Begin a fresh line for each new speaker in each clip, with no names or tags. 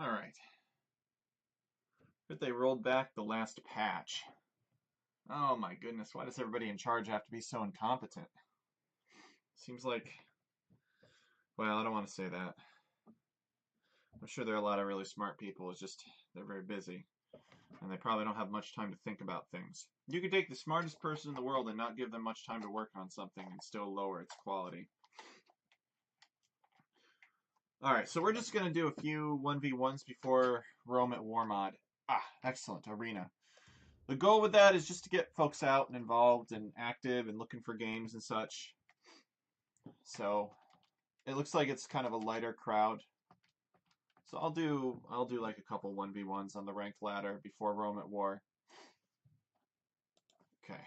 Alright. But they rolled back the last patch. Oh my goodness, why does everybody in charge have to be so incompetent? Seems like... Well, I don't want to say that. I'm sure there are a lot of really smart people, it's just they're very busy. And they probably don't have much time to think about things. You could take the smartest person in the world and not give them much time to work on something and still lower its quality. Alright, so we're just going to do a few 1v1s before Rome at War mod. Ah, excellent, Arena. The goal with that is just to get folks out and involved and active and looking for games and such. So, it looks like it's kind of a lighter crowd. So I'll do like a couple 1v1s on the ranked ladder before Rome at War. Okay. I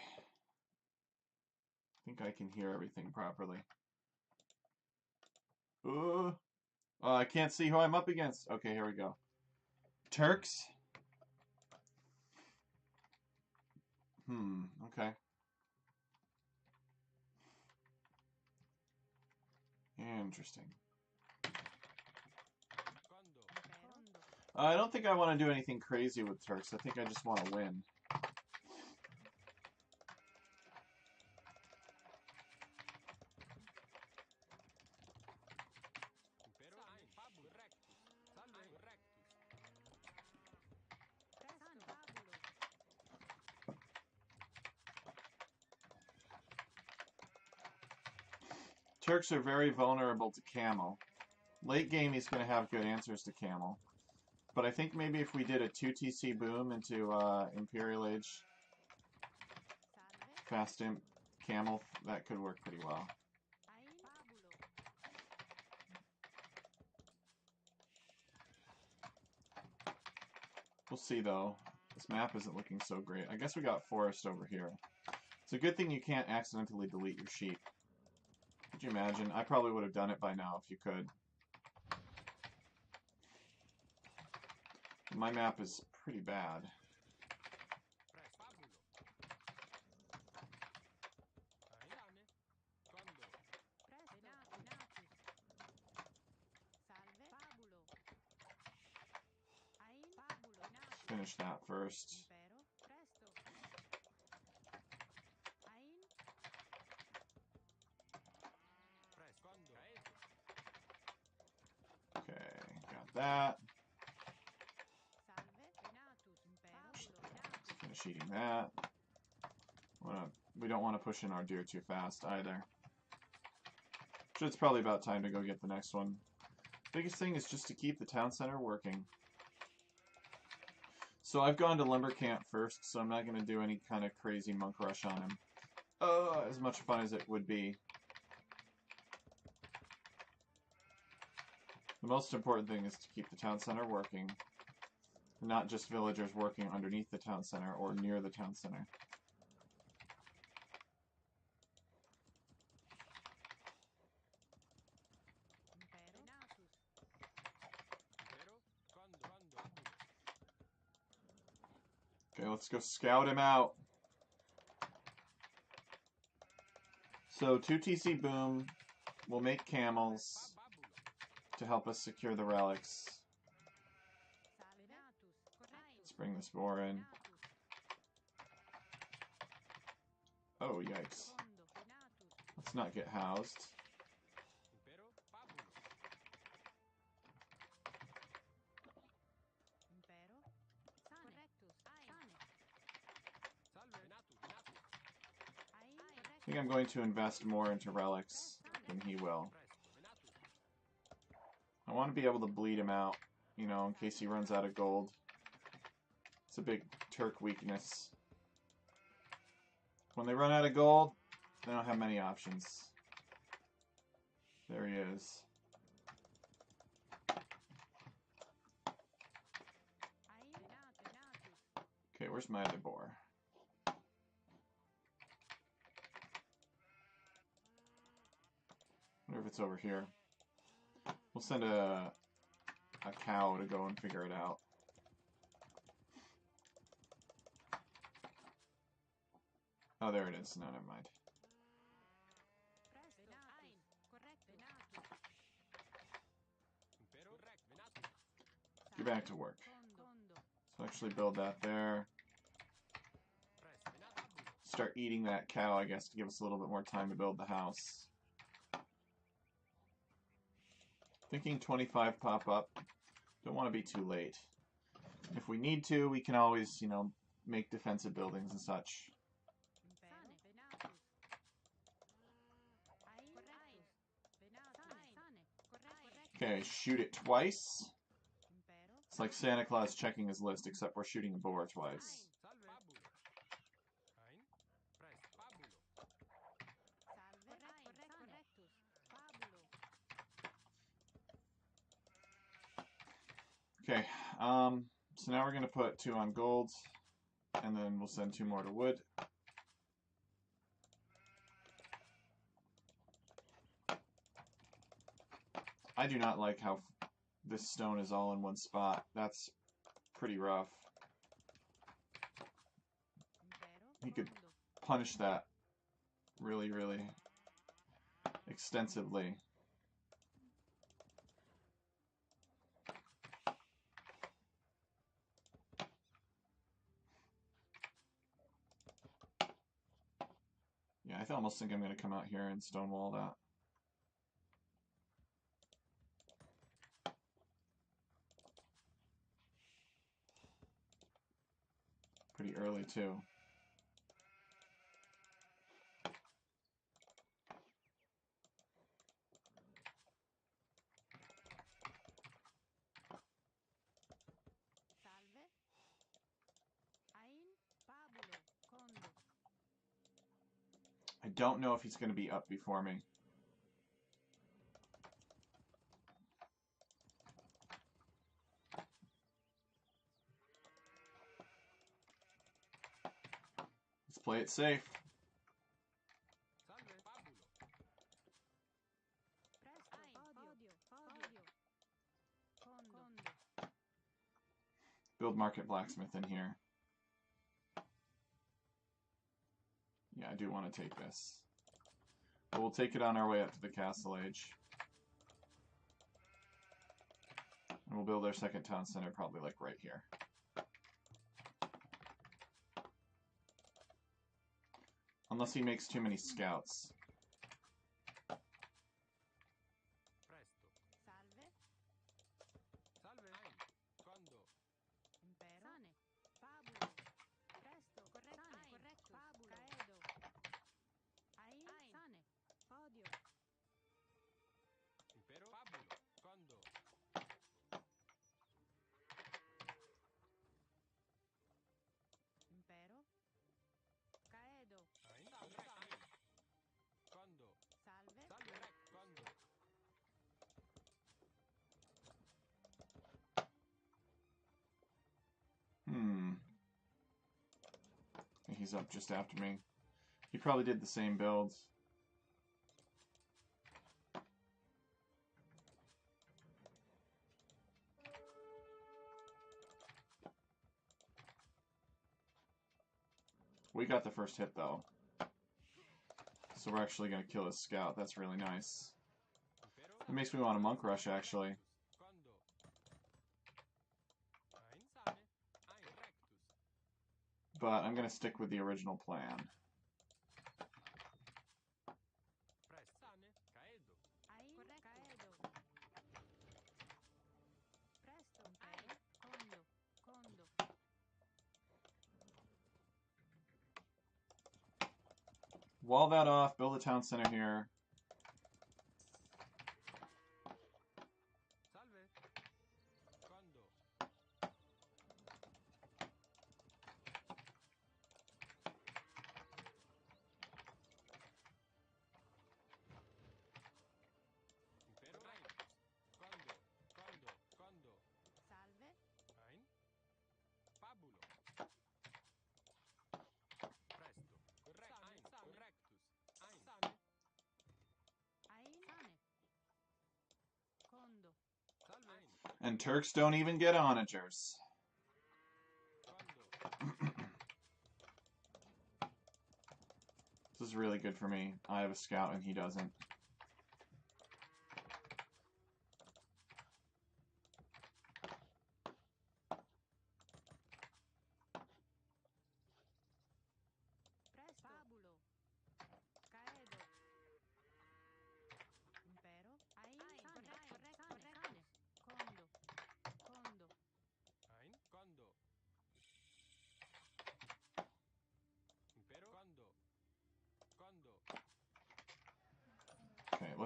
think I can hear everything properly. I can't see who I'm up against. Okay, here we go. Turks? Okay. Interesting. I don't think I want to do anything crazy with Turks. I think I just want to win. Turks are very vulnerable to Camel. Late game, he's going to have good answers to Camel. But I think maybe if we did a 2TC boom into Imperial Age Fast Imp Camel, that could work pretty well. We'll see, though. This map isn't looking so great. I guess we got Forest over here. It's a good thing you can't accidentally delete your sheep. Could you imagine? I probably would have done it by now if you could. My map is pretty bad. Finish that first. Okay, got that. Let's finish eating that. We don't want to push in our deer too fast either. So it's probably about time to go get the next one. Biggest thing is just to keep the town center working. So I've gone to Lumber Camp first, so I'm not going to do any kind of crazy monk rush on him. As much fun as it would be. The most important thing is to keep the town center working. Not just villagers working underneath the town center or near the town center. Okay, let's go scout him out. So 2TC boom will make camels to help us secure the relics. Let's bring this boar in. Oh, yikes. Let's not get housed. I think I'm going to invest more into relics than he will. I want to be able to bleed him out, you know, in case he runs out of gold. It's a big Turk weakness. When they run out of gold, they don't have many options. There he is. Okay, where's my other boar? I wonder if it's over here. We'll send a cow to go and figure it out. Oh, there it is. No, never mind. get back to work. So actually build that there. Start eating that cow, I guess, to give us a little bit more time to build the house. Thinking 25 pop up. Don't want to be too late. If we need to, we can always, you know, make defensive buildings and such. Okay, shoot it twice. It's like Santa Claus checking his list, except we're shooting a boar twice. Okay, so now we're going to put 2 on gold, and then we'll send 2 more to wood. I do not like how this stone is all in one spot. That's pretty rough. He could punish that really, really extensively. Yeah, I almost think I'm going to come out here and stonewall that. Pretty early, too. I don't know if he's going to be up before me. Let's play it safe. Build market blacksmith in here. Yeah, I do want to take this. But we'll take it on our way up to the castle age. And we'll build our second town center probably like right here. Unless he makes too many scouts. He's up just after me. He probably did the same builds. We got the first hit, though. So we're actually going to kill his scout. That's really nice. It makes me want a monk rush, actually. But I'm going to stick with the original plan. Wall that off, build a town center here. And Turks don't even get onagers. This is really good for me. I have a scout and he doesn't.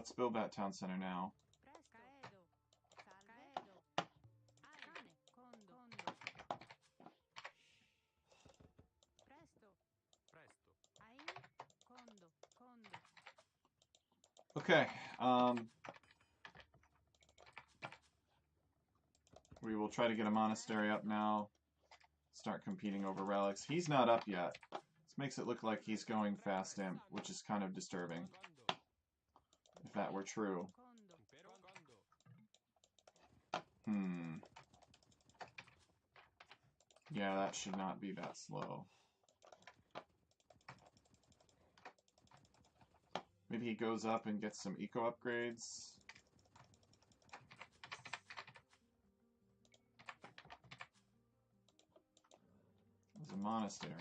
let's build that town center now. Okay, we will try to get a monastery up now. Start competing over relics. He's not up yet. This makes it look like he's going fast imp, which is kind of disturbing. If that were true. Yeah, that should not be that slow. Maybe he goes up and gets some eco upgrades. There's a monastery.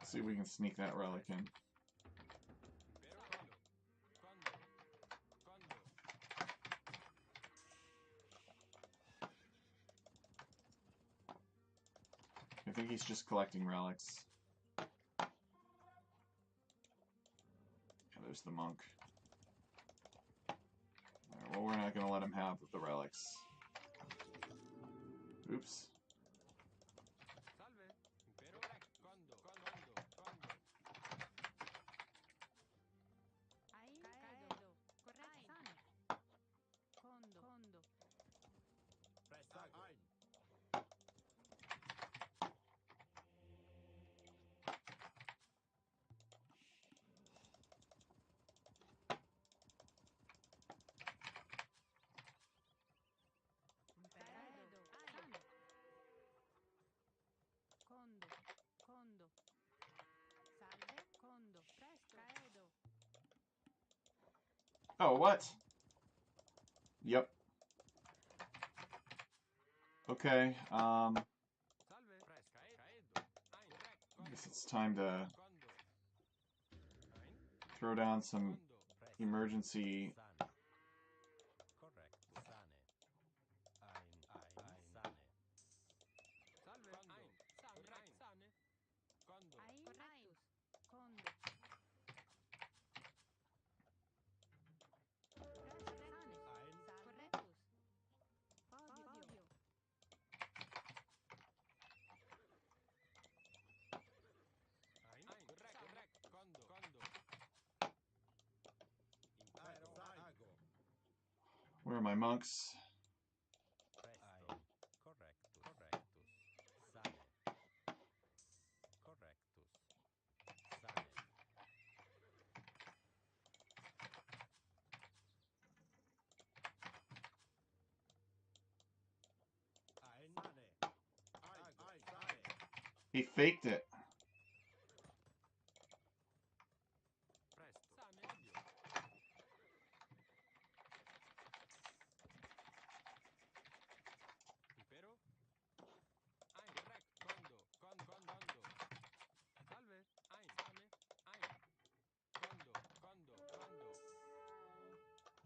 Let's see if we can sneak that relic in. I think he's just collecting relics. Yeah, there's the monk. Alright, well, we're not going to let him have the relics. Oops. Oh, what? Yep. Okay, I guess it's time to throw down some emergency Where are my monks? He faked it.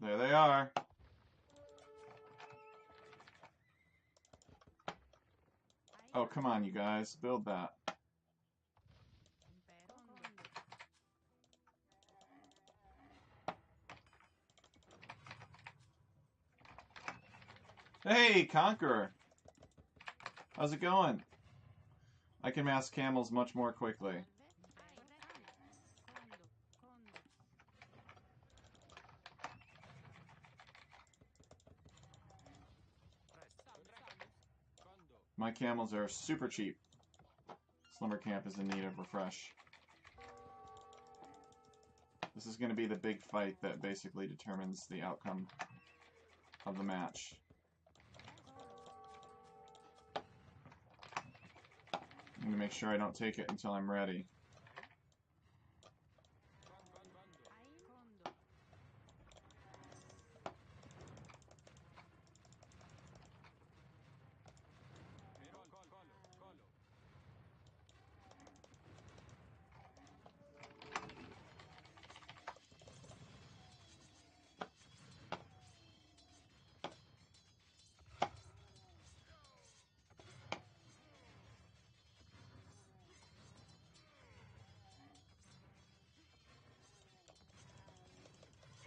There they are. Oh, come on, you guys. Build that. Hey, Conqueror! How's it going? I can mass camels much more quickly. My camels are super cheap. Slumber Camp is in need of refresh. This is going to be the big fight that basically determines the outcome of the match. I'm going to make sure I don't take it until I'm ready.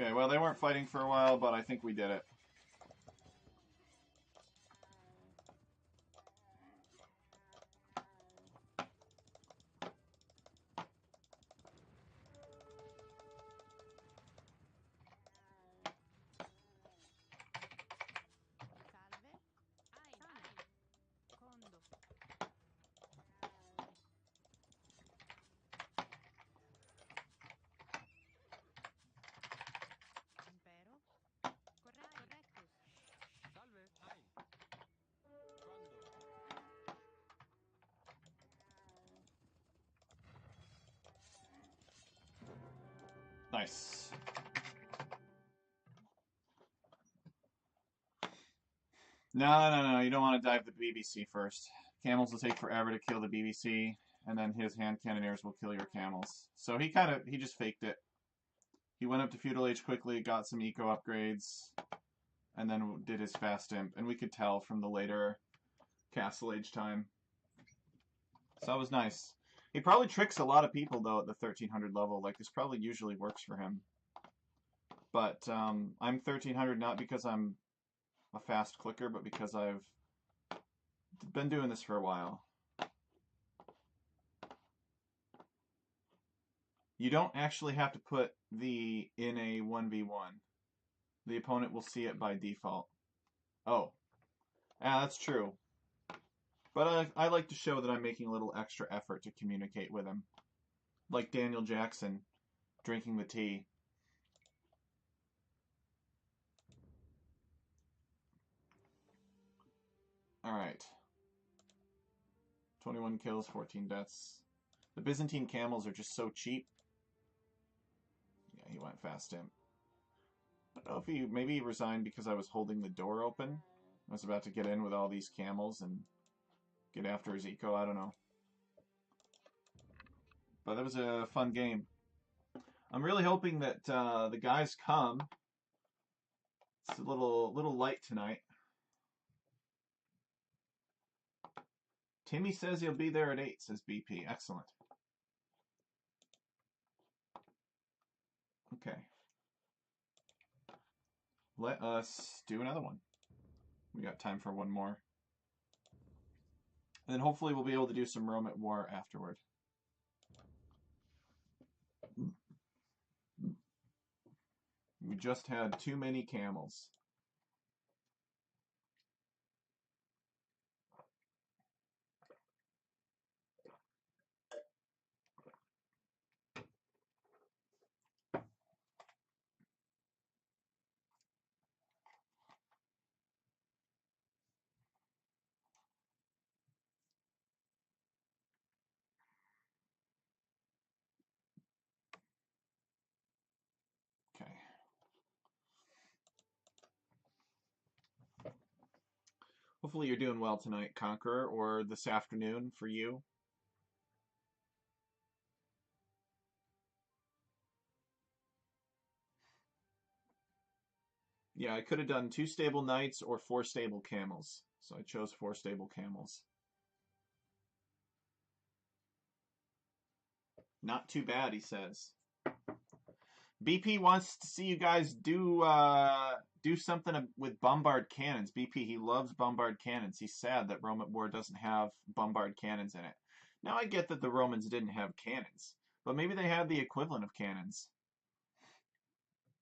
Okay, well, they weren't fighting for a while, but I think we did it. Nice. No, you don't want to dive the BBC first. Camels will take forever to kill the BBC, and then his hand cannoneers will kill your camels. So he just faked it. He went up to Feudal Age quickly, got some eco upgrades, and then did his fast imp. And we could tell from the later Castle Age time. So that was nice. He probably tricks a lot of people, though, at the 1300 level. Like, this probably usually works for him. But I'm 1300 not because I'm a fast clicker, but because I've been doing this for a while. You don't actually have to put the in a 1v1. The opponent will see it by default. Oh. Yeah, that's true. But I like to show that I'm making a little extra effort to communicate with him. Like Daniel Jackson drinking the tea. Alright. 21 kills, 14 deaths. The Byzantine camels are just so cheap. Yeah, he went fast in. I don't know if maybe he resigned because I was holding the door open. I was about to get in with all these camels and get after his eco, I don't know. But that was a fun game. I'm really hoping that the guys come. It's a little light tonight. Timmy says he'll be there at 8, says BP. Excellent. Okay. Let us do another one. We got time for one more. And then hopefully we'll be able to do some Rome at War afterward. We just had too many camels. Okay. Hopefully you're doing well tonight, Conqueror, or this afternoon for you. Yeah, I could have done 2 stable knights or 4 stable camels. So I chose 4 stable camels. Not too bad, he says. BP wants to see you guys do something with bombard cannons. BP, he loves bombard cannons. He's sad that Rome at War doesn't have bombard cannons in it. Now I get that the Romans didn't have cannons, but maybe they had the equivalent of cannons.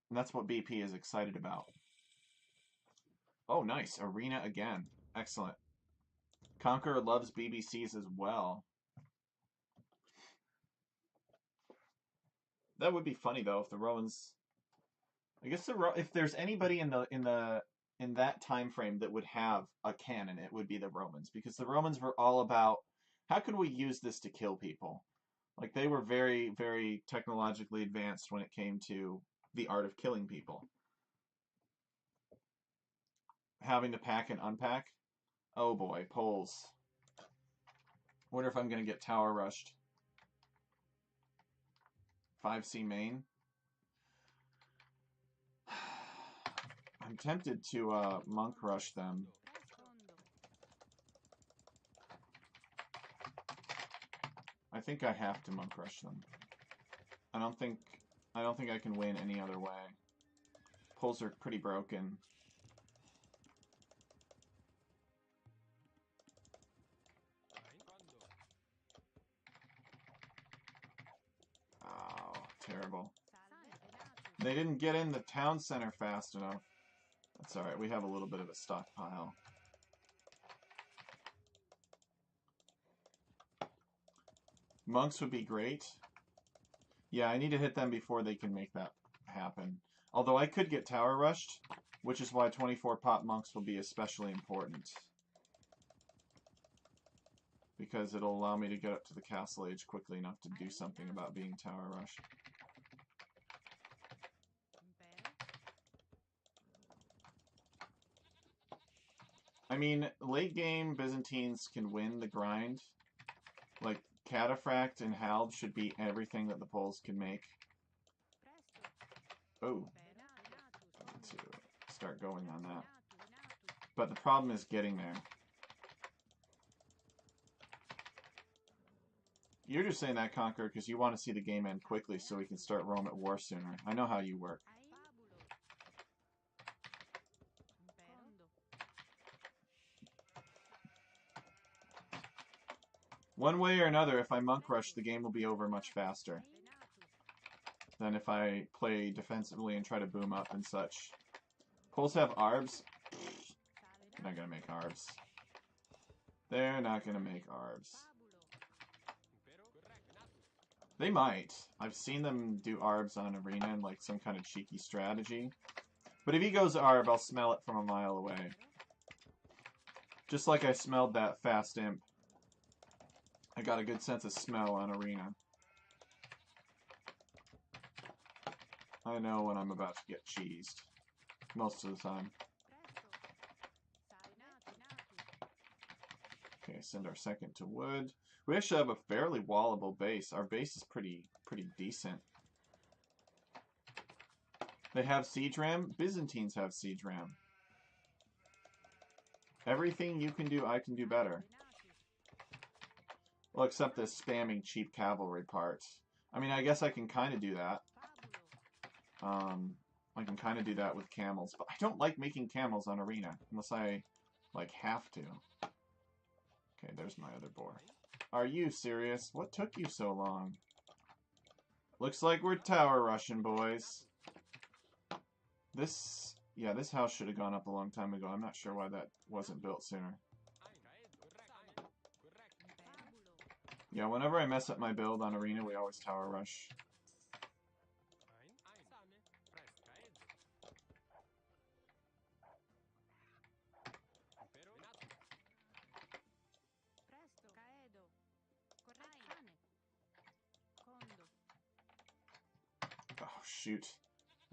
And that's what BP is excited about. Oh, nice. Arena again. Excellent. Conqueror loves BBCs as well. That would be funny though if the Romans. I guess if there's anybody in that time frame that would have a cannon, it would be the Romans, because the Romans were all about how can we use this to kill people. Like they were very, very technologically advanced when it came to the art of killing people. Having to pack and unpack. Oh boy, Poles. Wonder if I'm gonna get tower rushed. 5C main. I'm tempted to monk rush them. I think I have to monk rush them. I don't think I can win any other way. Poles are pretty broken. Oh, terrible. They didn't get in the town center fast enough. That's alright, we have a little bit of a stockpile. Monks would be great. Yeah, I need to hit them before they can make that happen. Although I could get tower rushed, which is why 24 pop monks will be especially important. Because it'll allow me to get up to the castle age quickly enough to do something about being tower rushed. I mean, late game Byzantines can win the grind. Like, Cataphract and Halb should beat everything that the Poles can make. Oh. I need to start going on that. But the problem is getting there. You're just saying that, Conqueror, because you want to see the game end quickly so we can start Rome at War sooner. I know how you work. One way or another, if I monk rush, the game will be over much faster than if I play defensively and try to boom up and such. Poles have arbs. They're not going to make arbs. They're not going to make arbs. They might. I've seen them do arbs on Arena in like some kind of cheeky strategy. But if he goes arb, I'll smell it from a mile away. Just like I smelled that fast imp. I got a good sense of smell on Arena. I know when I'm about to get cheesed. Most of the time. Okay, send our second to wood. We actually have a fairly wallable base. Our base is pretty decent. They have siege ram. Byzantines have siege ram. Everything you can do, I can do better. Well, except this spamming cheap cavalry part. I mean, I guess I can kind of do that. I can kind of do that with camels, but I don't like making camels on Arena, unless I, like, have to. Okay, there's my other boar. Are you serious? What took you so long? Looks like we're tower rushing, boys. This house should have gone up a long time ago. I'm not sure why that wasn't built sooner. Yeah, whenever I mess up my build on Arena, we always tower rush. Oh, shoot.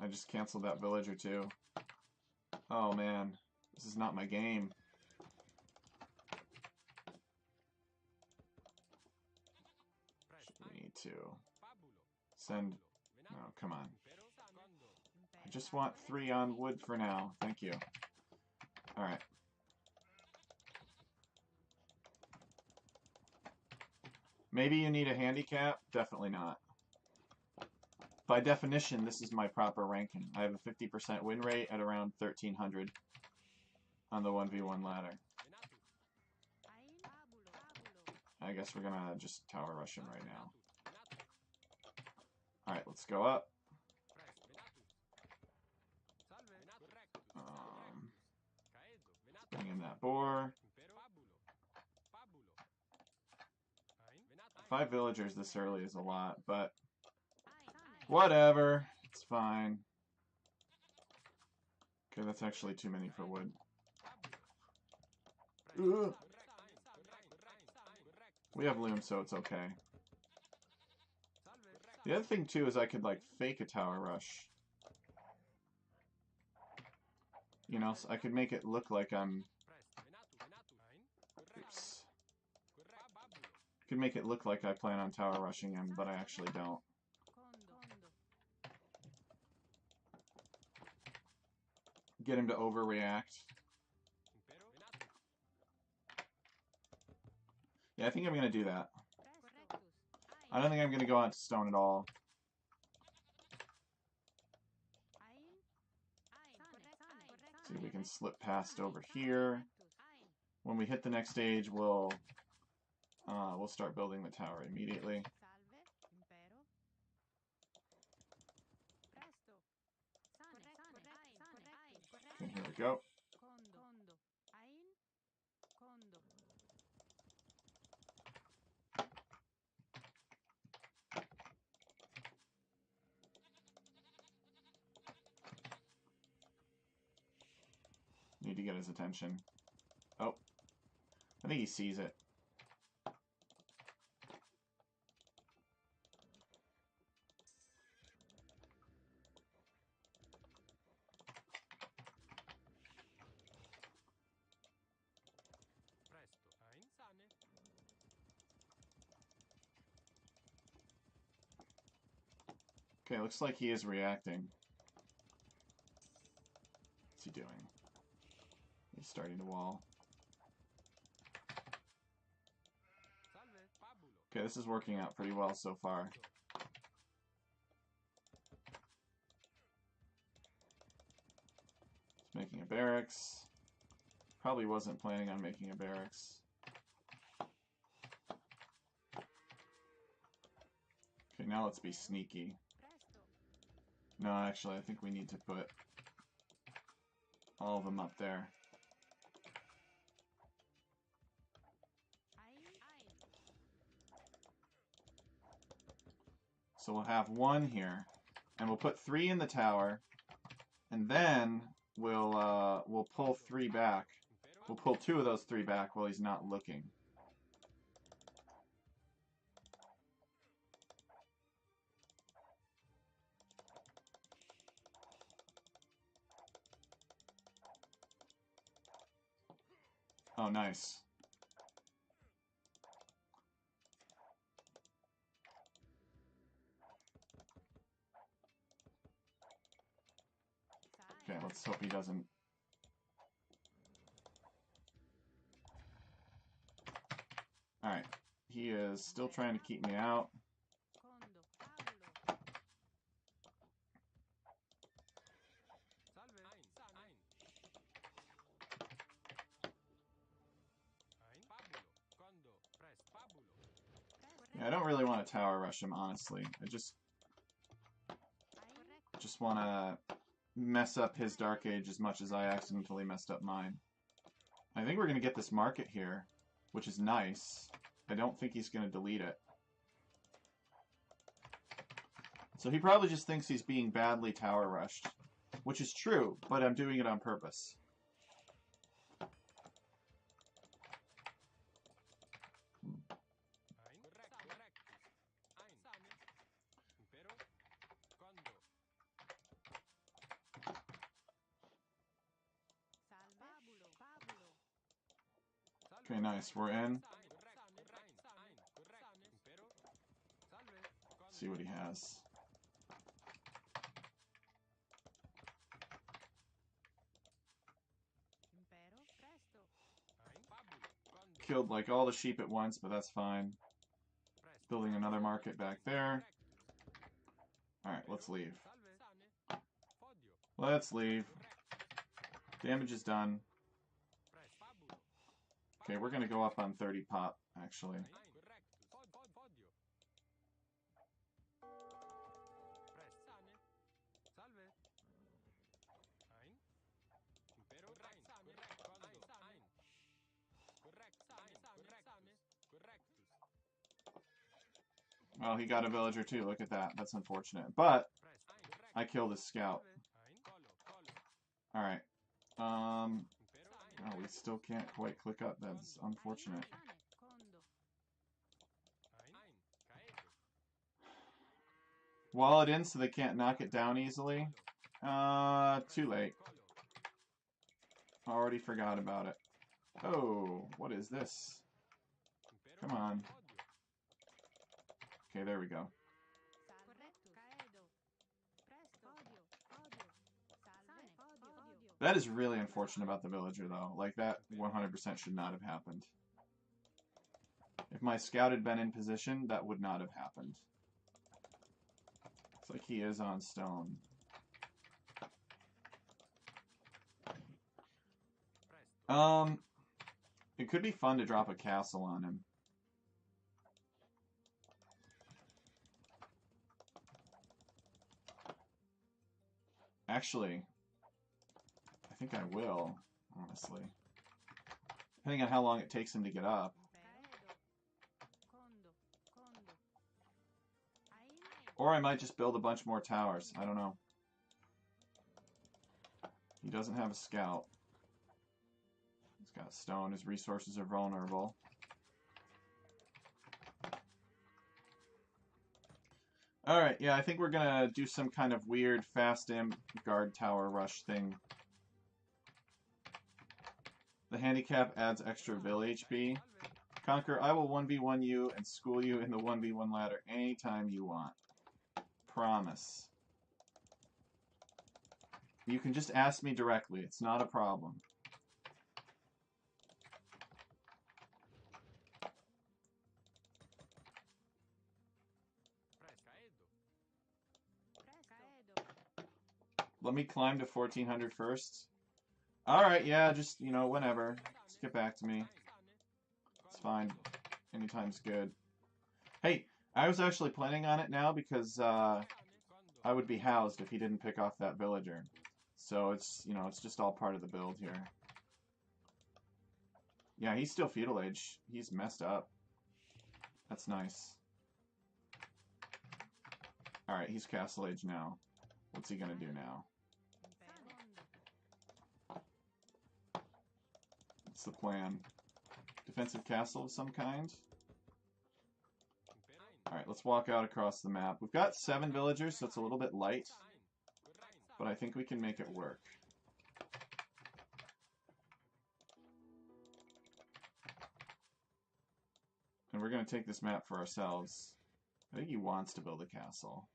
I just canceled that villager, too. Oh, man. This is not my game. We need to send... Oh, come on. I just want 3 on wood for now. Thank you. Alright. Maybe you need a handicap? Definitely not. By definition, this is my proper ranking. I have a 50% win rate at around 1300 on the 1v1 ladder. I guess we're gonna just tower rush him right now. Alright, let's go up. Bring in that boar. 5 villagers this early is a lot, but whatever. It's fine. Okay, that's actually too many for wood. Ugh. We have loom, so it's okay. The other thing, too, is I could, like, fake a tower rush. You know, so I could make it look like I'm... Oops. I could make it look like I plan on tower rushing him, but I actually don't. Get him to overreact. Yeah, I think I'm going to do that. I don't think I'm going to go on to stone at all. See if we can slip past over here. When we hit the next stage, we'll start building the tower immediately. Okay, here we go. Need to get his attention. Oh, I think he sees it. Okay, looks like he is reacting. What's he doing? He's starting to wall. Okay, this is working out pretty well so far. He's making a barracks. Probably wasn't planning on making a barracks. Okay, now let's be sneaky. No, actually, I think we need to put all of them up there. So we'll have one here, and we'll put 3 in the tower, and then we'll pull 3 back. We'll pull 2 of those 3 back while he's not looking. Oh, nice. Okay, let's hope he doesn't. Alright, he is still trying to keep me out. Yeah, I don't really want to tower rush him, honestly. I just want to mess up his Dark Age as much as I accidentally messed up mine. I think we're going to get this market here, which is nice. I don't think he's going to delete it. So he probably just thinks he's being badly tower rushed, which is true, but I'm doing it on purpose. Okay, nice. We're in. Let's see what he has. Killed like all the sheep at once, but that's fine. Building another market back there. Alright, let's leave. Let's leave. Damage is done. Okay, we're gonna go up on 30 pop, actually. Well, he got a villager too, look at that. That's unfortunate. But, I killed his scout. Alright. Oh, we still can't quite click up. That's unfortunate. Wall it in so they can't knock it down easily. Too late. Already forgot about it. Oh, what is this? Come on. Okay, there we go. That is really unfortunate about the villager, though. Like, that 100% should not have happened. If my scout had been in position, that would not have happened. It's like he is on stone. It could be fun to drop a castle on him. Actually, I think I will, honestly. Depending on how long it takes him to get up. Or I might just build a bunch more towers. I don't know. He doesn't have a scout. He's got stone. His resources are vulnerable. Alright, yeah, I think we're gonna do some kind of weird fast imp guard tower rush thing. The handicap adds extra vill HP. Conquer, I will 1v1 you and school you in the 1v1 ladder anytime you want. Promise. You can just ask me directly. It's not a problem. Let me climb to 1400 first. Alright, yeah, just, you know, whenever. Just get back to me. It's fine. Anytime's good. Hey, I was actually planning on it now because I would be housed if he didn't pick off that villager. So it's, you know, it's just all part of the build here. Yeah, he's still feudal age. He's messed up. That's nice. Alright, he's castle age now. What's he gonna do now? What's the plan? Defensive castle of some kind? Alright, let's walk out across the map. We've got 7 villagers, so it's a little bit light. But I think we can make it work. And we're going to take this map for ourselves. I think he wants to build a castle.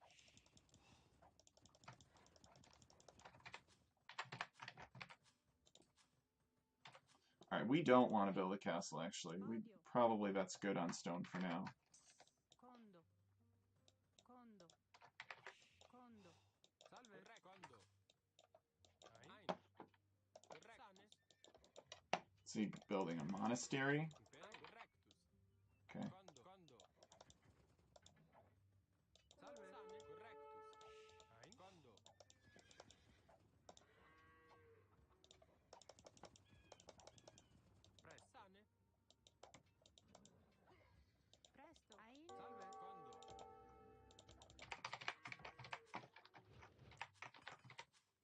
Alright, we don't want to build a castle, actually. Probably that's good on stone for now. Is he building a monastery? Okay.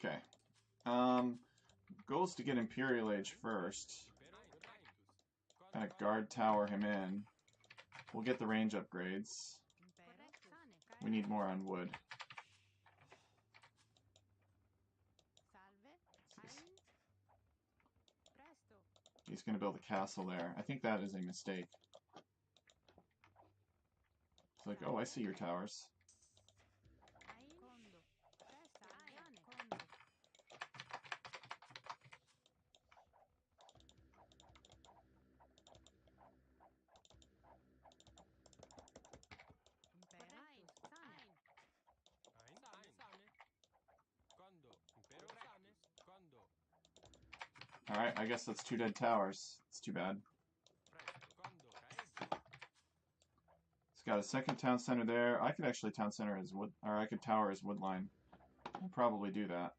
Okay. Goal is to get Imperial Age first. Kind of guard tower him in. We'll get the range upgrades. We need more on wood. He's going to build a castle there. I think that is a mistake. It's like, oh, I see your towers. Alright, I guess that's 2 dead towers. It's too bad. It's got a second town center there. I could actually town center his wood, or I could tower his wood line. I'll probably do that.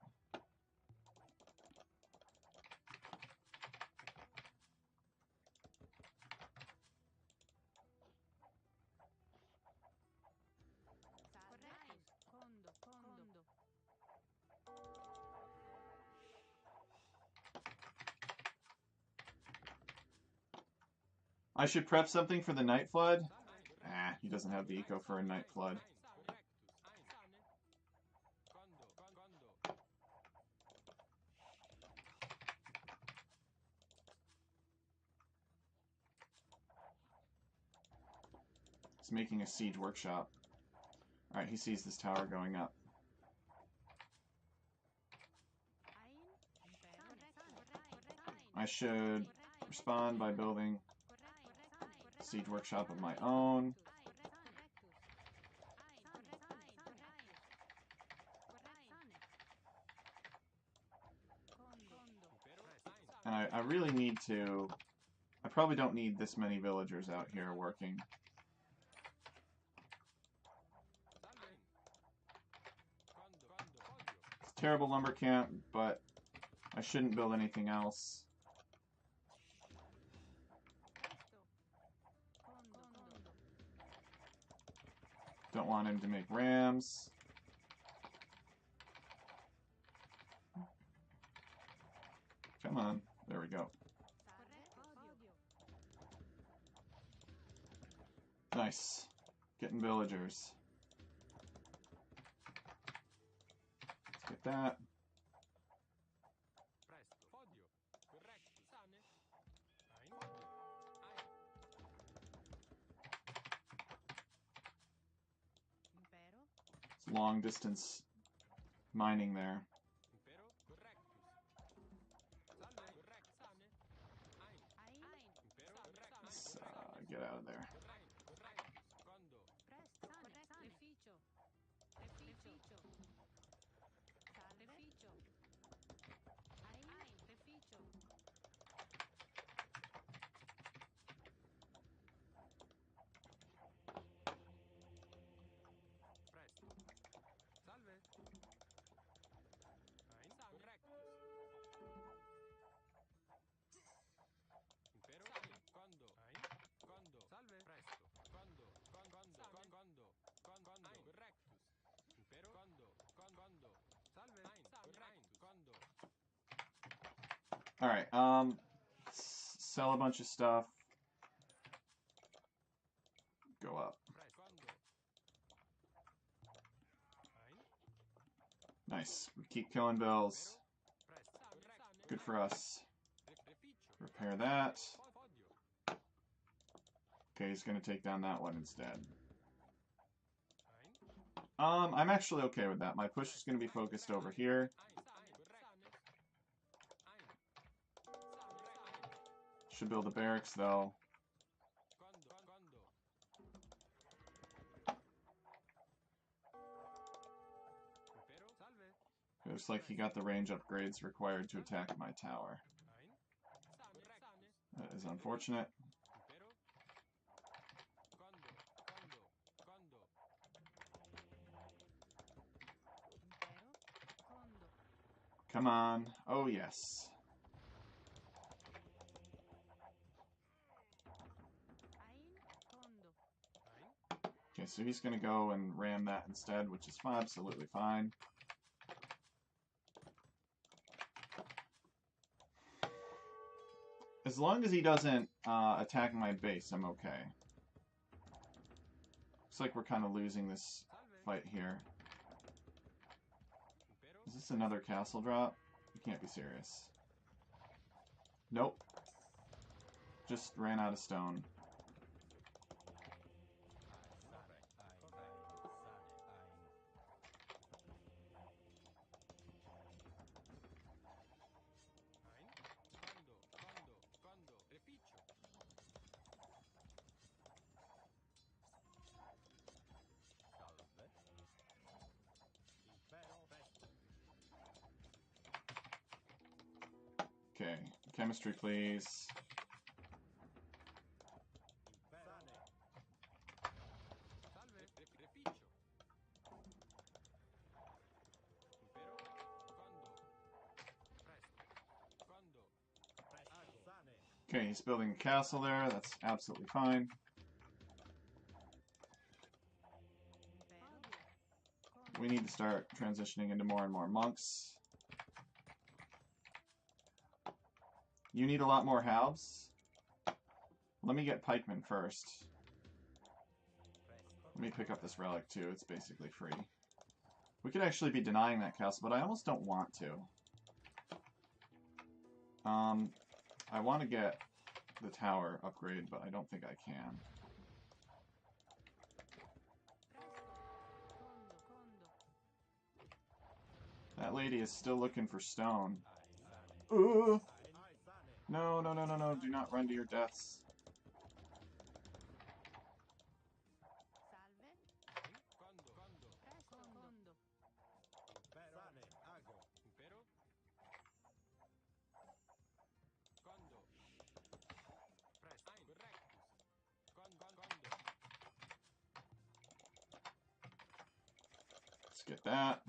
I should prep something for the night flood. Ah, he doesn't have the eco for a night flood. He's making a siege workshop. Alright, he sees this tower going up. I should respond by building a siege workshop of my own. And I really need to... I probably don't need this many villagers out here working. It's a terrible lumber camp, but I shouldn't build anything else. Don't want him to make rams. Come on. There we go. Nice. Getting villagers. Let's get that. It's long distance mining there. Let's get out of there. Alright, sell a bunch of stuff. Go up. Nice. We keep killing bills. Good for us. Repair that. Okay, he's gonna take down that one instead. I'm actually okay with that. My push is gonna be focused over here. Should build a barracks, though. It looks like he got the range upgrades required to attack my tower. That is unfortunate. Come on. Oh, yes. Okay, so he's going to go and ram that instead, which is absolutely fine. As long as he doesn't attack my base, I'm okay. Looks like we're kind of losing this fight here. Is this another castle drop? You can't be serious. Nope. Just ran out of stone. Okay, Chemistry, please. Okay, he's building a castle there. That's absolutely fine. We need to start transitioning into more and more monks. You need a lot more halves. Let me get pikemen first. Let me pick up this relic too. It's basically free. We could actually be denying that castle, but I almost don't want to. I want to get the tower upgrade, but I don't think I can. That lady is still looking for stone. Ooh! No, no, no, no, no. Do not run to your deaths. Let's get that.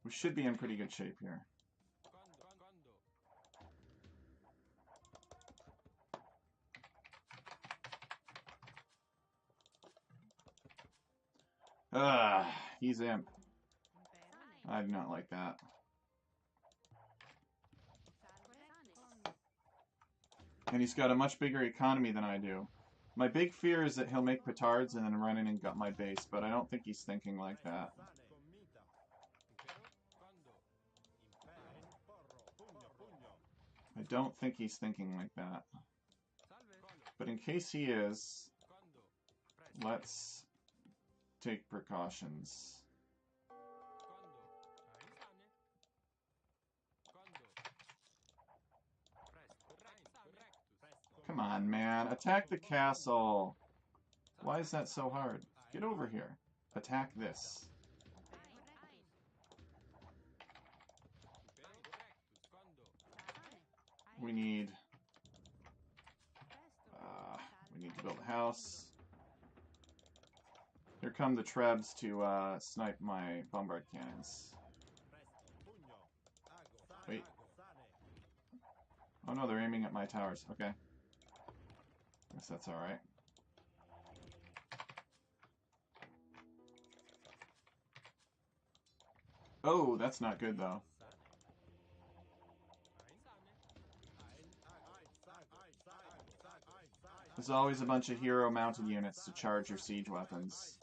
We should be in pretty good shape here. He's imp. I do not like that. And he's got a much bigger economy than I do. My big fear is that he'll make petards and then run in and gut my base, but I don't think he's thinking like that. I don't think he's thinking like that. But in case he is, let's take precautions. Come on, man. Attack the castle. Why is that so hard? Get over here. Attack this. We need to build a house. Here come the Trebs to snipe my bombard cannons. Wait. Oh no, they're aiming at my towers. Okay. Guess that's alright. Oh, that's not good though. There's always a bunch of hero-mounted units to charge your siege weapons.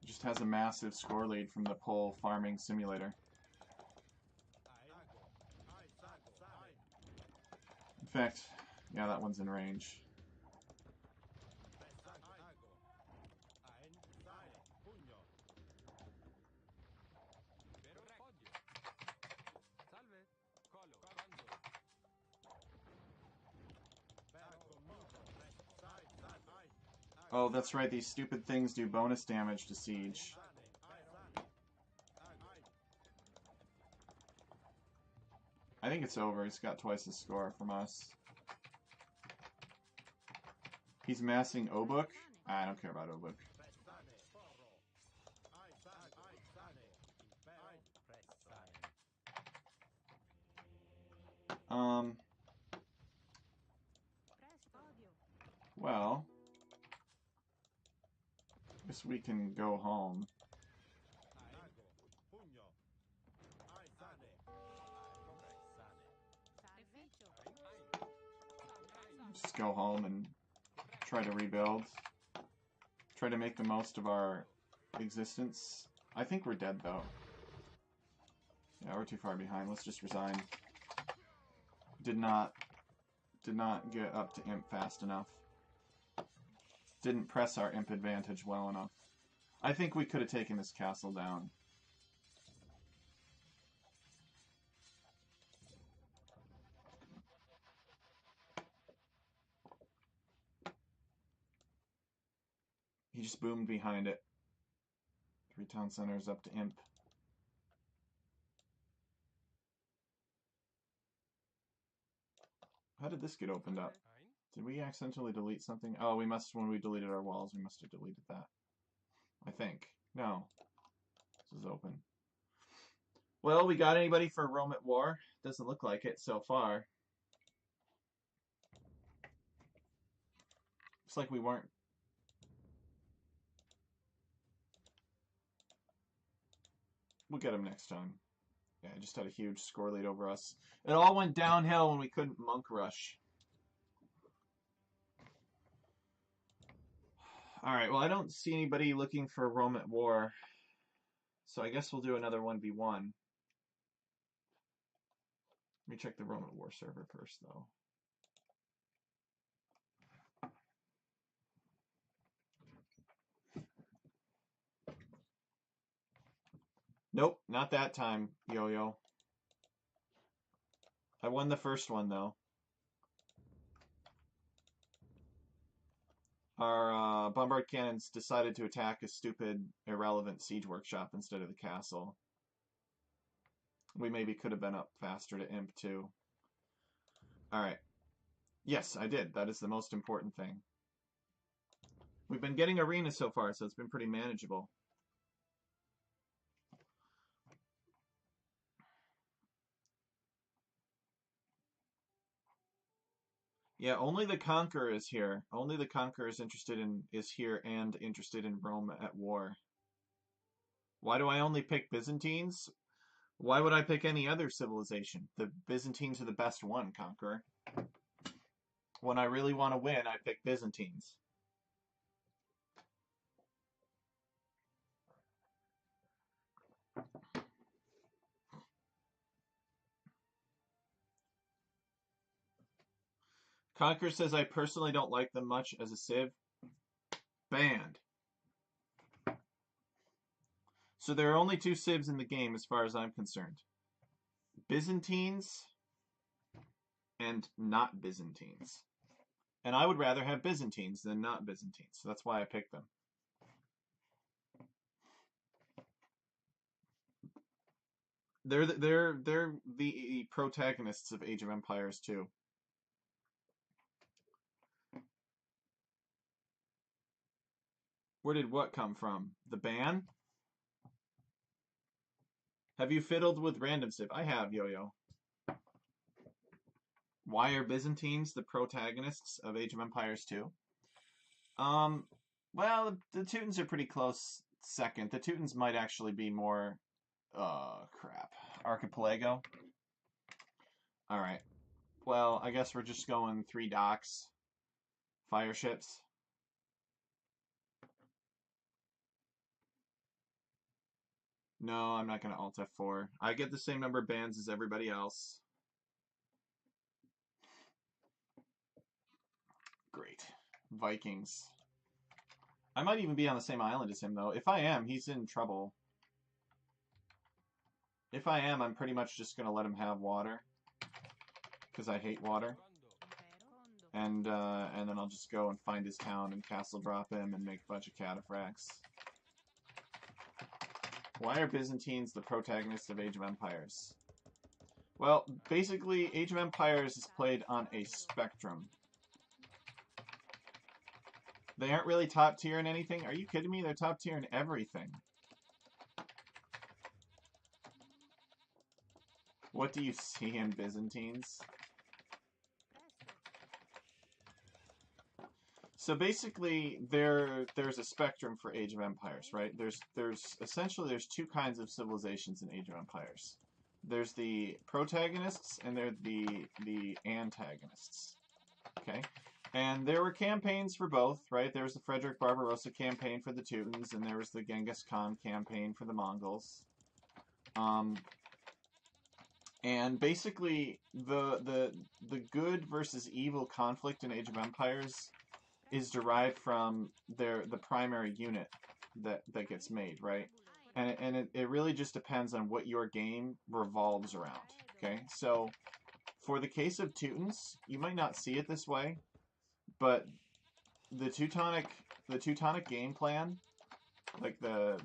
Just has a massive score lead from the pole farming simulator. In fact, yeah, that one's in range. Oh, that's right, these stupid things do bonus damage to siege. I think it's over. He's got twice the score from us. He's massing Obuk? I don't care about Obuk. Well, I guess we can go home. Just go home and try to rebuild. Try to make the most of our existence. I think we're dead, though. Yeah, we're too far behind. Let's just resign. Did not get up to imp fast enough. Didn't press our imp advantage well enough. I think we could have taken this castle down. He just boomed behind it. 3 town centers up to imp. How did this get opened up? Did we accidentally delete something? Oh, we must, when we deleted our walls, we must have deleted that. I think. No. This is open. Well, we got anybody for Rome at war? Doesn't look like it so far. Looks like we weren't. We'll get him next time. Yeah, I just had a huge score lead over us. It all went downhill when we couldn't monk rush. Alright, well, I don't see anybody looking for Rome at war. So I guess we'll do another 1v1. Let me check the Rome at war server first, though. Nope, not that time, Yo-Yo. I won the first one, though. Our bombard cannons decided to attack a stupid, irrelevant siege workshop instead of the castle. We maybe could have been up faster to imp, too. Alright. Yes, I did. That is the most important thing. We've been getting arenas so far, so it's been pretty manageable. Yeah, only the Conqueror is here. Only the Conqueror is here and interested in Rome at war. Why do I only pick Byzantines? Why would I pick any other civilization? The Byzantines are the best one, Conqueror. When I really want to win, I pick Byzantines. Conqueror says I personally don't like them much as a civ. Banned. So there are only 2 civs in the game as far as I'm concerned. Byzantines and not Byzantines. And I would rather have Byzantines than not Byzantines. So that's why I picked them. They're the protagonists of Age of Empires too. Where did what come from? The ban? Have you fiddled with random civ? I have, Yo-Yo. Why are Byzantines the protagonists of Age of Empires 2? Well, the Teutons are pretty close second. The Teutons might actually be more, crap. Archipelago? Alright. Well, I guess we're just going 3 docks. Fire ships. No, I'm not going to Alt F4. I get the same number of bans as everybody else. Great. Vikings. I might even be on the same island as him, though. If I am, he's in trouble. If I am, I'm pretty much just going to let him have water. Because I hate water. And then I'll just go and find his town and castle drop him and make a bunch of cataphracts. Why are Byzantines the protagonists of Age of Empires? Well, basically, Age of Empires is played on a spectrum. They aren't really top tier in anything. Are you kidding me? They're top tier in everything. What do you see in Byzantines? So basically, there's a spectrum for Age of Empires, right? There's essentially 2 kinds of civilizations in Age of Empires. There's the protagonists and there's the antagonists. Okay? And there were campaigns for both, right? There was the Frederick Barbarossa campaign for the Teutons, and there was the Genghis Khan campaign for the Mongols. And basically, the good versus evil conflict in Age of Empires is derived from the primary unit that gets made, right? And it really just depends on what your game revolves around. Okay, so for the case of Teutons, you might not see it this way, but the Teutonic game plan, like the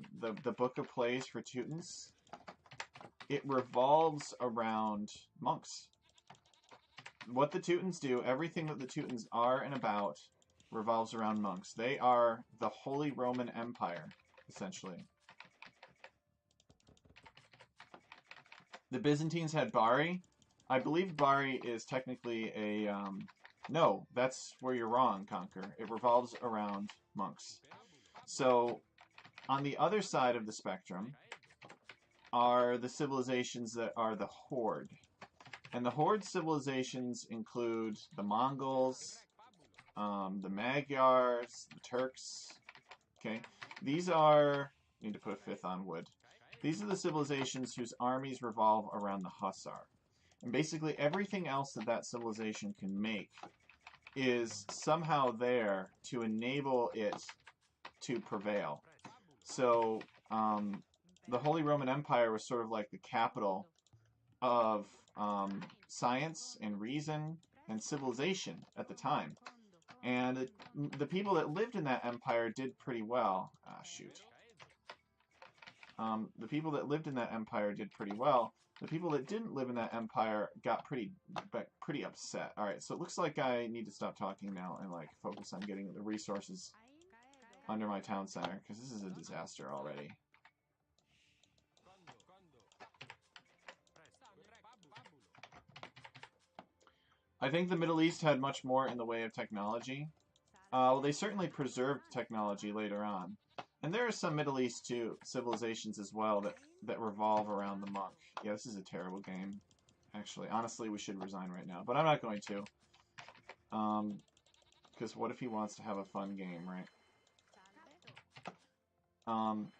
book of plays for Teutons, it revolves around monks. What the Teutons do, everything that the Teutons are and about, revolves around monks. They are the Holy Roman Empire, essentially. The Byzantines had Bari. I believe Bari is technically a... no, that's where you're wrong, Conquer. It revolves around monks. So, on the other side of the spectrum are the civilizations that are the Horde. And the Horde civilizations include the Mongols, the Magyars, the Turks. Okay, these are... need to put a fifth on wood. These are the civilizations whose armies revolve around the Hussar. And basically everything else that that civilization can make is somehow there to enable it to prevail. So the Holy Roman Empire was sort of like the capital of science and reason and civilization at the time. And the people that lived in that empire did pretty well. Ah, shoot. The people that lived in that empire did pretty well. The people that didn't live in that empire got pretty upset. All right, so it looks like I need to stop talking now and like focus on getting the resources under my town center, because this is a disaster already. I think the Middle East had much more in the way of technology. Well, they certainly preserved technology later on. And there are some Middle East civilizations as well that revolve around the monk. Yeah, this is a terrible game. Actually, honestly, we should resign right now. But I'm not going to. Because what if he wants to have a fun game, right?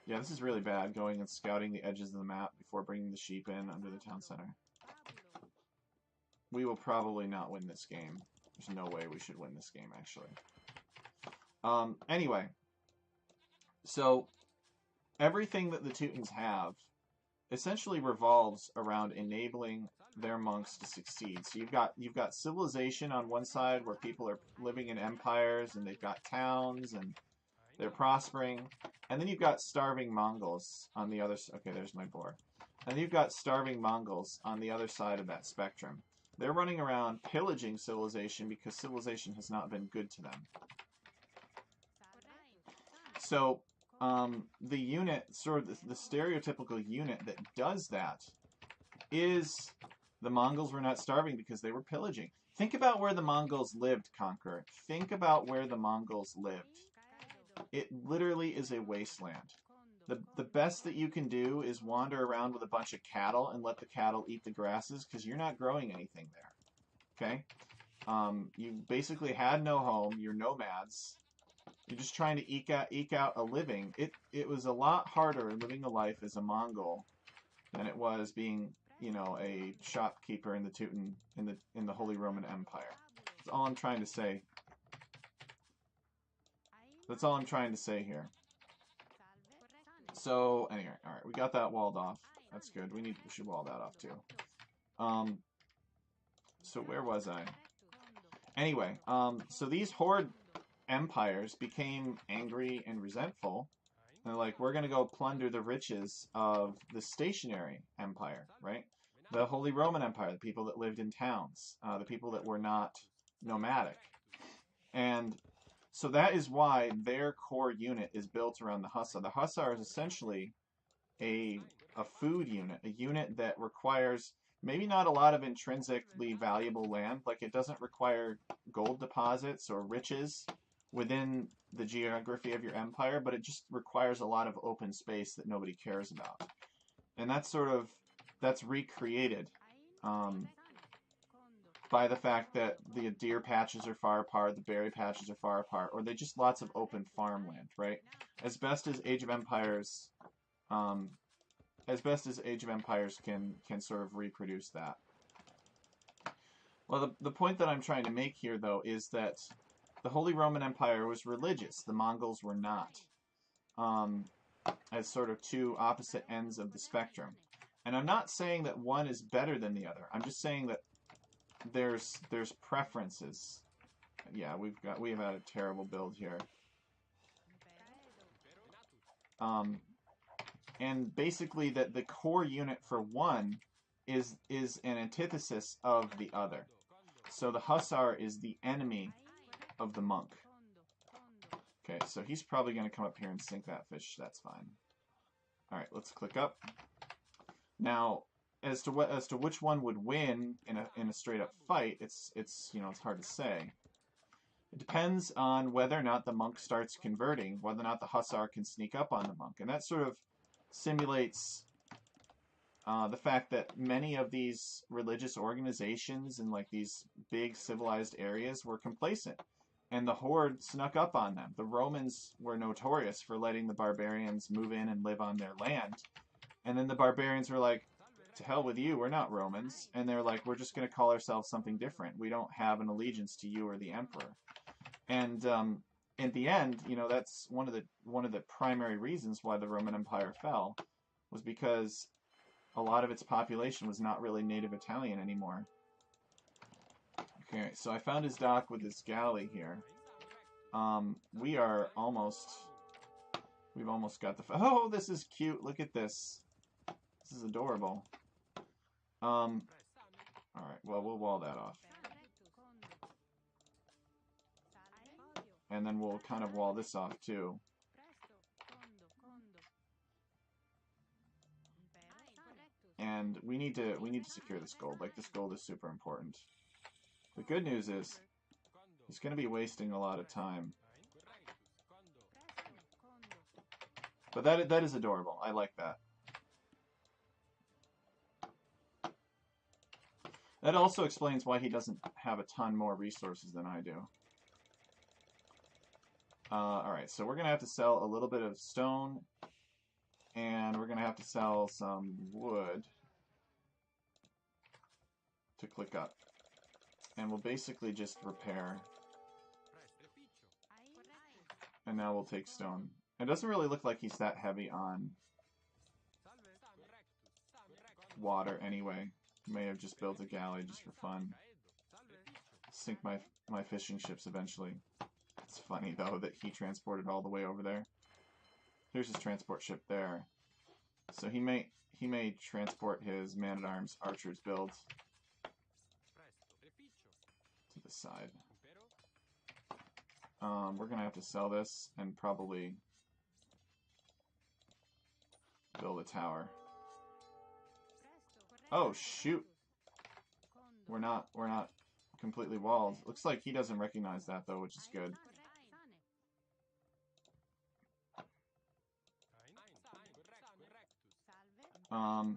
Yeah, this is really bad, going and scouting the edges of the map before bringing the sheep in under the town center. We will probably not win this game. There's no way we should win this game, actually. Anyway. So, everything that the Teutons have essentially revolves around enabling their monks to succeed. So you've got civilization on one side where people are living in empires and they've got towns and they're prospering. And then you've got starving Mongols on the other side. Okay, there's my boar. And then you've got starving Mongols on the other side of that spectrum. They're running around pillaging civilization because civilization has not been good to them. So, the unit, sort of the stereotypical unit that does that is the Mongols were not starving because they were pillaging. Think about where the Mongols lived, Conqueror. Think about where the Mongols lived. It literally is a wasteland. The best that you can do is wander around with a bunch of cattle and let the cattle eat the grasses because you're not growing anything there. Okay? You basically had no home. You're nomads. You're just trying to eke out a living. It was a lot harder living a life as a Mongol than it was being, you know, a shopkeeper in the Teuton in the Holy Roman Empire. That's all I'm trying to say. That's all I'm trying to say here. So anyway, all right, we got that walled off. That's good. We should wall that off too. So where was I? Anyway, so these horde empires became angry and resentful. And they're like, we're going to go plunder the riches of the stationary empire, right? The Holy Roman Empire, the people that lived in towns, the people that were not nomadic. And so that is why their core unit is built around the Hussar. The Hussar is essentially a food unit, a unit that requires maybe not a lot of intrinsically valuable land, like it doesn't require gold deposits or riches within the geography of your empire, but it just requires a lot of open space that nobody cares about. And that's recreated by the fact that the deer patches are far apart, the berry patches are far apart, or they just lots of open farmland, right? As best as Age of Empires, um, can sort of reproduce that. Well, the point that I'm trying to make here, though, is that the Holy Roman Empire was religious. The Mongols were not, as sort of two opposite ends of the spectrum. And I'm not saying that one is better than the other. I'm just saying that there's preferences. Yeah, we have had a terrible build here. And basically that the core unit for one is an antithesis of the other. So the hussar is the enemy of the monk. Okay, so he's probably going to come up here and sink that fish. That's fine. All right, let's click up. Now, as to which one would win in a straight up fight, it's hard to say. It depends on whether or not the monk starts converting, whether or not the hussar can sneak up on the monk, and that sort of simulates the fact that many of these religious organizations in like these big civilized areas were complacent, and the horde snuck up on them. The Romans were notorious for letting the barbarians move in and live on their land, and then the barbarians were like, to hell with you, we're not Romans, and they're like, we're just going to call ourselves something different. We don't have an allegiance to you or the emperor. And in the end, that's one of the primary reasons why the Roman Empire fell, was because a lot of its population was not really native Italian anymore. Okay, so I found his dock with his galley here. We've almost got the... Oh, this is cute. Look at this. This is adorable. Alright, well, we'll wall that off. And then we'll kind of wall this off, too. And we need to secure this gold. Like, this gold is super important. The good news is, he's going to be wasting a lot of time. But that is adorable. I like that. That also explains why he doesn't have a ton more resources than I do. Alright, so we're going to have to sell a little bit of stone, and we're going to have to sell some wood to click up. And we'll basically just repair. And now we'll take stone. It doesn't really look like he's that heavy on water anyway. May have just built a galley just for fun. Sink my fishing ships eventually. It's funny though that he transported all the way over there. Here's his transport ship there. So he may transport his man-at-arms archers build to the side. We're gonna have to sell this and probably build a tower. Oh shoot! We're not completely walled. Looks like he doesn't recognize that though, which is good. Alright.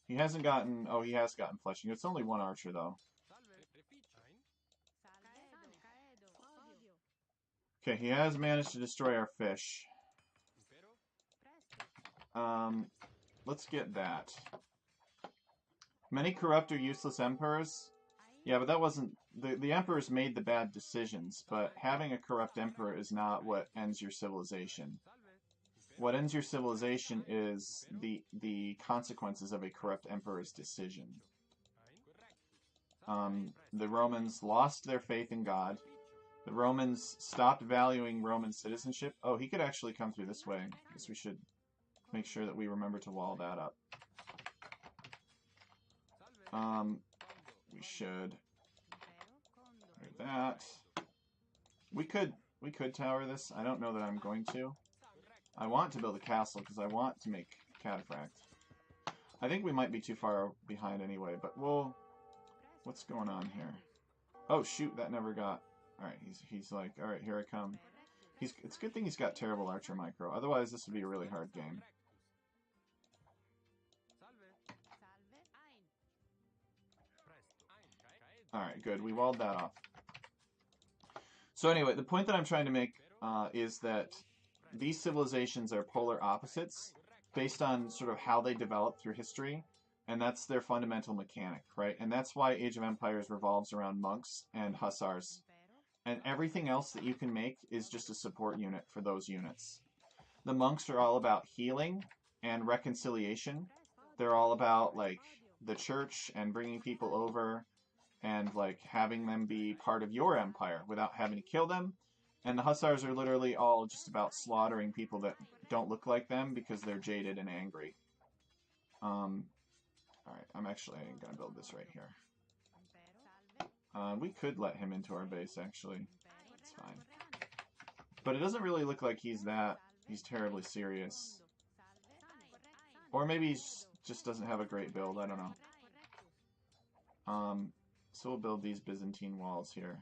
He hasn't gotten... Oh, he has gotten fleshing. It's only one archer, though. Okay, he has managed to destroy our fish. Let's get that. Many corrupt or useless emperors. Yeah, but that wasn't... The emperors made the bad decisions, but having a corrupt emperor is not what ends your civilization. What ends your civilization is the consequences of a corrupt emperor's decision. The Romans lost their faith in God. The Romans stopped valuing Roman citizenship. Oh, he could actually come through this way. I guess we should make sure that we remember to wall that up. We should do that. We could tower this. I don't know that I'm going to. I want to build a castle because I want to make cataphract. I think we might be too far behind anyway, but we'll... What's going on here? Oh shoot, that never got... Alright, he's like, alright, here I come. It's a good thing he's got terrible archer micro, otherwise this would be a really hard game. Alright, good. We walled that off. So anyway, the point that I'm trying to make is that these civilizations are polar opposites based on sort of how they developed through history, and that's their fundamental mechanic, right? And that's why Age of Empires revolves around monks and hussars. And everything else that you can make is just a support unit for those units. The monks are all about healing and reconciliation. They're all about, like, the church and bringing people over and, like, having them be part of your empire without having to kill them. And the hussars are literally all just about slaughtering people that don't look like them because they're jaded and angry. Alright, I'm actually going to build this right here. We could let him into our base, actually. It's fine. But it doesn't really look like he's terribly serious. Or maybe he just doesn't have a great build, I don't know. So we'll build these Byzantine walls here.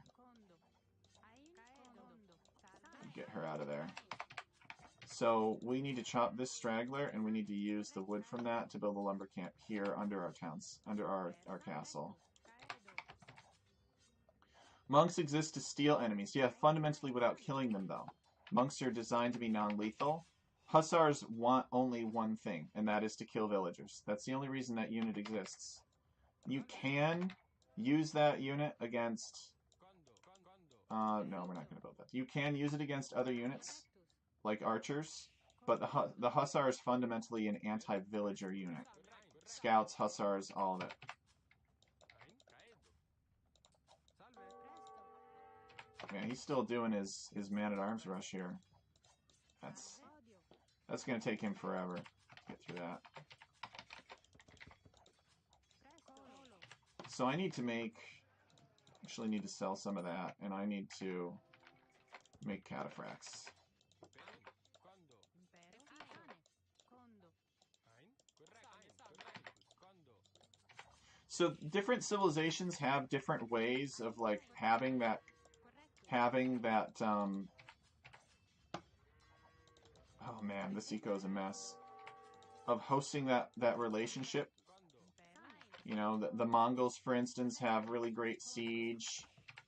Get her out of there. So we need to chop this straggler, and we need to use the wood from that to build a lumber camp here under our towns, under our castle. Monks exist to steal enemies. Yeah, fundamentally without killing them, though. Monks are designed to be non-lethal. Hussars want only one thing, and that is to kill villagers. That's the only reason that unit exists. You can use that unit against... no, we're not going to build that. You can use it against other units, like archers, but the Hussar is fundamentally an anti-villager unit. Scouts, Hussars, all of it. Yeah, he's still doing his man-at-arms rush here. That's going to take him forever to get through that. So I need to actually need to sell some of that, and I need to make cataphracts. So different civilizations have different ways of, like, having that oh man, this eco is a mess, of hosting that relationship. You know, the Mongols, for instance, have really great siege.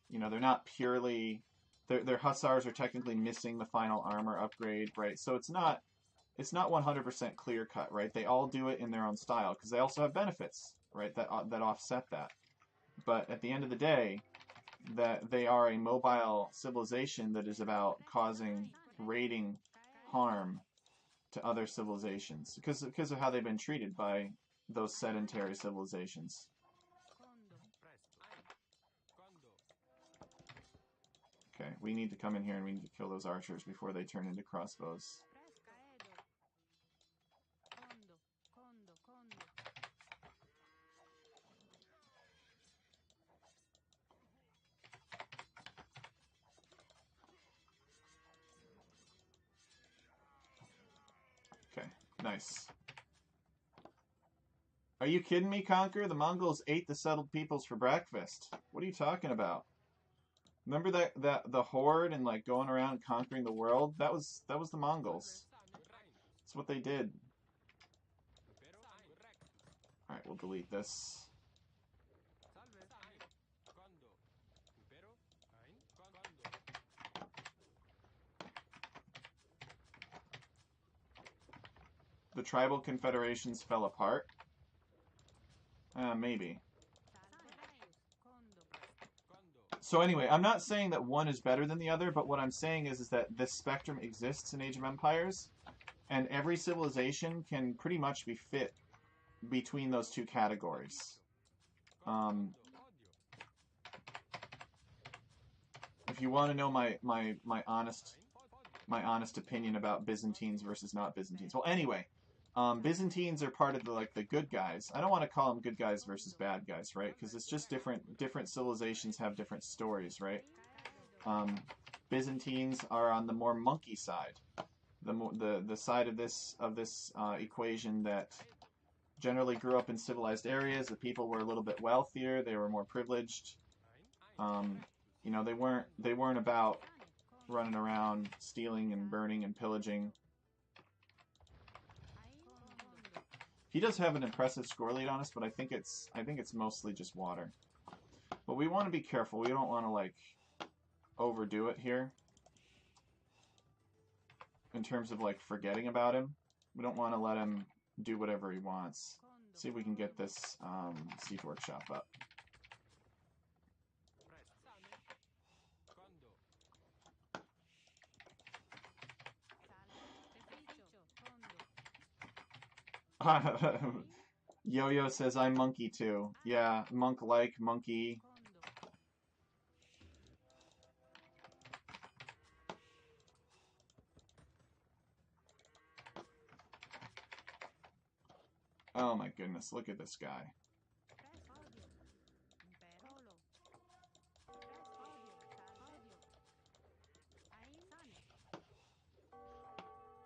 You know, they're not purely... Their hussars are technically missing the final armor upgrade, right? So it's not 100% clear-cut, right? They all do it in their own style, because they also have benefits, right, that offset that. But at the end of the day, that they are a mobile civilization that is about causing raiding harm to other civilizations because of how they've been treated by those sedentary civilizations. Okay, we need to come in here and we need to kill those archers before they turn into crossbows. Okay, nice. Are you kidding me, Conquer? The Mongols ate the settled peoples for breakfast. What are you talking about? Remember that the horde and, like, going around and conquering the world? That was the Mongols. That's what they did. Alright, we'll delete this. The tribal confederations fell apart? Maybe. So anyway, I'm not saying that one is better than the other, but what I'm saying is that this spectrum exists in Age of Empires, and every civilization can pretty much be fit between those two categories. If you want to know my honest opinion about Byzantines versus not Byzantines. Well, anyway, Byzantines are part of the good guys. I don't want to call them good guys versus bad guys, right? Because it's just different civilizations have different stories, right? Byzantines are on the more monkey side, the side of this equation that generally grew up in civilized areas. The people were a little bit wealthier. They were more privileged. You know, they weren't about running around stealing and burning and pillaging. He does have an impressive score lead on us, but I think it's mostly just water. But we want to be careful. We don't want to, like, overdo it here. In terms of, like, forgetting about him. We don't want to let him do whatever he wants. See if we can get this siege workshop up. Yo-Yo says, I'm monkey too. Yeah, monk-like, monkey. Oh my goodness, look at this guy.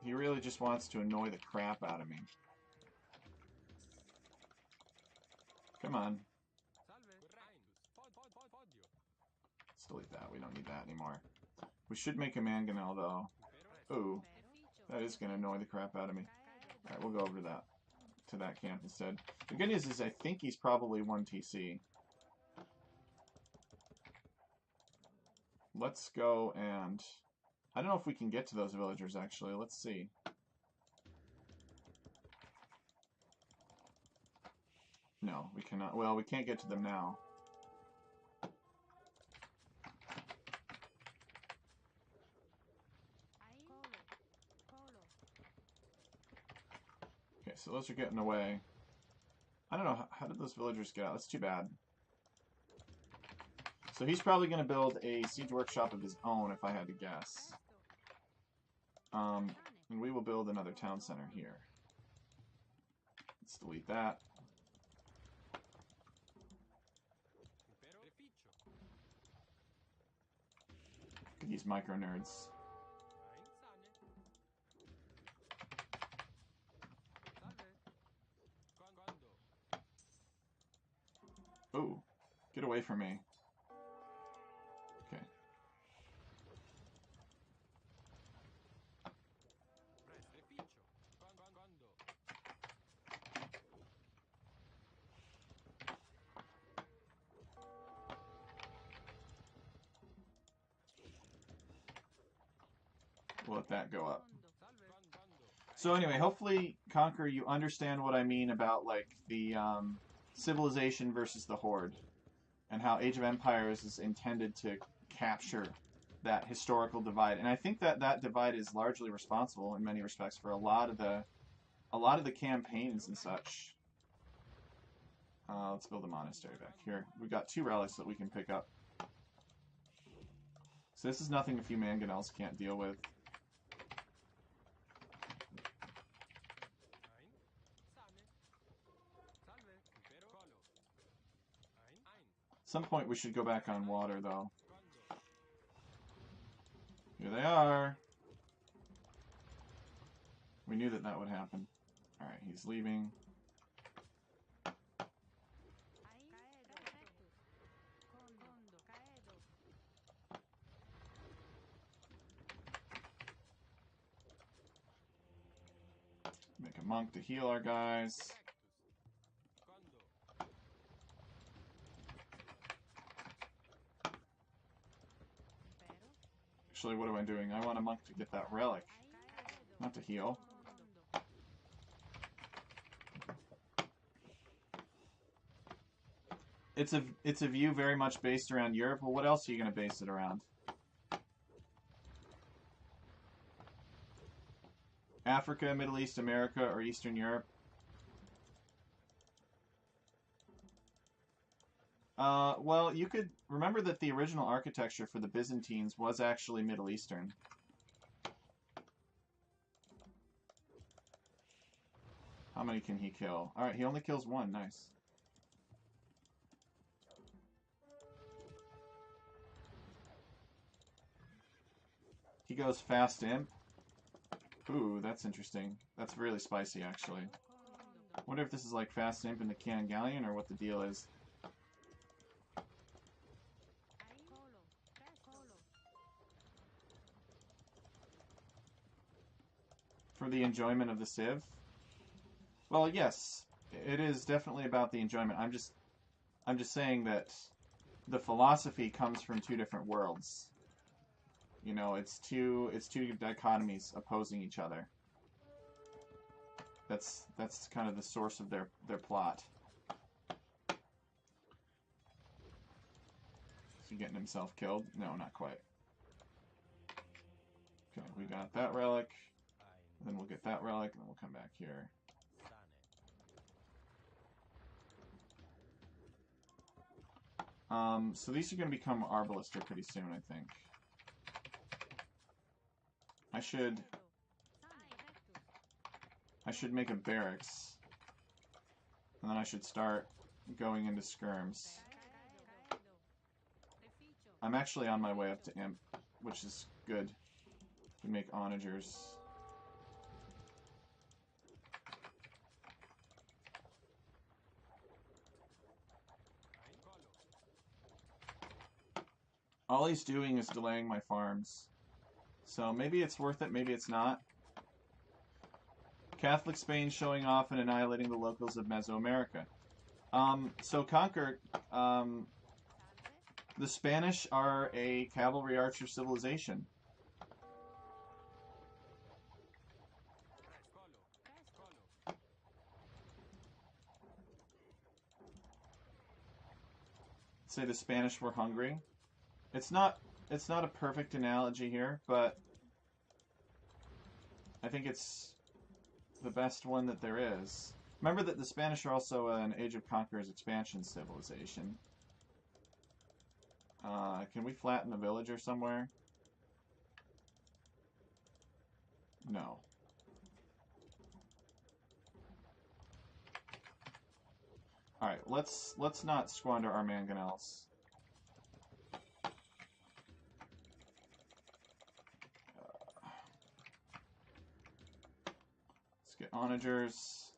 He really just wants to annoy the crap out of me. Come on. Let's delete that. We don't need that anymore. We should make a mangonel, though. Ooh. That is going to annoy the crap out of me. Alright, we'll go over to that camp instead. The good news is I think he's probably 1 TC. Let's go and... I don't know if we can get to those villagers, actually. Let's see. No, we cannot. Well, we can't get to them now. Okay, so those are getting away. I don't know, how did those villagers get out? That's too bad. So he's probably going to build a siege workshop of his own, if I had to guess. And we will build another town center here. Let's delete that. These micro nerds. Ooh, get away from me. Okay. We'll let that go up. So anyway, hopefully, Conqueror, you understand what I mean about, like, the civilization versus the horde, and how Age of Empires is intended to capture that historical divide. And I think that that divide is largely responsible, in many respects, for a lot of the campaigns and such. Let's build a monastery back here. We've got 2 relics that we can pick up. So this is nothing a few mangonels can't deal with. At some point we should go back on water, though. Here they are. We knew that that would happen. Alright, he's leaving. Make a monk to heal our guys. Actually, what am I doing? I want a monk to get that relic, not to heal. It's a view very much based around Europe. Well, what else are you going to base it around? Africa, Middle East, America, or Eastern Europe? Well, you could remember that the original architecture for the Byzantines was actually Middle Eastern. How many can he kill? Alright, he only kills 1. Nice. He goes fast imp. Ooh, that's interesting. That's really spicy, actually. Wonder if this is like fast imp in the Cannon Galleon, or what the deal is. For the enjoyment of the Civ? Well, yes, it is definitely about the enjoyment. I'm just saying that the philosophy comes from two different worlds. You know, it's two dichotomies opposing each other. That's kind of the source of their plot. Is he getting himself killed? No, not quite. Okay, we got that relic. And then we'll get that relic, and then we'll come back here. So these are going to become Arbalister pretty soon, I think. I should make a barracks. And then I should start going into skirms. I'm actually on my way up to Imp, which is good. Can make onagers. All he's doing is delaying my farms. So maybe it's worth it, maybe it's not. Catholic Spain showing off and annihilating the locals of Mesoamerica. So Conquer, the Spanish are a cavalry archer civilization. Say the Spanish were hungry. It's not a perfect analogy here, but I think it's the best one that there is. Remember that the Spanish are also an Age of Conquerors expansion civilization. Can we flatten a villager somewhere? No. Alright, let's not squander our mangonels. Let's get onagers.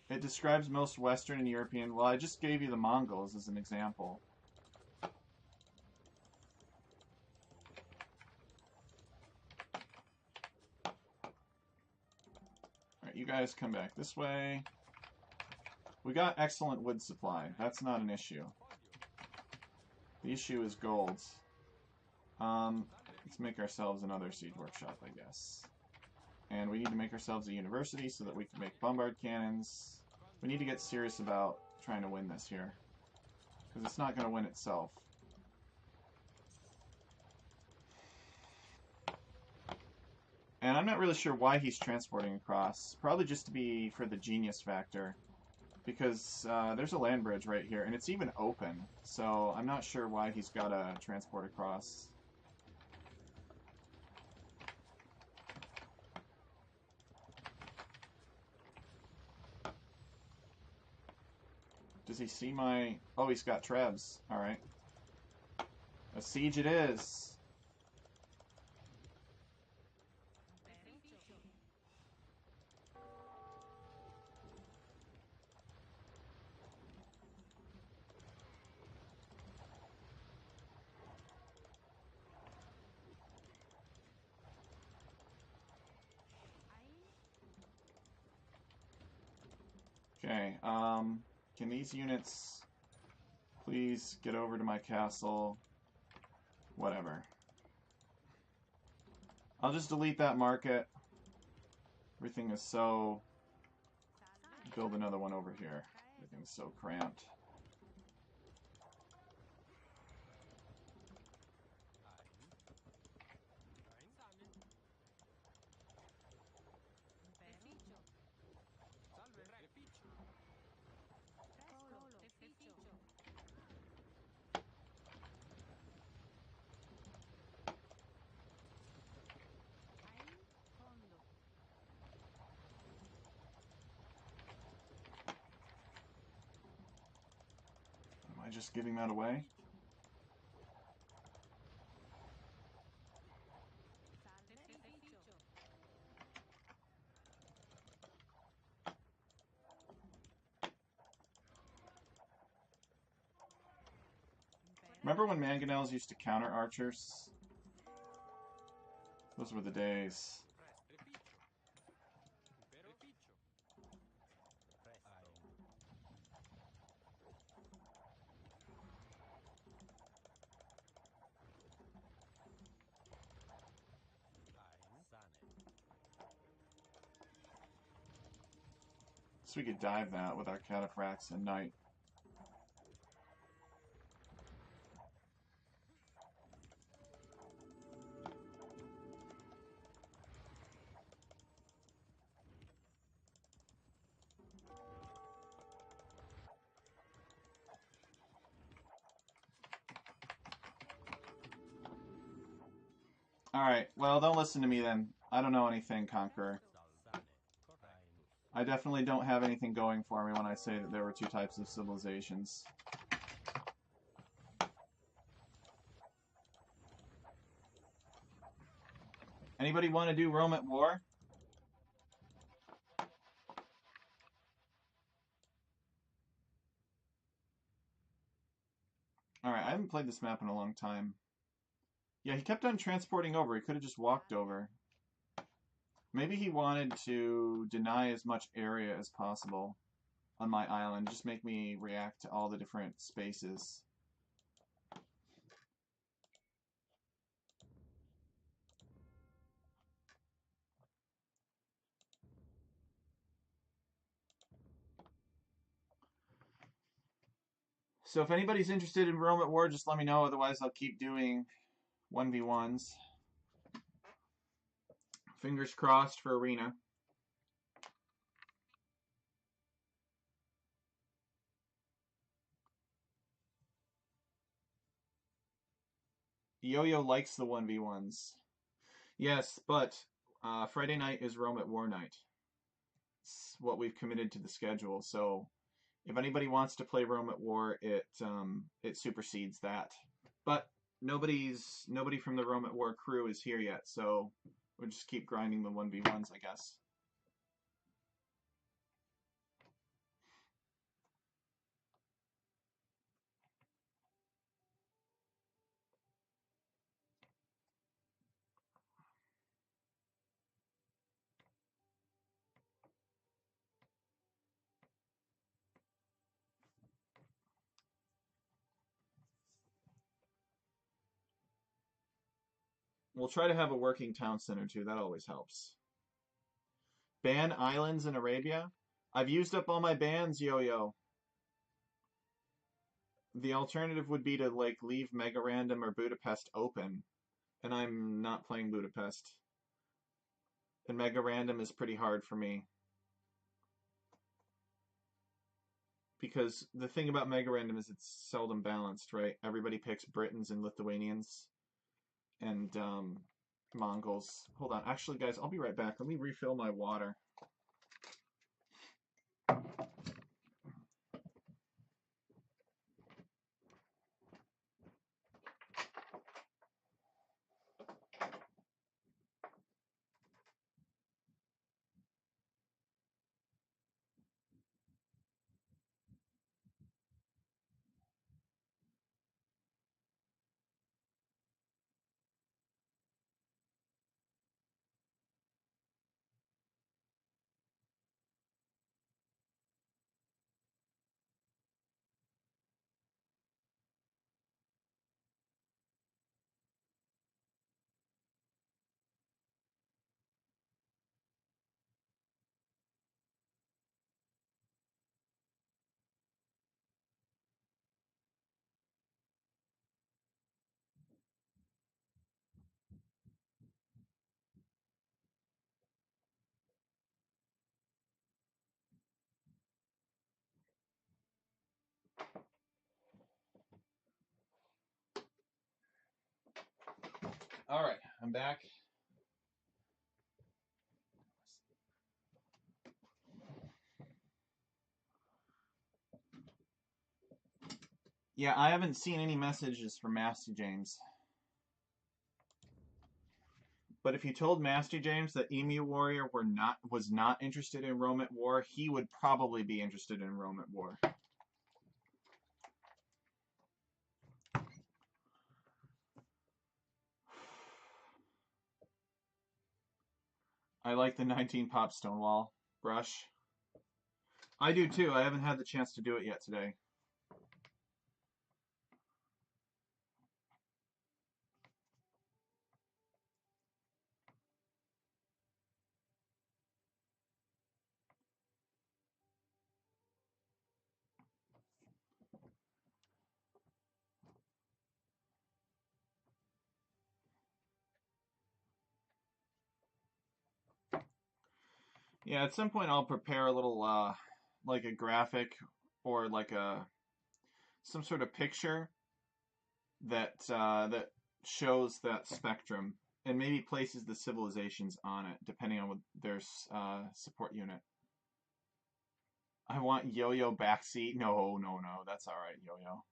It describes most Western and European. Well, I just gave you the Mongols as an example. Alright, you guys come back this way. We got excellent wood supply. That's not an issue. The issue is gold. Let's make ourselves another siege workshop, I guess. And we need to make ourselves a university so that we can make bombard cannons. We need to get serious about trying to win this here. Because it's not going to win itself. And I'm not really sure why he's transporting across. Probably just to be for the genius factor. Because there's a land bridge right here, and it's even open. So I'm not sure why he's got to transport across. Does he see my... Oh, he's got trebs. Alright. A siege it is. Okay, can these units please get over to my castle? Whatever. I'll just delete that market. Everything is so... Build another one over here. Everything's so cramped. Am I just giving that away? Remember when mangonels used to counter archers? Those were the days. So we could dive that with our cataphracts and knight. Alright, well, don't listen to me then. I don't know anything, Conqueror. I definitely don't have anything going for me when I say that there were two types of civilizations. Anybody want to do Rome at War? Alright, I haven't played this map in a long time. Yeah, he kept on transporting over. He could have just walked over. Maybe he wanted to deny as much area as possible on my island. Just make me react to all the different spaces. So if anybody's interested in Rome at War, just let me know. Otherwise, I'll keep doing 1v1s. Fingers crossed for Arena. Yo-Yo likes the 1v1s. Yes, but Friday night is Rome at War night. It's what we've committed to the schedule. So if anybody wants to play Rome at War, it supersedes that. But nobody from the Rome at War crew is here yet, so we'll just keep grinding the 1v1s, I guess. We'll try to have a working town center too. That always helps. Ban islands in Arabia? I've used up all my bans, Yo-Yo. The alternative would be to like leave Mega Random or Budapest open, and I'm not playing Budapest. And Mega Random is pretty hard for me. Because the thing about Mega Random is it's seldom balanced, right? Everybody picks Britons and Lithuanians and Mongols. Hold on. Actually, guys, I'll be right back. Let me refill my water. All right, I'm back. Yeah, I haven't seen any messages from Master James. But if you told Master James that Emu Warrior was not interested in Rome at War, he would probably be interested in Rome at War. I like the 19 pop Stonewall brush. I do too. I haven't had the chance to do it yet today. Yeah, at some point I'll prepare a little like a graphic or like a some sort of picture that shows that spectrum and maybe places the civilizations on it depending on what their support unit. I want yo-yo backseat. No, no, no, that's all right, yo-yo.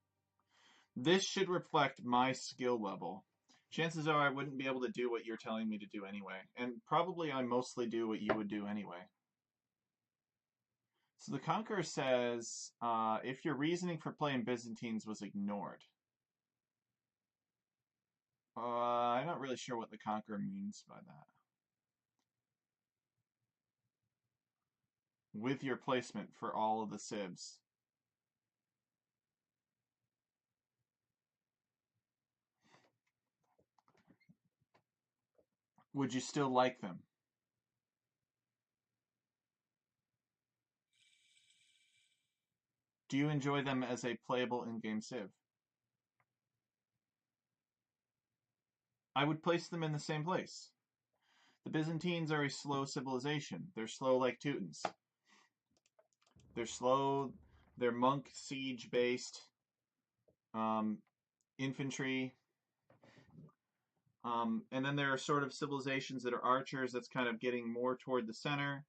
This should reflect my skill level. Chances are I wouldn't be able to do what you're telling me to do anyway, and probably I mostly do what you would do anyway. So the Conqueror says, if your reasoning for playing Byzantines was ignored. I'm not really sure what the Conqueror means by that. With your placement for all of the civs. Would you still like them? Do you enjoy them as a playable in-game civ? I would place them in the same place. The Byzantines are a slow civilization. They're slow like Teutons. They're slow. They're monk siege based infantry. And then there are sort of civilizations that are archers. That's kind of getting more toward the center.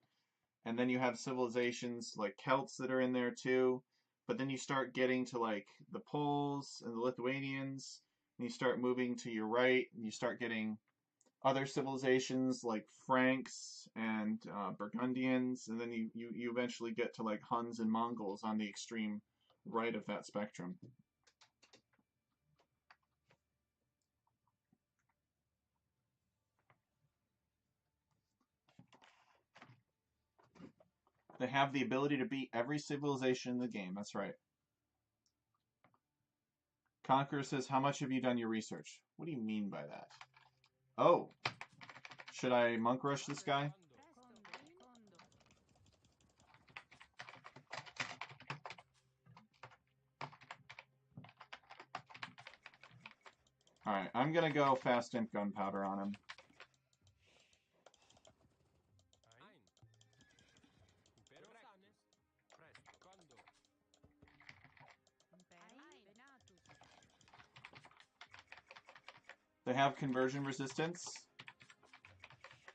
And then you have civilizations like Celts that are in there too. But then you start getting to like the Poles and the Lithuanians, and you start moving to your right, and you start getting other civilizations like Franks and Burgundians, and then you eventually get to like Huns and Mongols on the extreme right of that spectrum. They have the ability to beat every civilization in the game. That's right. Conqueror says, how much have you done your research? What do you mean by that? Oh, should I monk rush this guy? Alright, I'm gonna go fast imp gunpowder on him. They have conversion resistance.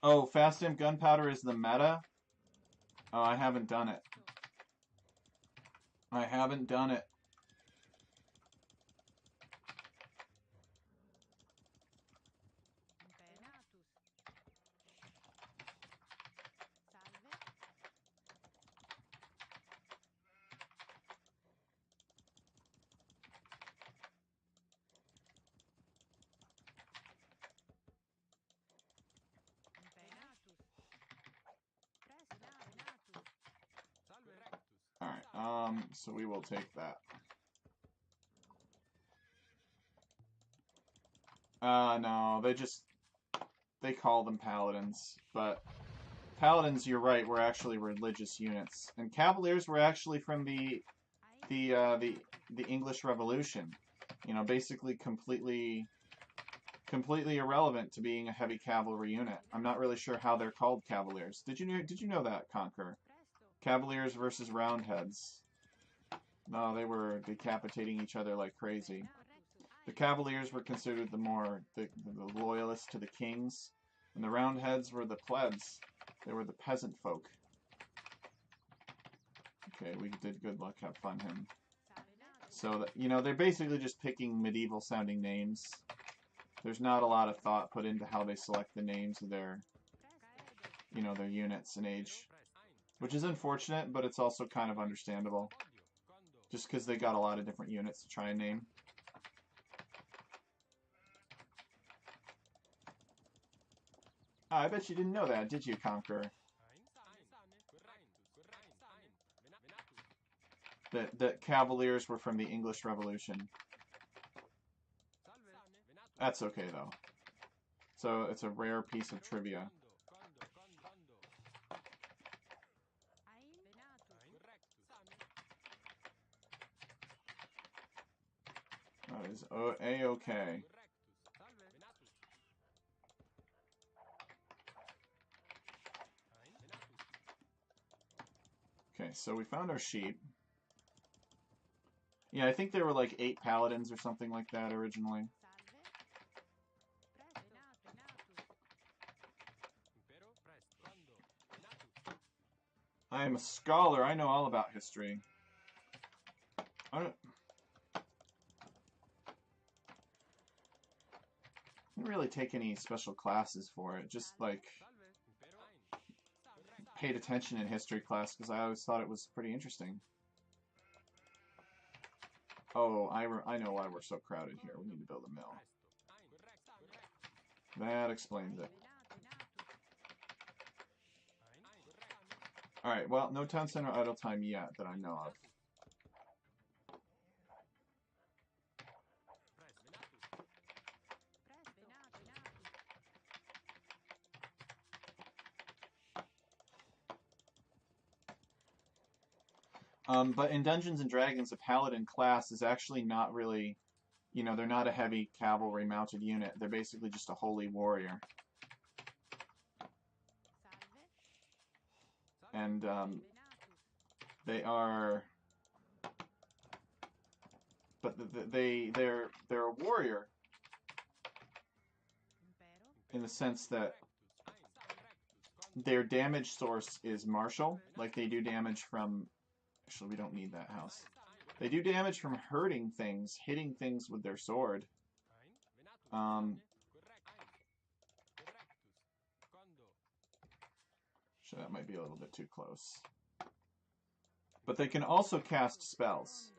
Oh, fast imp gunpowder is the meta? Oh, I haven't done it. I haven't done it. Alright, so we will take that. No, they call them paladins, but paladins, you're right, were actually religious units. And cavaliers were actually from the English Revolution. You know, basically completely irrelevant to being a heavy cavalry unit. I'm not really sure how they're called cavaliers. Did you know that, Conqueror? Cavaliers versus roundheads. No, they were decapitating each other like crazy. The Cavaliers were considered the loyalists to the kings, and the Roundheads were the plebs. They were the peasant folk. Okay, we did good luck, have fun him. So, you know, they're basically just picking medieval-sounding names. There's not a lot of thought put into how they select the names of their, you know, their units and age. Which is unfortunate, but it's also kind of understandable. Just because they got a lot of different units to try and name. I bet you didn't know that, did you, Conqueror? That Cavaliers were from the English Revolution. That's okay, though. So it's a rare piece of trivia. That is A-okay. so we found our sheep. Yeah, I think there were like 8 paladins or something like that originally. I am a scholar. I know all about history. I didn't really take any special classes for it. Just like paid attention in history class because I always thought it was pretty interesting. Oh, I know why we're so crowded here. We need to build a mill. That explains it. Alright, well, no town center idle time yet that I know of. But in Dungeons & Dragons, a paladin class is actually not really, you know, they're not a heavy cavalry mounted unit. They're basically just a holy warrior. And they are, but they're a warrior in the sense that their damage source is martial. Like they do damage from, actually we don't need that house. They do damage from hurting things, hitting things with their sword. So that might be a little bit too close. But they can also cast spells.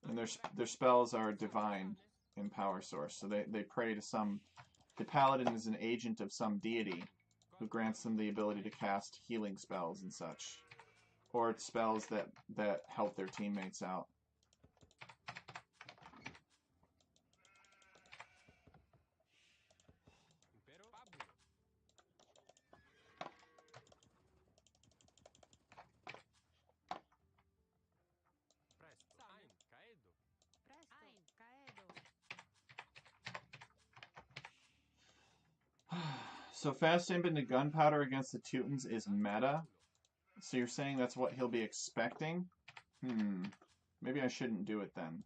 And their spells are divine in power source. So they pray to some... The paladin is an agent of some deity who grants them the ability to cast healing spells and such. Or spells that help their teammates out. So fast imp into gunpowder against the Teutons is meta? So you're saying that's what he'll be expecting? Maybe I shouldn't do it then.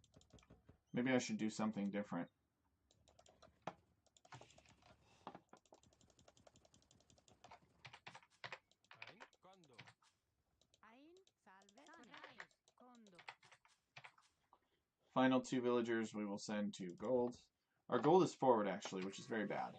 Maybe I should do something different. Final 2 villagers we will send to gold. Our gold is forward, actually, which is very bad.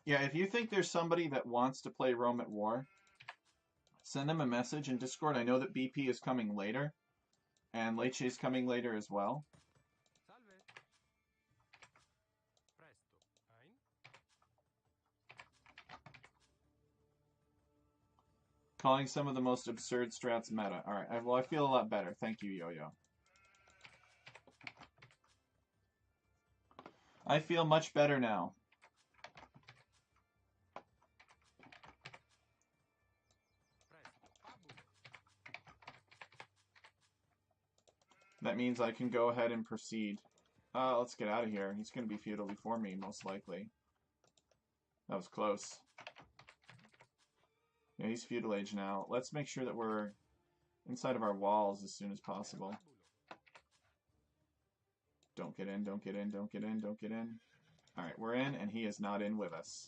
Yeah, if you think there's somebody that wants to play Rome at War, send them a message in Discord. I know that BP is coming later, and Leche is coming later as well. Calling some of the most absurd strats meta. Alright, well, I feel a lot better. Thank you, Yo-Yo. I feel much better now. That means I can go ahead and proceed. Let's get out of here. He's going to be feudal before me, most likely. That was close. Yeah, he's feudal age now. Let's make sure that we're inside of our walls as soon as possible. Don't get in, don't get in, don't get in, don't get in. Alright, we're in, and he is not in with us.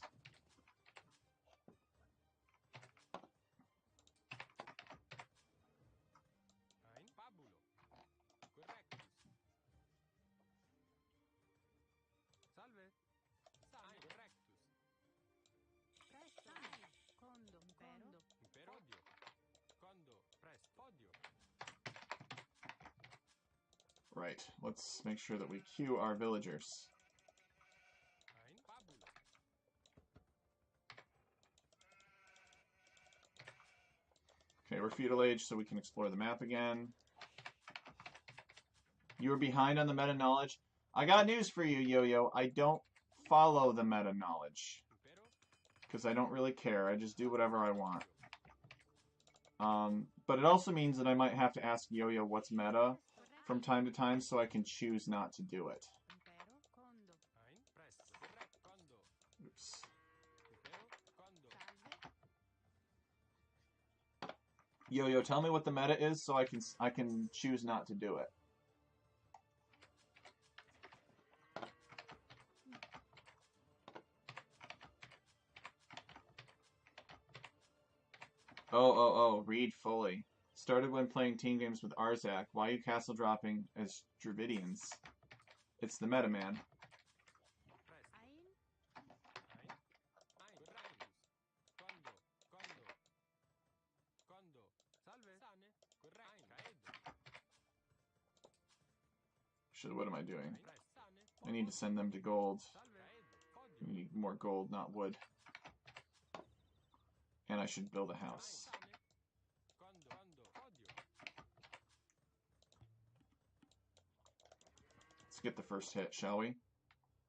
Right, let's make sure that we queue our villagers. Okay, we're feudal age, so we can explore the map again. You were behind on the meta knowledge. I got news for you, Yo-Yo. I don't follow the meta knowledge. Because I don't really care. I just do whatever I want. But it also means that I might have to ask Yo-Yo what's meta from time to time so I can choose not to do it. Oops. Yo-Yo, tell me what the meta is so I can choose not to do it. Oh, read fully. Started when playing team games with Arzak. Why are you castle dropping as Dravidians? It's the meta, man. What am I doing? I need to send them to gold. We need more gold, not wood. And I should build a house. Let's get the first hit, shall we?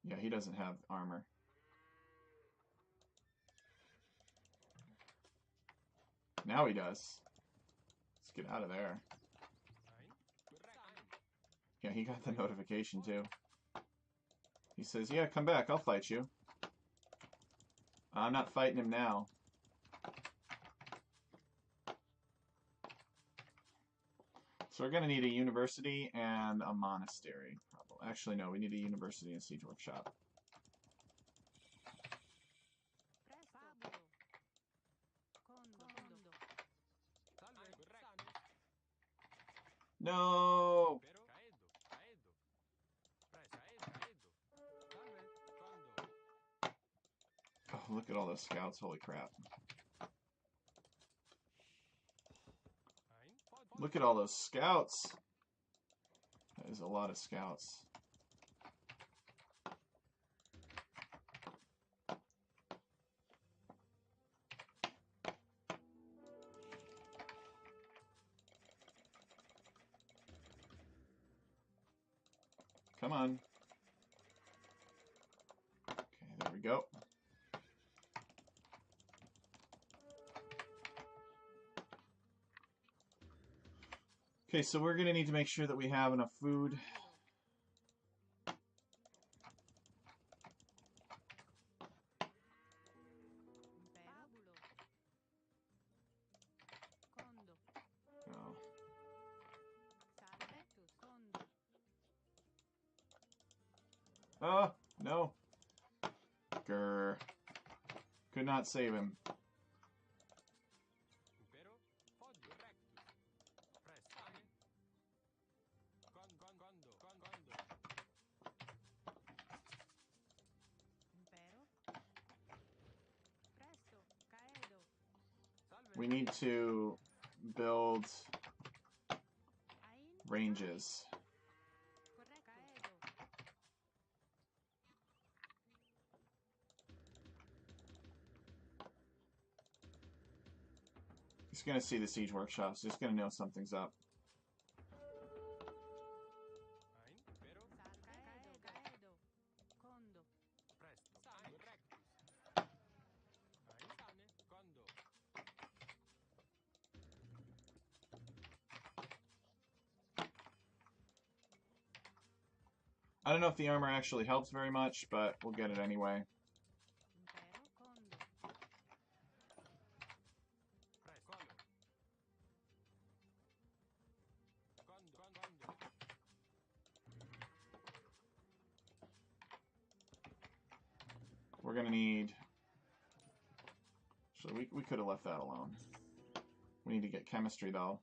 Yeah, he doesn't have armor. Now he does. Let's get out of there. Yeah, he got the notification too. He says, yeah, come back, I'll fight you. I'm not fighting him now. So we're going to need a university and a monastery. Probably. Actually, no, we need a university and a siege workshop. No! Oh, look at all those scouts, holy crap. Look at all those scouts! That is a lot of scouts. Come on. Okay, there we go. Okay, so we're going to need to make sure that we have enough food. Oh, no. Grr. Could not save him. We need to build ranges. He's going to see the siege workshops. He's going to know something's up. I don't know if the armor actually helps very much, but we'll get it anyway. We're going to need... So we could have left that alone. We need to get chemistry, though.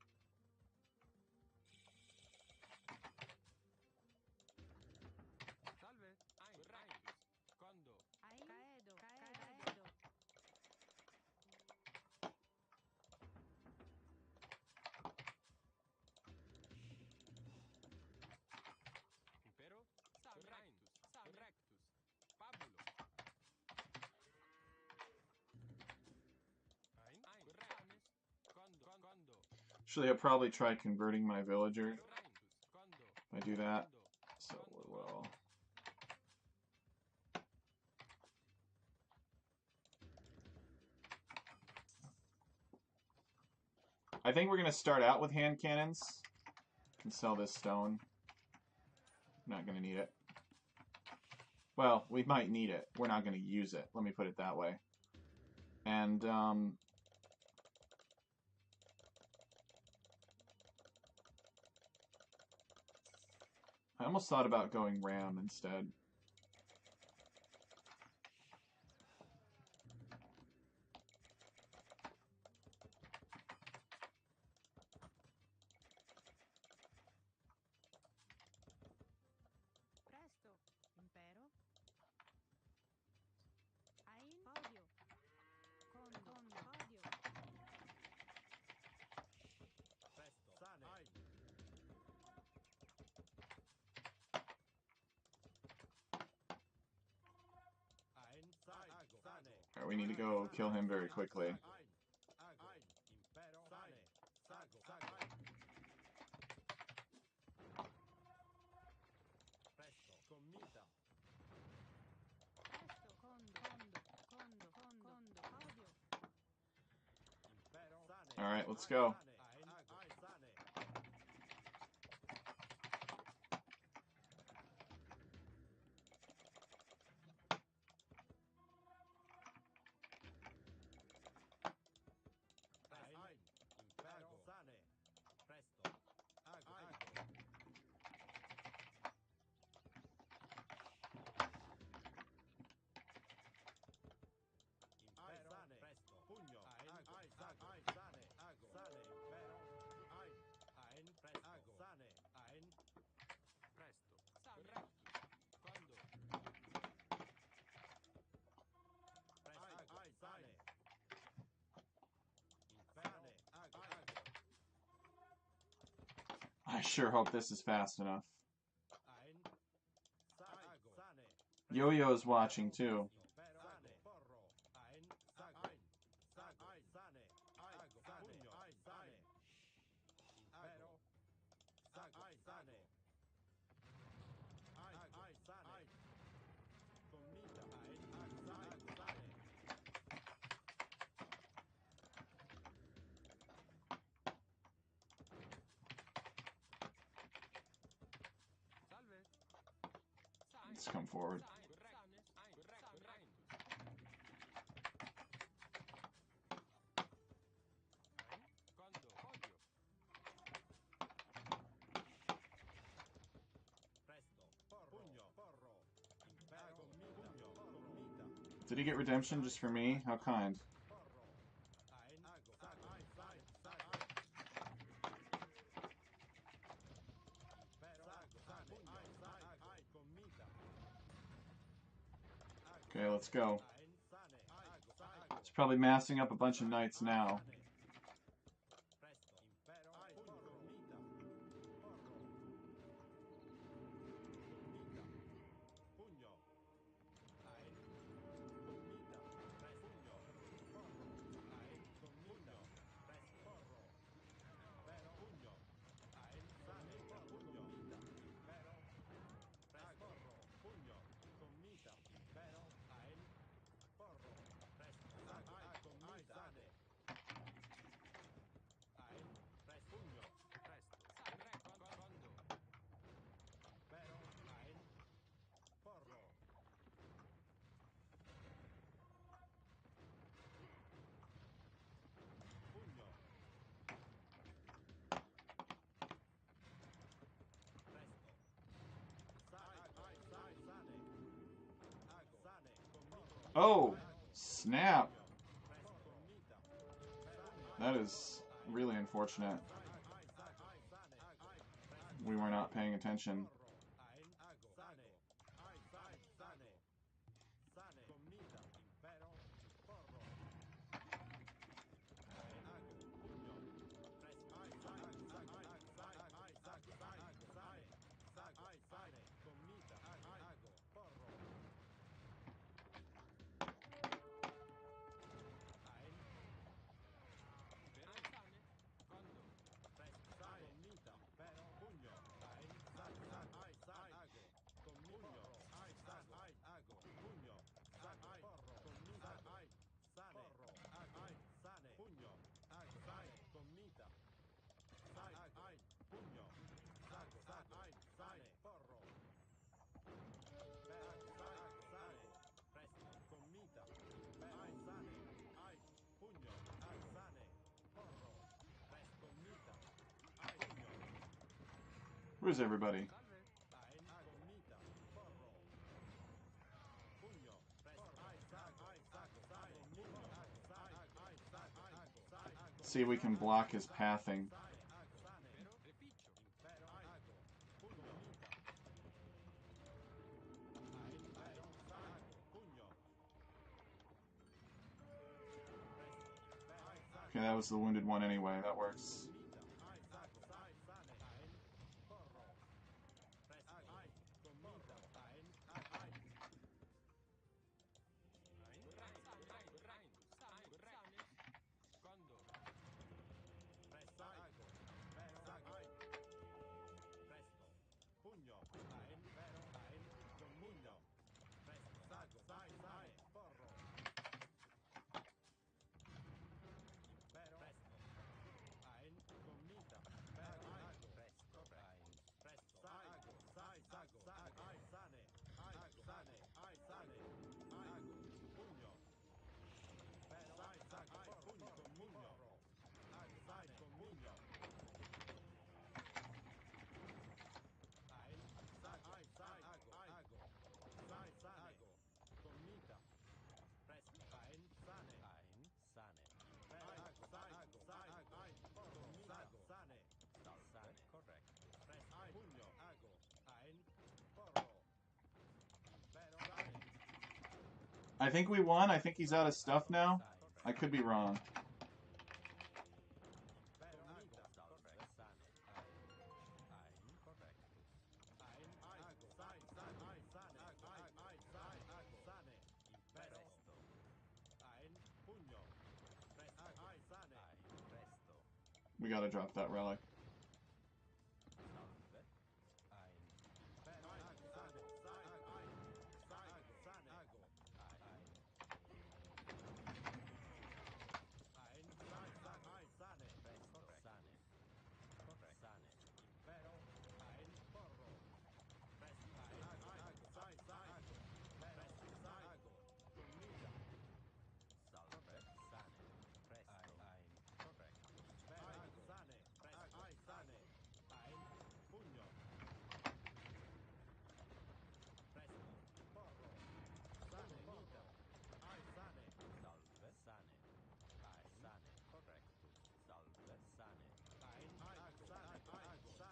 Actually, I'll probably try converting my villager. If I do that, so we will. I think we're going to start out with hand cannons. Can sell this stone. Not going to need it. Well, we might need it. We're not going to use it. Let me put it that way. And, I almost thought about going ram instead. Alright, we need to go kill him very quickly. Alright, let's go. I sure hope this is fast enough. Yo-Yo's watching too. Let's come forward. Did he get redemption just for me? How kind. Okay, let's go. It's probably massing up a bunch of knights now. Oh, snap. That is really unfortunate. We were not paying attention. Where's everybody? See if we can block his pathing. Okay, that was the wounded one anyway. That works. I think we won. I think he's out of stuff now. I could be wrong. We gotta drop that relic.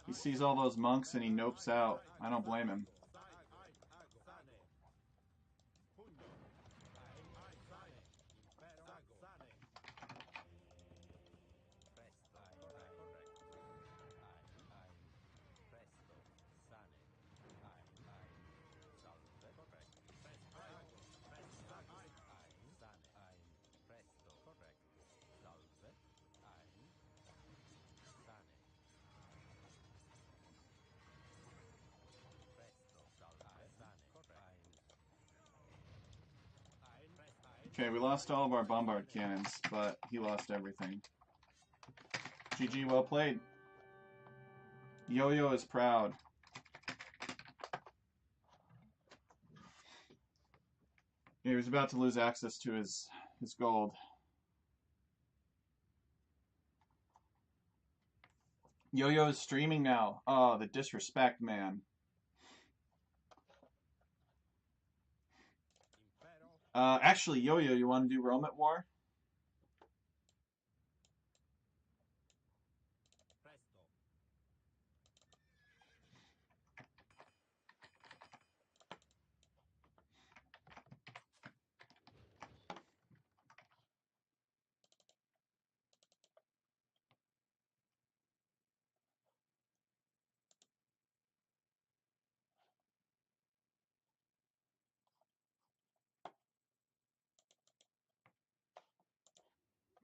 He sees all those monks and he nopes out. I don't blame him. Okay, we lost all of our bombard cannons, but he lost everything. GG, well played. Yo-Yo is proud. He was about to lose access to his gold. Yo-Yo is streaming now. Oh, the disrespect, man. Actually, Yo-Yo, you want to do Rome at War?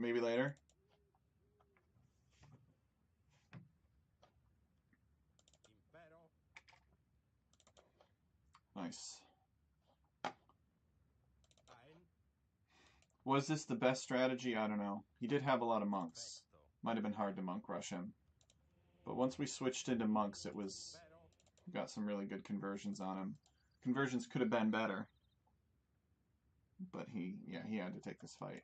Maybe later. Nice. Was this the best strategy? I don't know. He did have a lot of monks. Might have been hard to monk rush him. But once we switched into monks, it was... We got some really good conversions on him. Conversions could have been better. But he had to take this fight.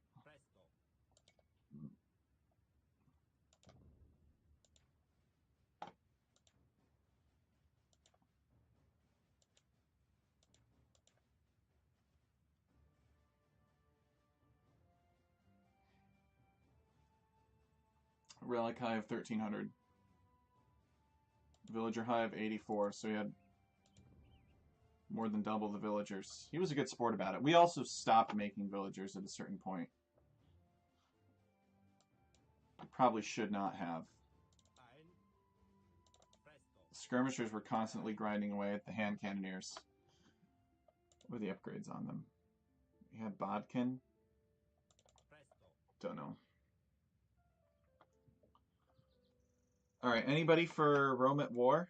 Relic high of 1300. Villager high of 84, so he had more than double the villagers. He was a good sport about it. We also stopped making villagers at a certain point. Probably should not have. The skirmishers were constantly grinding away at the hand cannoneers. What are the upgrades on them? We had Bodkin. Don't know. Alright, anybody for Rome at War?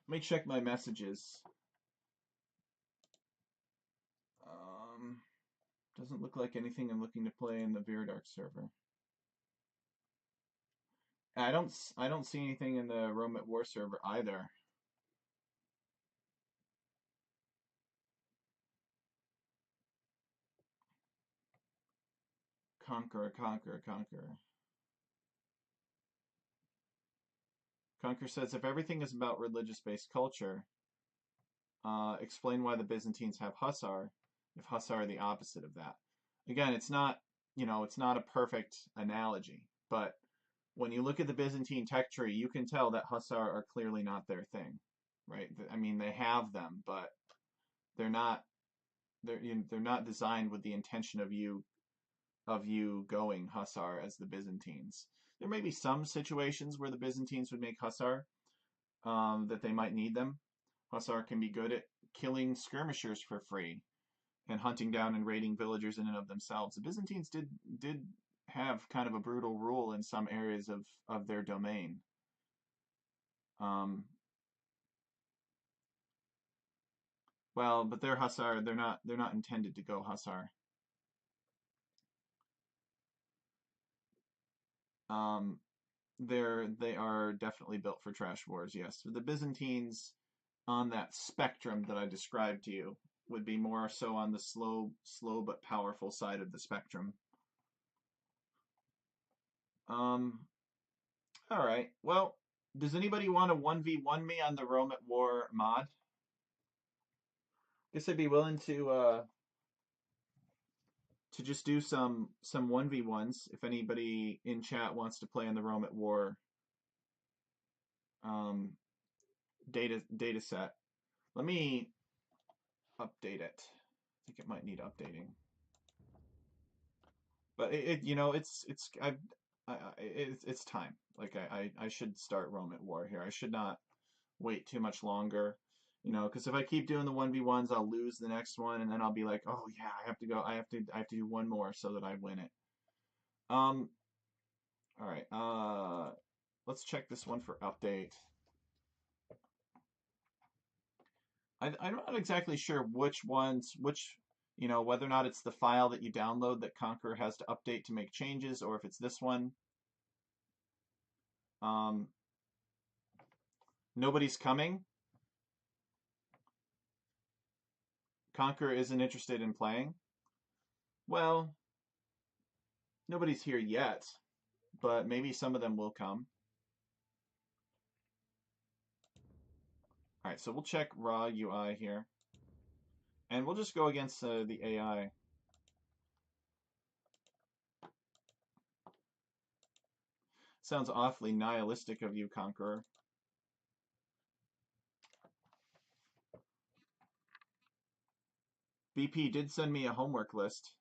Let me check my messages. Doesn't look like anything I'm looking to play in the Viridar server. I don't see anything in the Rome at War server either. Conquer, conquer, conquer. Conquer says, if everything is about religious-based culture, explain why the Byzantines have Hussar, if Hussar are the opposite of that. Again, it's not, it's not a perfect analogy, but when you look at the Byzantine tech tree, you can tell that Hussar are clearly not their thing, right? I mean, they have them, but they're not they're not designed with the intention of you going Hussar as the Byzantines. There may be some situations where the Byzantines would make Hussar, that they might need them. Hussar can be good at killing skirmishers for free and hunting down and raiding villagers in and of themselves. The Byzantines did have kind of a brutal rule in some areas of their domain. Well, but they're Hussar. They're not intended to go Hussar. They are definitely built for trash wars. Yes, the Byzantines on that spectrum that I described to you would be more so on the slow but powerful side of the spectrum. All right. Well, does anybody want to 1v1 me on the Rome at War mod? Guess I'd be willing to just do some 1v1s if anybody in chat wants to play in the Rome at War data set. Let me update it. I think it might need updating. But it's time. Like I should start Rome at War here. I should not wait too much longer. Because if I keep doing the 1v1s, I'll lose the next one, and then I'll be like, oh yeah, I have to go. I have to do one more so that I win it. All right. Let's check this one for update. I'm not exactly sure which ones, whether or not it's the file that you download that Conqueror has to update to make changes, or if it's this one. Nobody's coming. Conqueror isn't interested in playing. Well, nobody's here yet, but maybe some of them will come. All right, so we'll check raw UI here. And we'll just go against the AI. Sounds awfully nihilistic of you, Conqueror. BP did send me a homework list.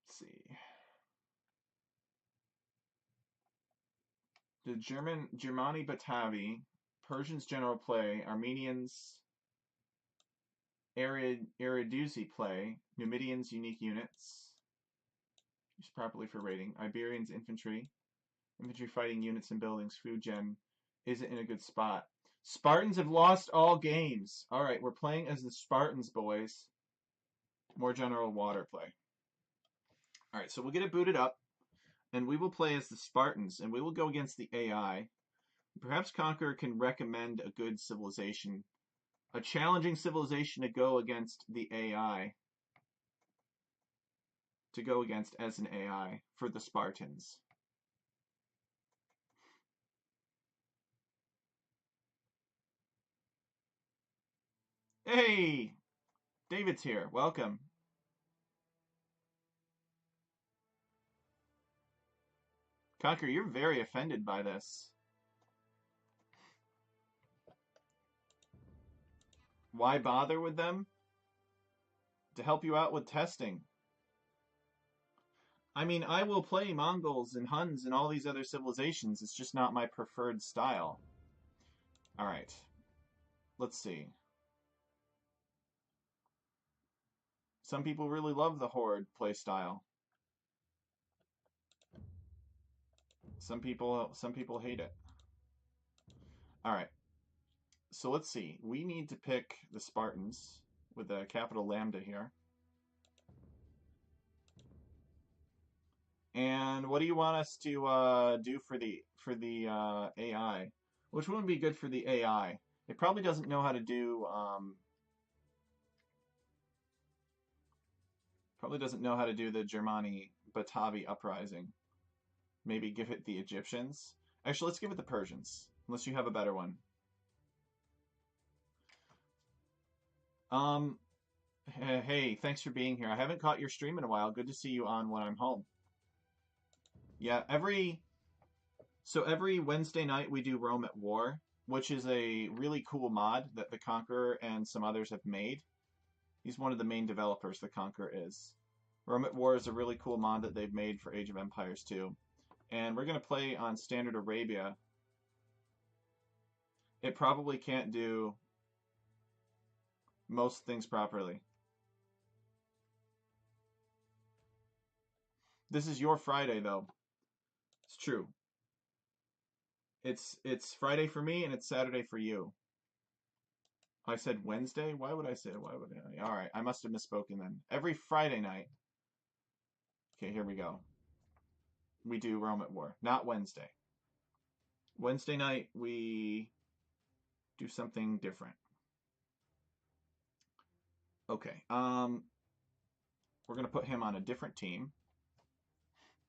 Let's see. The Germani Batavi, Persians general play, Armenians Eriduzi play, Numidians unique units, used properly for rating, Iberians infantry fighting units and buildings, food gem isn't in a good spot. Spartans have lost all games. Alright, we're playing as the Spartans, boys. More general water play. Alright, so we'll get it booted up, and we will play as the Spartans, and we will go against the AI. Perhaps Conqueror can recommend a good civilization, a challenging civilization to go against the AI, to go against as an AI for the Spartans. Hey! David's here. Welcome. Conqueror, you're very offended by this. Why bother with them? To help you out with testing. I mean, I will play Mongols and Huns and all these other civilizations. It's just not my preferred style. Alright. Let's see. Some people really love the Horde playstyle. Some people hate it. Alright. So let's see. We need to pick the Spartans with a capital Lambda here. And what do you want us to do for the AI? Which one would be good for the AI? It probably doesn't know how to do the Germani Batavi uprising. Maybe give it the Egyptians. Actually, let's give it the Persians, unless you have a better one. Hey, thanks for being here. I haven't caught your stream in a while. Good to see you on when I'm home. Yeah, every Wednesday night we do Rome at War, which is a really cool mod that the Conqueror and some others have made. He's one of the main developers, the Conqueror is. Rome at War is a really cool mod that they've made for Age of Empires 2. And we're going to play on Standard Arabia. It probably can't do most things properly. This is your Friday, though. It's true. It's Friday for me, and it's Saturday for you. I said Wednesday? Why would I? All right, I must have misspoken then. Every Friday night. Okay, here we go. We do Rome at War. Not Wednesday. Wednesday night, we do something different. Okay, we're going to put him on a different team.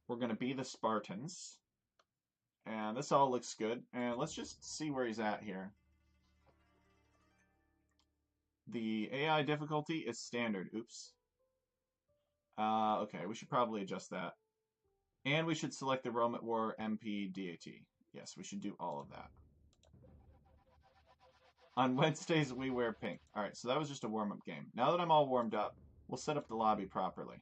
We're going to be the Spartans. And this all looks good. And let's just see where he's at here. The AI difficulty is standard. Oops. Okay, we should probably adjust that. And we should select the Rome at War MP DAT. Yes, we should do all of that. On Wednesdays, we wear pink. Alright, so that was just a warm-up game. Now that I'm all warmed up, we'll set up the lobby properly.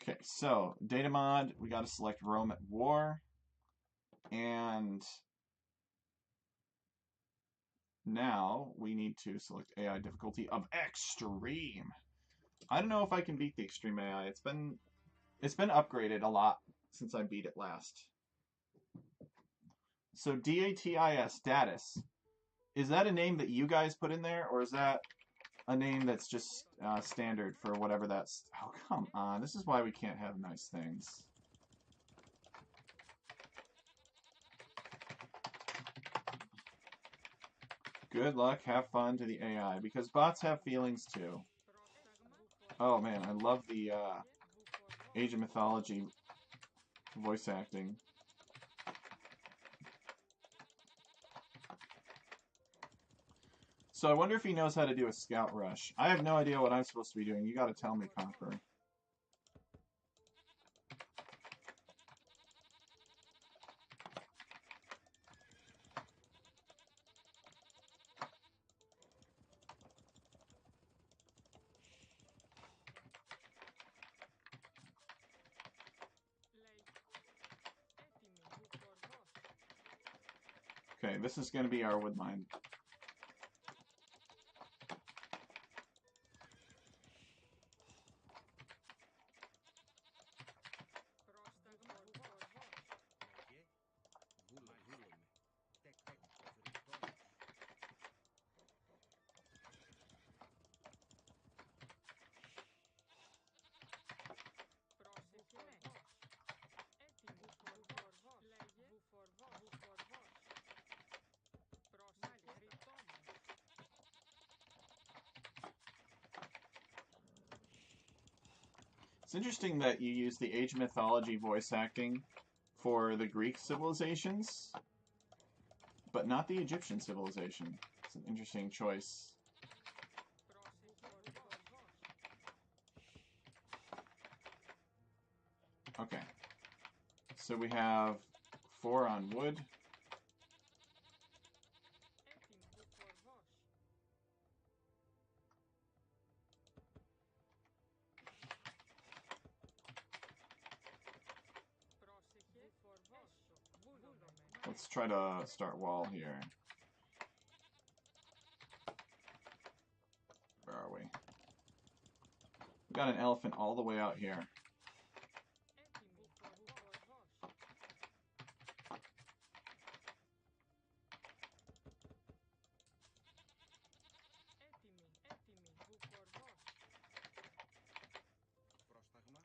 Okay, so data mod, we got to select Rome at War. And now we need to select AI difficulty of extreme. I don't know if I can beat the extreme AI. It's been upgraded a lot since I beat it last. So DATIS, status. Is that a name that you guys put in there, or is that a name that's just standard for whatever that's... Oh, come on. This is why we can't have nice things. Good luck, have fun to the AI, because bots have feelings too. Oh man, I love the Age of Mythology voice acting. So I wonder if he knows how to do a scout rush. I have no idea what I'm supposed to be doing. You gotta tell me, Conqueror. Okay, this is going to be our wood mine. It's interesting that you use the Age of Mythology voice acting for the Greek civilizations, but not the Egyptian civilization. It's an interesting choice. Okay. So we have 4 on wood. Let's try to start wall here. Where are we? We got an elephant all the way out here.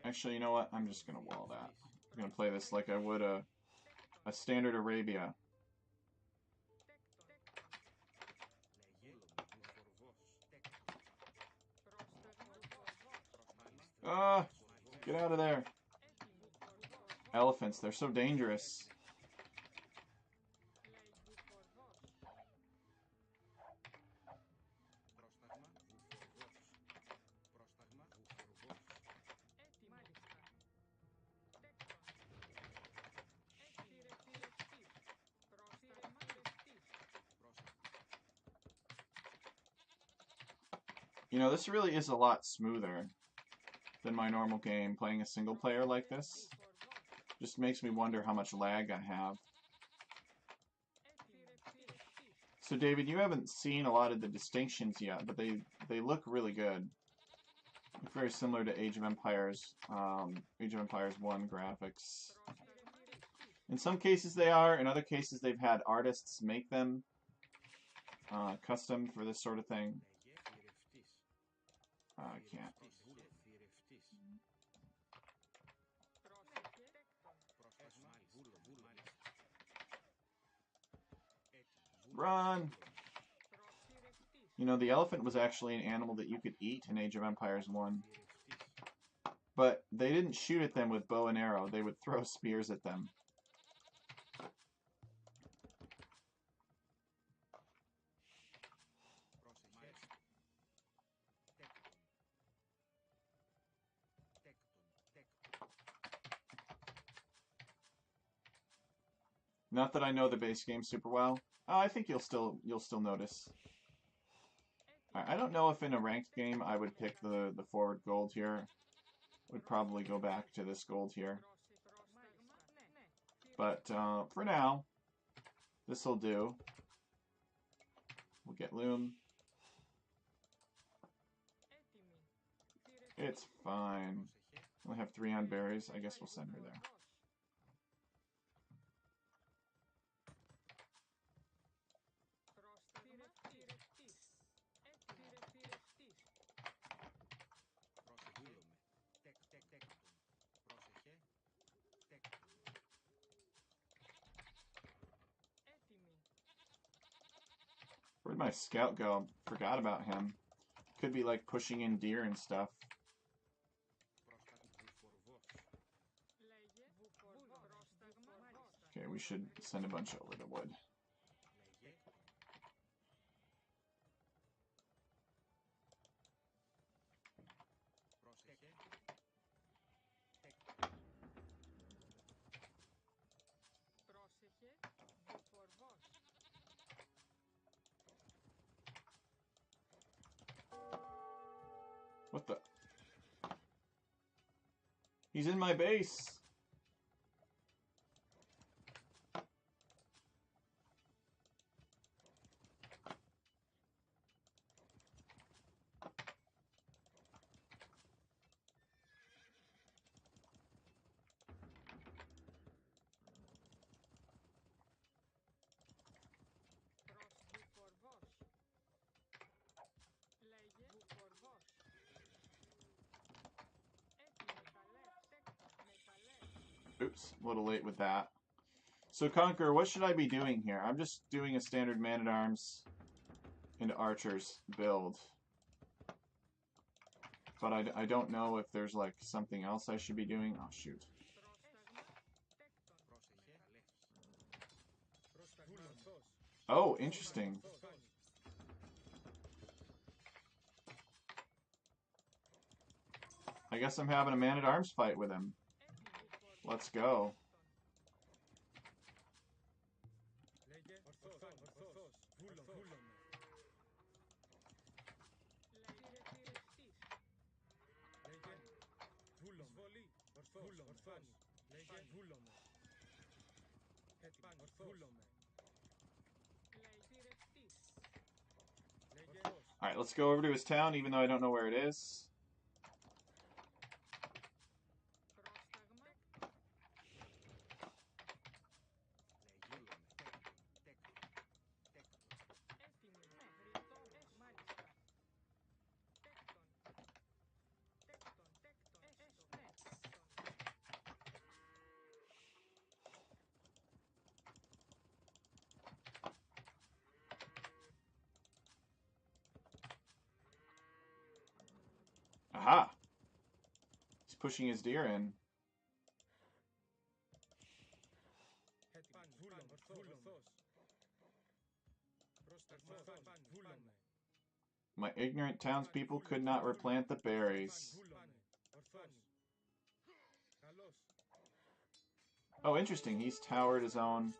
Actually, you know what? I'm just going to wall that. I'm going to play this like I would a standard Arabia. Ah! Get out of there! Elephants, they're so dangerous. You know, this really is a lot smoother than my normal game. Playing a single player like this just makes me wonder how much lag I have. So David, you haven't seen a lot of the distinctions yet, but they look really good. Look very similar to Age of Empires 1 graphics. In some cases they are, in other cases they've had artists make them custom for this sort of thing. I can't. Run! You know, the elephant was actually an animal that you could eat in Age of Empires 1. But they didn't shoot at them with bow and arrow, they would throw spears at them. Not that I know the base game super well. I think you'll still notice. I don't know if in a ranked game I would pick the forward gold here. Would probably go back to this gold here. But for now, this will do. We'll get loom. It's fine. We'll have 3 on berries. I guess we'll send her there. Where'd my scout go? Forgot about him. Could be like pushing in deer and stuff. Okay, we should send a bunch over the wood. What the? He's in my base! Oops, a little late with that. So Conqueror, what should I be doing here? I'm just doing a standard man-at-arms into archers build. But I don't know if there's like something else I should be doing. Oh shoot. Oh, interesting. I guess I'm having a man-at-arms fight with him. Let's go. Alright, let's go over to his town, even though I don't know where it is. Aha! He's pushing his deer in. My ignorant townspeople could not replant the berries. Oh, interesting. He's towered his own.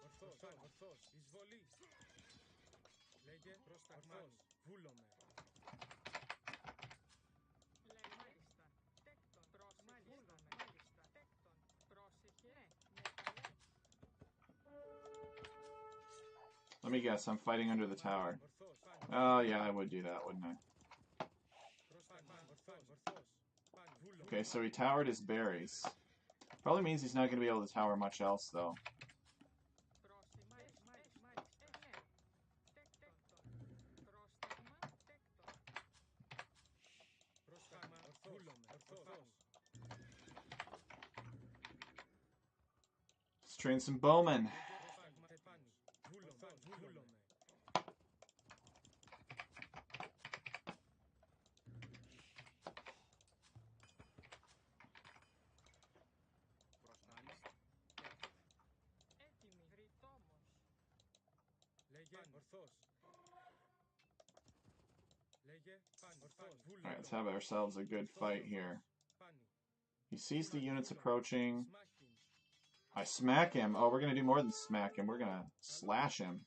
Let me guess, I'm fighting under the tower. Oh, yeah, I would do that, wouldn't I? Okay, so he towered his berries. Probably means he's not going to be able to tower much else, though. Let's train some bowmen. Alright, let's have ourselves a good fight here. He sees the units approaching. I smack him. Oh, we're going to do more than smack him. We're going to slash him.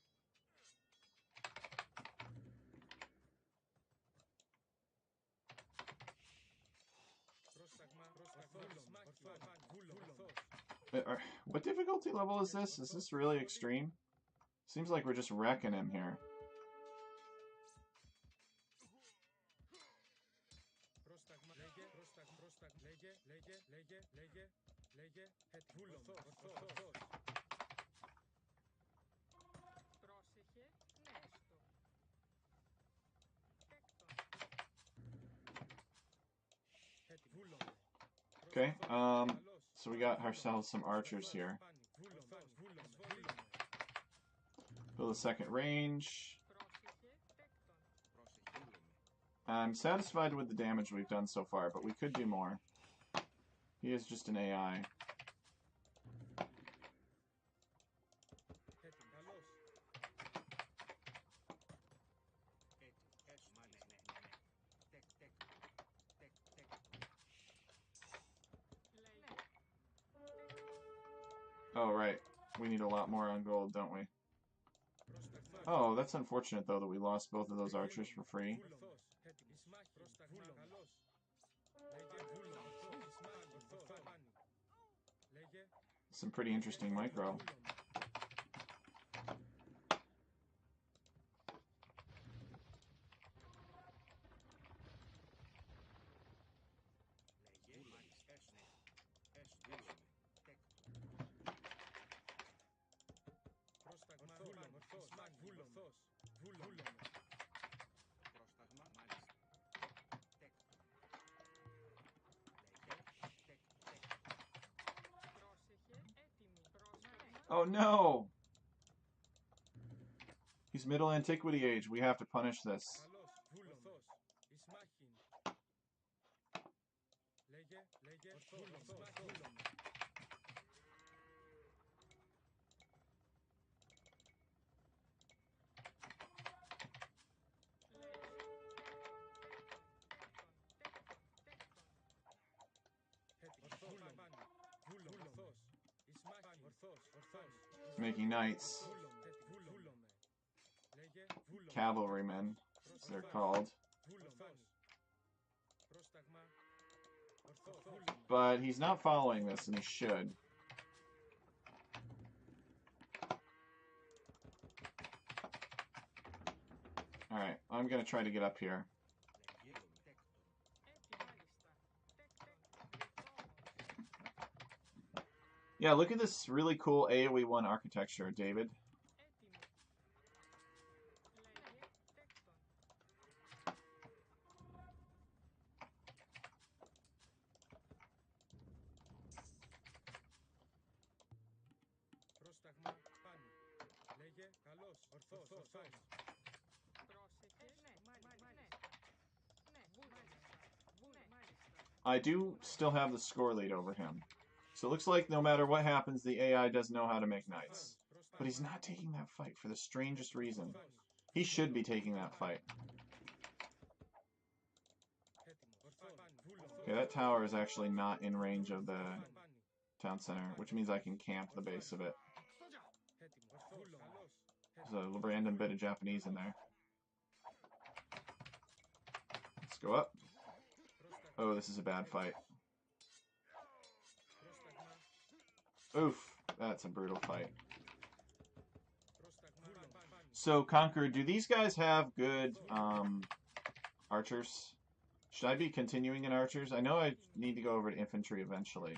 What difficulty level is this? Is this really extreme? Seems like we're just wrecking him here. Okay, so we got ourselves some archers here. Build a second range. I'm satisfied with the damage we've done so far, but we could do more. He is just an AI. Oh, right. We need a lot more on gold, don't we? Oh, that's unfortunate, though, that we lost both of those archers for free. Some pretty interesting micro. Oh no! He's Middle Antiquity Age. We have to punish this. He's making knights. Cavalrymen, as they're called. But he's not following this, and he should. Alright, I'm going to try to get up here. Yeah, look at this really cool AoE 1 architecture, David. I do still have the score lead over him. So it looks like no matter what happens, the AI does know how to make knights. But he's not taking that fight for the strangest reason. He should be taking that fight. Okay, that tower is actually not in range of the town center, which means I can camp the base of it. There's a random bit of Japanese in there. Let's go up. Oh, this is a bad fight. Oof, that's a brutal fight. So, Conquer, do these guys have good archers? Should I be continuing in archers? I know I need to go over to infantry eventually.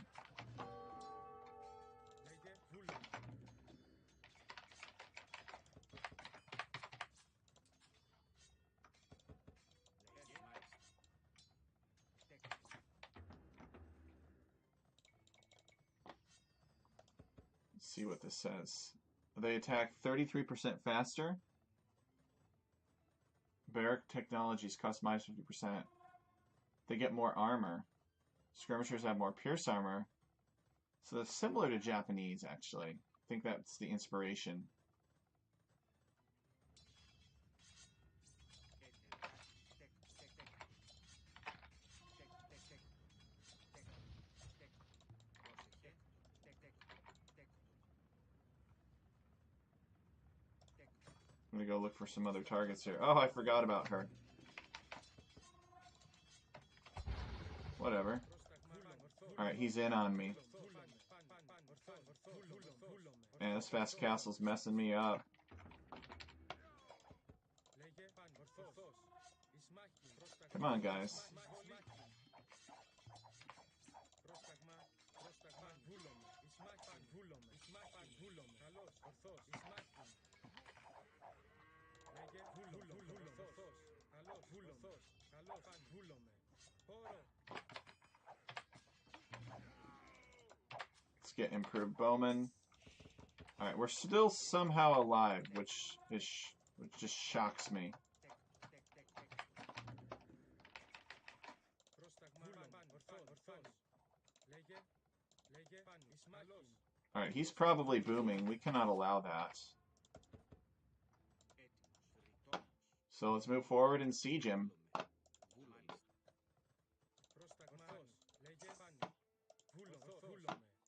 Let's see what this says. They attack 33% faster. Barrack technologies cost minus 50%. They get more armor. Skirmishers have more pierce armor. So that's similar to Japanese, actually. I think that's the inspiration. I'm gonna go look for some other targets here. Oh, I forgot about her. Whatever. Alright, he's in on me. Man, this fast castle's messing me up. Come on, guys. Let's get improved bowmen. Alright, we're still somehow alive, which just shocks me. Alright, he's probably booming. We cannot allow that. So let's move forward and siege him.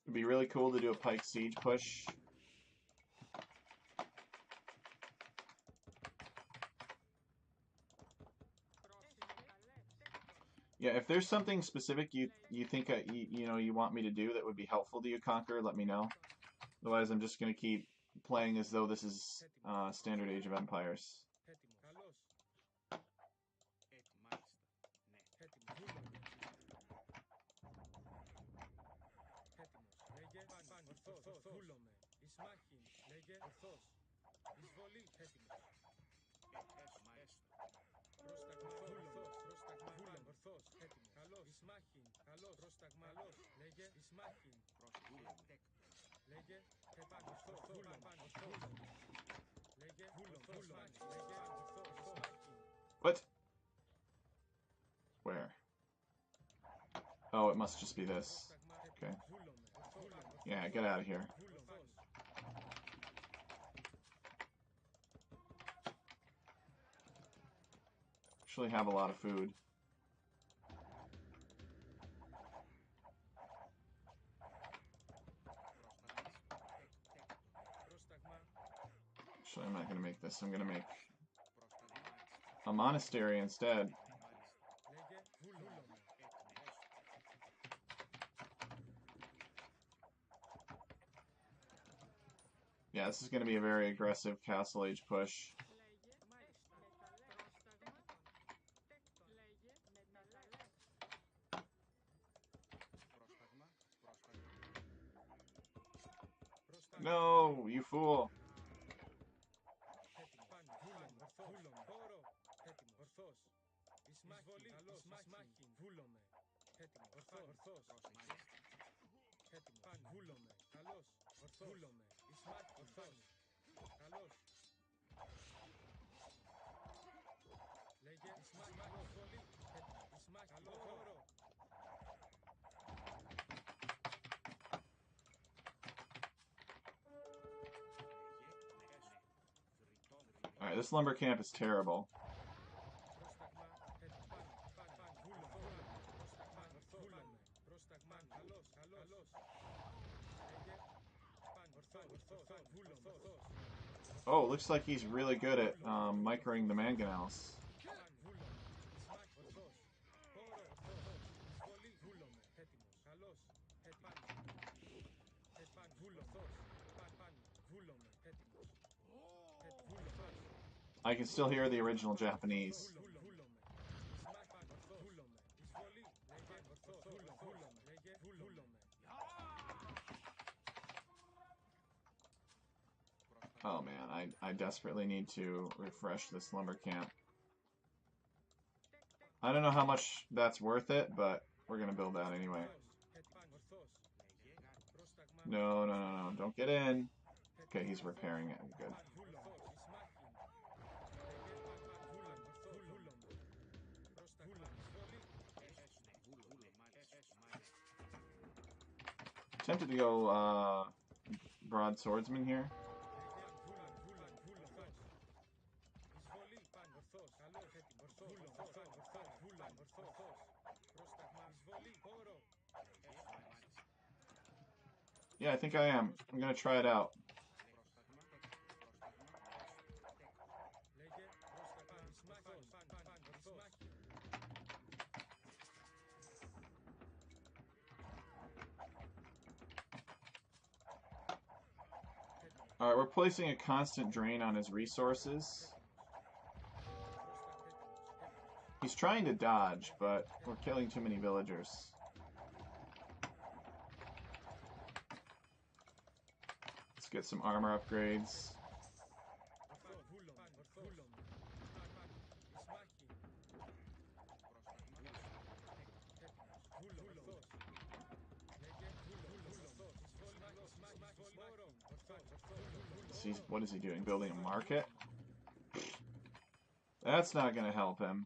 It'd be really cool to do a pike siege push. Yeah, if there's something specific you think you want me to do that would be helpful to you, Conquer, let me know. Otherwise, I'm just gonna keep playing as though this is Standard Age of Empires. What? Where? Oh, it must just be this. Okay. Yeah, get out of here. Actually have a lot of food. Actually, I'm not going to make this. I'm going to make a monastery instead. Yeah, this is going to be a very aggressive Castle Age push. No, you fool. Alright, this lumber camp is terrible. Oh, looks like he's really good at microing the mangonels. I can still hear the original Japanese. Oh man, I desperately need to refresh this lumber camp. I don't know how much that's worth it, but we're gonna build that anyway. No, no, no, no, don't get in. Okay, he's repairing it. Good. Tempted to go broad swordsman here. Yeah, I think I am. I'm gonna try it out. Alright, we're placing a constant drain on his resources. He's trying to dodge, but we're killing too many villagers. Let's get some armor upgrades. What is he doing? Building a market? That's not going to help him.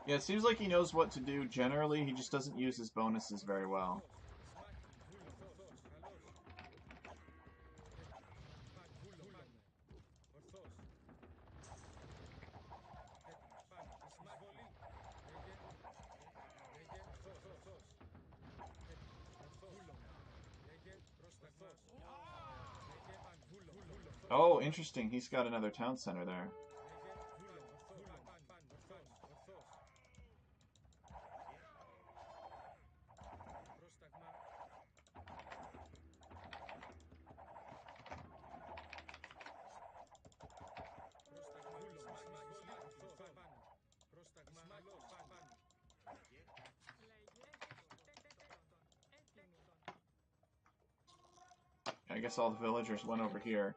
Yeah, it seems like he knows what to do generally, he just doesn't use his bonuses very well. Oh, interesting. He's got another town center there. I guess all the villagers went over here.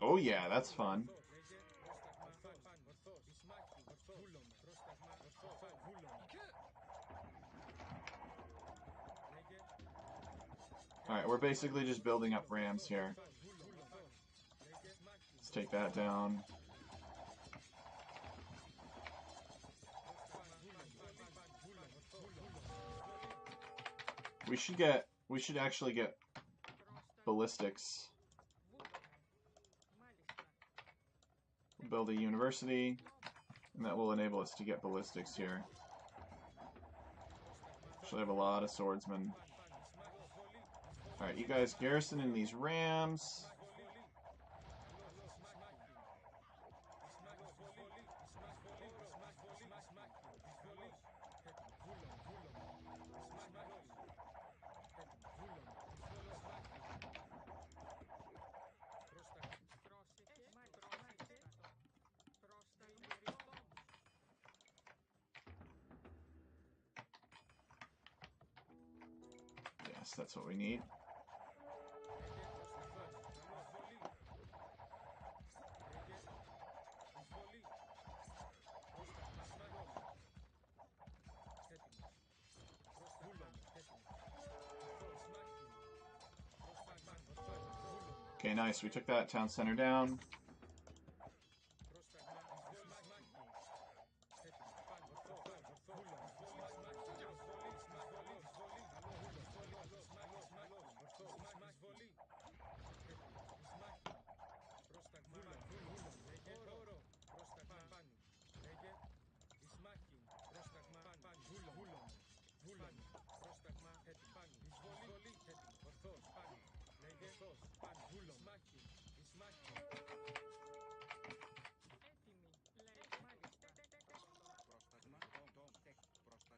Oh yeah, that's fun. Alright, we're basically just building up rams here. Let's take that down. We should actually get ballistics. We'll build a university, and that will enable us to get ballistics here. Should have a lot of swordsmen. Alright, you guys garrison in these rams. Yes, that's what we need. Okay, nice. We took that town center down.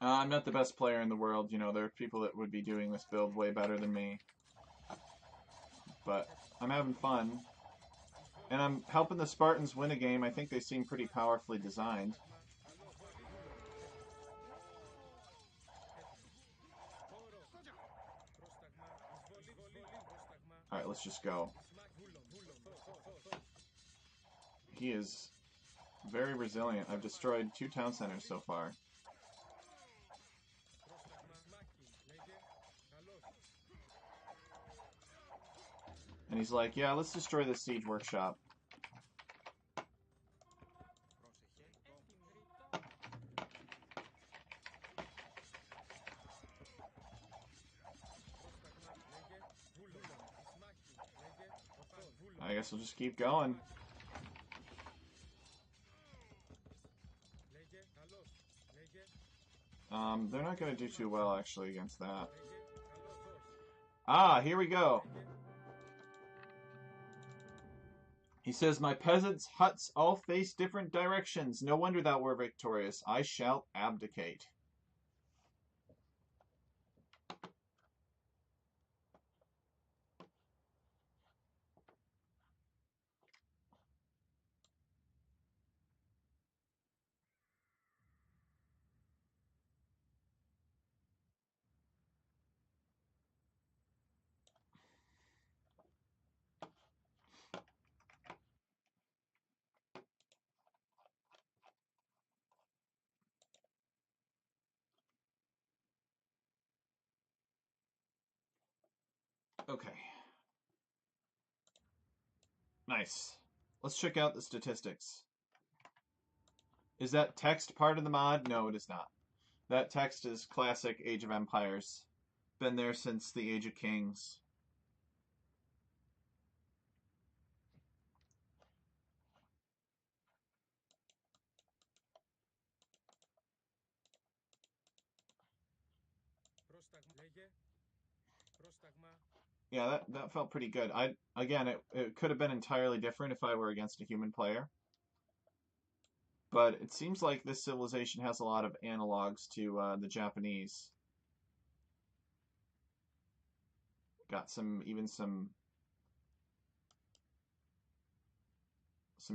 I'm not the best player in the world, you know, there are people that would be doing this build way better than me. But I'm having fun. And I'm helping the Spartans win a game. I think they seem pretty powerfully designed. Alright, let's just go. He is very resilient. I've destroyed 2 town centers so far. And he's like, yeah, let's destroy the siege workshop. I guess we'll just keep going. They're not going to do too well, actually, against that. Ah, here we go. He says, my peasants' huts all face different directions. No wonder thou were victorious. I shall abdicate. Okay. Nice. Let's check out the statistics. Is that text part of the mod? No, it is not. That text is classic Age of Empires. Been there since the Age of Kings. Yeah, that felt pretty good. Again, it could have been entirely different if I were against a human player. But it seems like this civilization has a lot of analogs to the Japanese. Got even some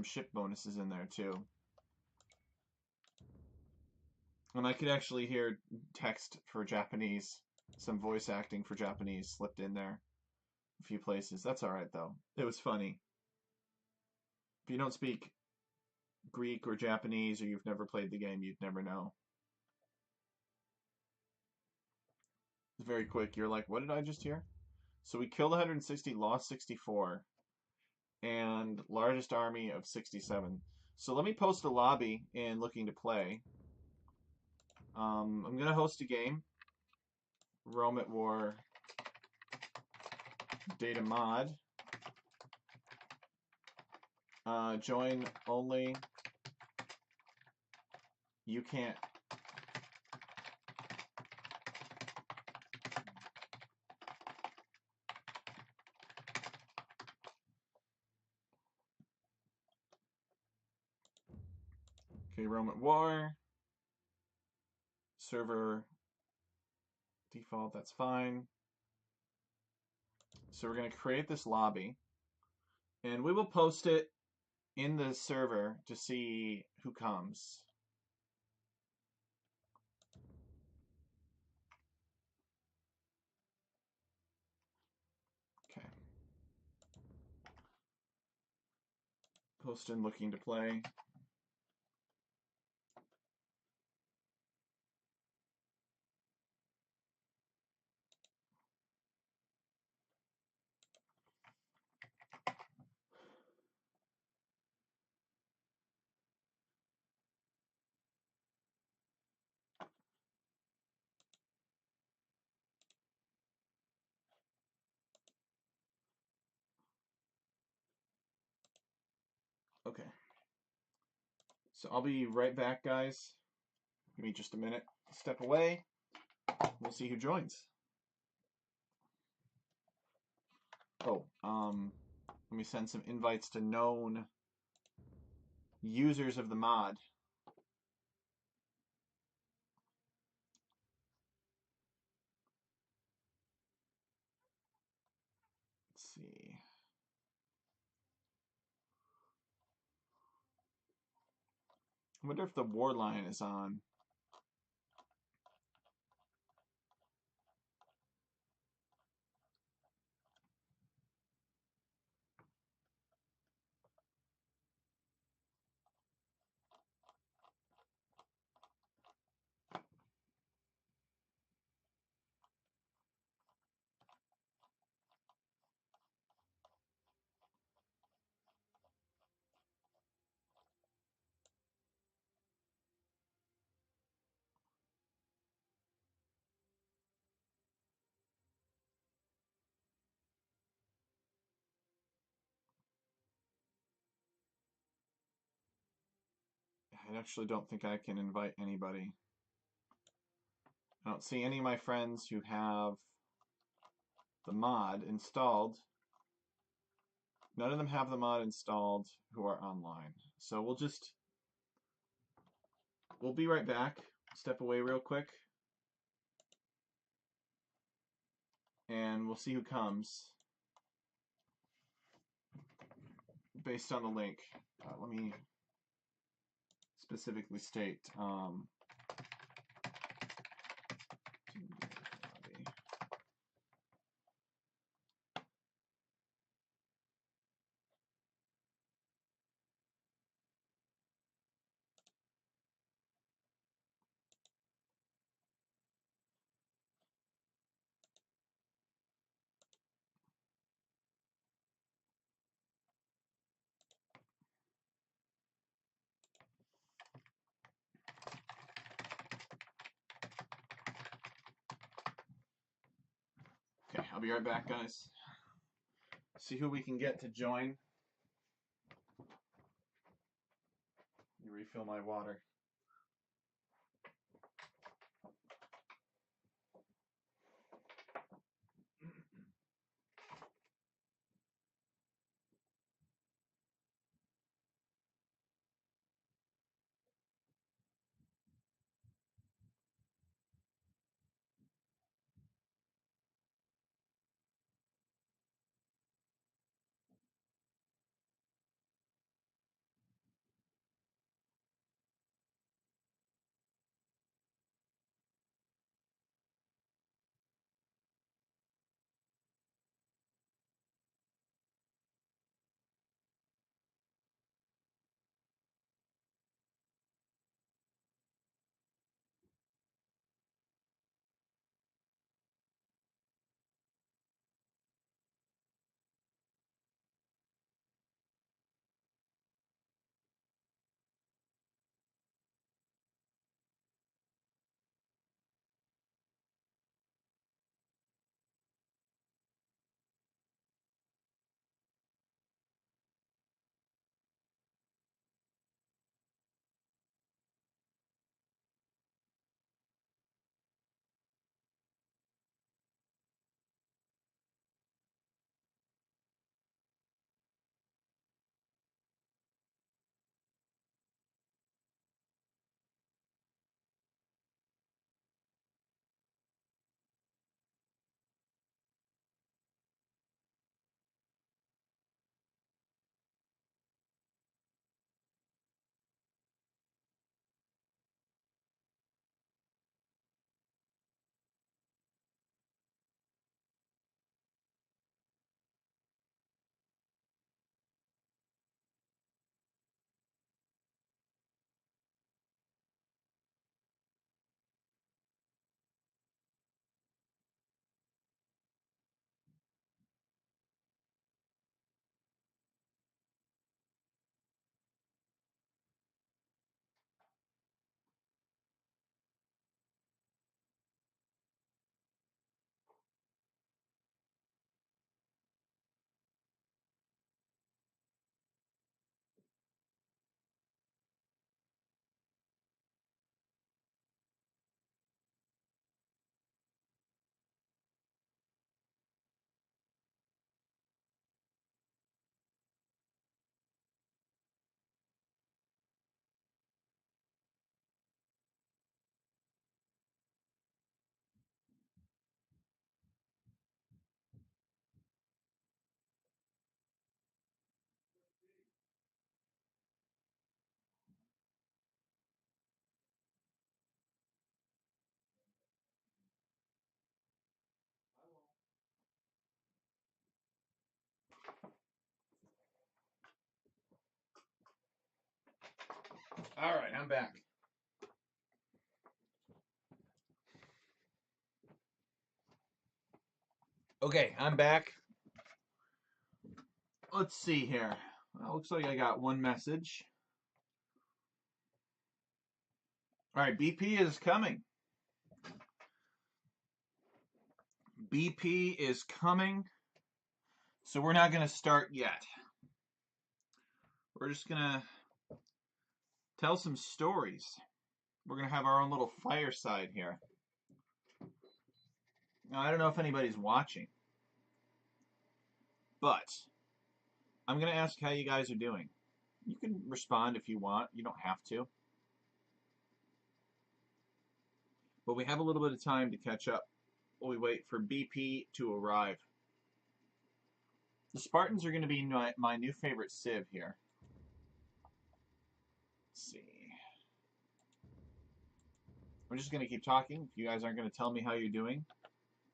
ship bonuses in there too. And I could actually hear text for Japanese, some voice acting for Japanese slipped in there a few places. That's alright though. It was funny. If you don't speak Greek or Japanese or you've never played the game, you'd never know. It's very quick. You're like, what did I just hear? So we killed 160, lost 64, and largest army of 67. So let me post a lobby in Looking to Play. I'm going to host a game. Rome at War data mod. Join only. You can't. Okay, Rome at War. Server default, that's fine. So we're going to create this lobby. And we will post it in the server to see who comes. Okay. Post in Looking to Play. Okay. So I'll be right back, guys. Give me just a minute. Step away. We'll see who joins. Oh, let me send some invites to known users of the mod. Let's see. I wonder if the war line is on. I actually don't think I can invite anybody. I don't see any of my friends who have the mod installed. None of them have the mod installed who are online. So we'll be right back. Step away real quick. And we'll see who comes based on the link. Let me specifically state okay, I'll be right back, guys. See who we can get to join. Let me refill my water. All right, I'm back. Okay, I'm back. Let's see here. Well, looks like I got one message. All right, BP is coming. BP is coming. So we're not going to start yet. We're just going to tell some stories. We're going to have our own little fireside here. Now, I don't know if anybody's watching, but I'm going to ask how you guys are doing. You can respond if you want. You don't have to. But we have a little bit of time to catch up while we wait for BP to arrive. The Spartans are going to be my new favorite civ here. Let's see. I'm just going to keep talking. If you guys aren't going to tell me how you're doing.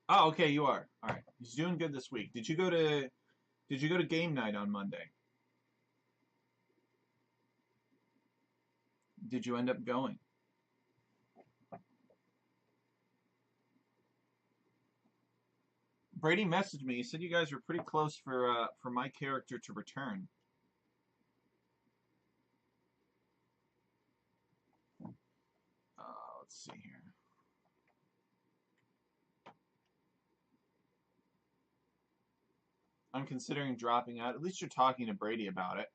Oh, okay, you are. All right. He's doing good this week. Did you go to game night on Monday? Did you end up going? Brady messaged me. He said you guys were pretty close for my character to return. Let's see here. I'm considering dropping out. At least you're talking to Brady about it.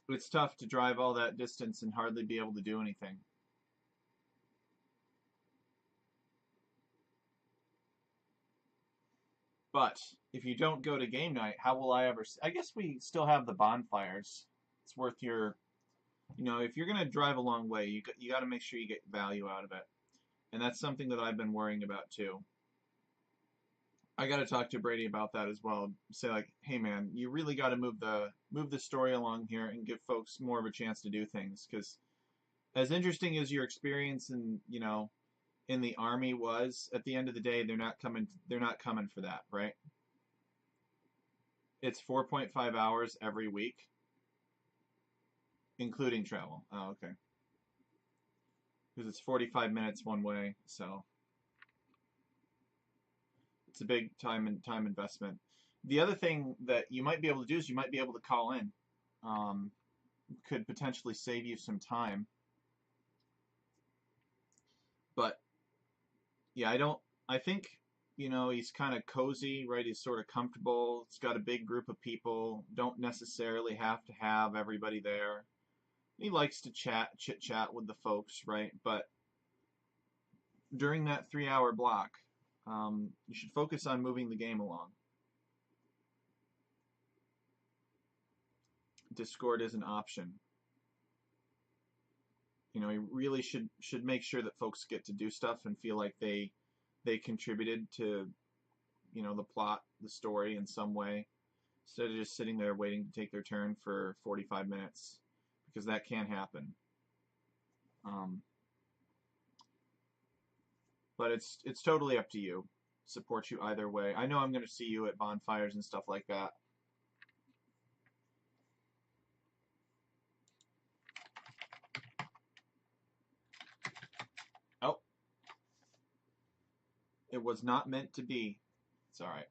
It's tough to drive all that distance and hardly be able to do anything. But if you don't go to game night, how will I ever... I guess we still have the bonfires. It's worth your... You know, if you're going to drive a long way, you got to make sure you get value out of it. And that's something that I've been worrying about too. I got to talk to Brady about that as well. Say like, hey man, you really got to move the story along here and give folks more of a chance to do things. Because as interesting as your experience in the army was, at the end of the day, they're not coming for that, right? It's 4.5 hours every week, including travel. Oh, okay. Because it's 45 minutes one way, so it's a big time investment. The other thing that you might be able to do is you might be able to call in. Could potentially save you some time. But yeah, I think, he's kind of cozy, right? He's sort of comfortable. He's got a big group of people. Don't necessarily have to have everybody there. He likes to chit chat with the folks, right? But during that 3-hour block, you should focus on moving the game along. Discord is an option. You really should make sure that folks get to do stuff and feel like they contributed to, the plot, the story in some way, instead of just sitting there waiting to take their turn for 45 minutes, because that can happen. But it's totally up to you. Support you either way. I know I'm going to see you at bonfires and stuff like that. Oh. It was not meant to be. It's alright.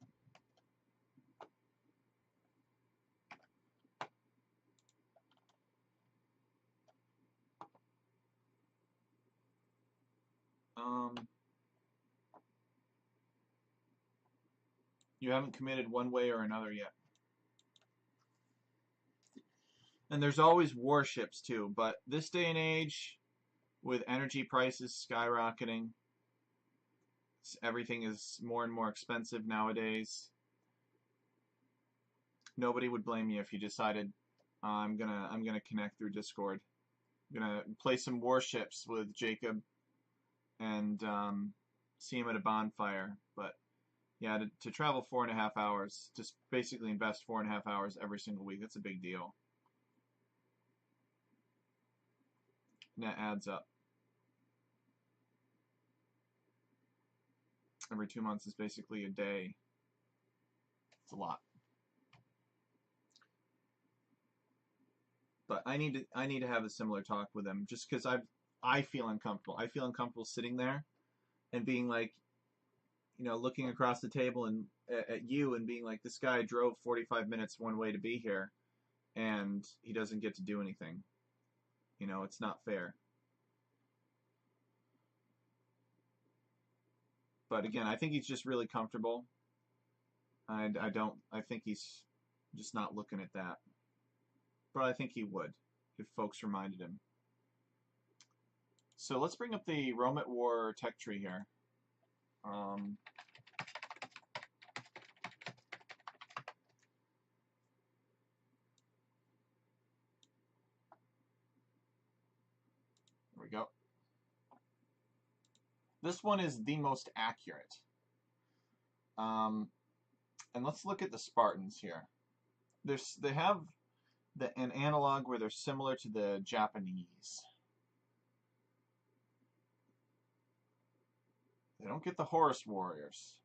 You haven't committed one way or another yet. And there's always warships too, but this day and age, with energy prices skyrocketing, everything is more and more expensive nowadays. Nobody would blame you if you decided, I'm gonna connect through Discord. I'm gonna play some warships with Jacob and see him at a bonfire. But yeah, to travel 4.5 hours, just basically invest 4.5 hours every single week, that's a big deal. And that adds up. Every 2 months is basically a day. It's a lot. But I need to have a similar talk with him just because I feel uncomfortable. I feel uncomfortable sitting there and being like, looking across the table and at you and being like, this guy drove 45 minutes one way to be here, and he doesn't get to do anything. It's not fair. But again, I think he's just really comfortable. I think he's just not looking at that. But I think he would if folks reminded him. So let's bring up the Rome at War tech tree here. There we go. This one is the most accurate. And let's look at the Spartans here. They have an analog where they're similar to the Japanese. They don't get the Horus warriors.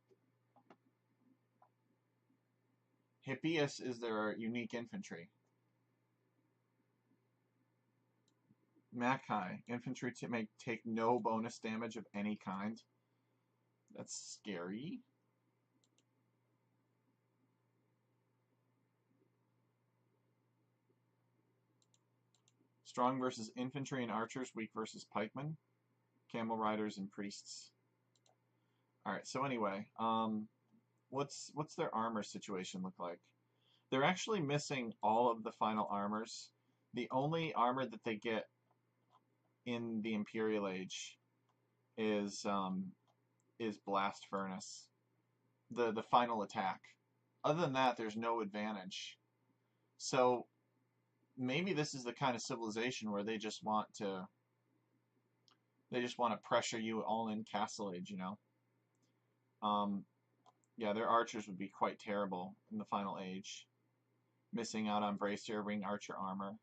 Hippias is their unique infantry. Mackay, infantry to take no bonus damage of any kind. That's scary. Strong versus infantry and archers, weak versus pikemen, camel riders and priests. All right, so anyway, what's their armor situation look like? They're actually missing all of the final armors. The only armor that they get in the Imperial Age is Blast Furnace, the final attack. Other than that, there's no advantage. So maybe this is the kind of civilization where they just want to pressure you all in Castle Age, Yeah, their archers would be quite terrible in the final age. Missing out on bracer, ring archer armor.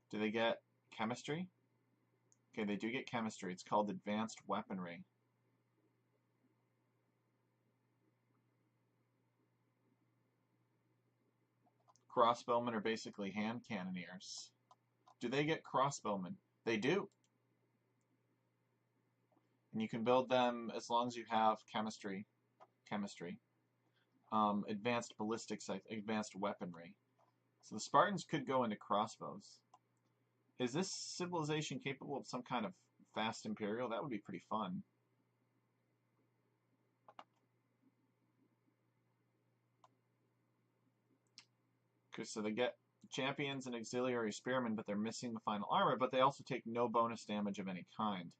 Do they get chemistry? Okay, they do get chemistry. It's called advanced weaponry. Crossbowmen are basically hand cannoneers. Do they get crossbowmen? They do. And you can build them as long as you have chemistry. Advanced ballistics, advanced weaponry. So the Spartans could go into crossbows. Is this civilization capable of some kind of fast imperial? That would be pretty fun. Okay, so they get champions and auxiliary spearmen, but they're missing the final armor, but they also take no bonus damage of any kind.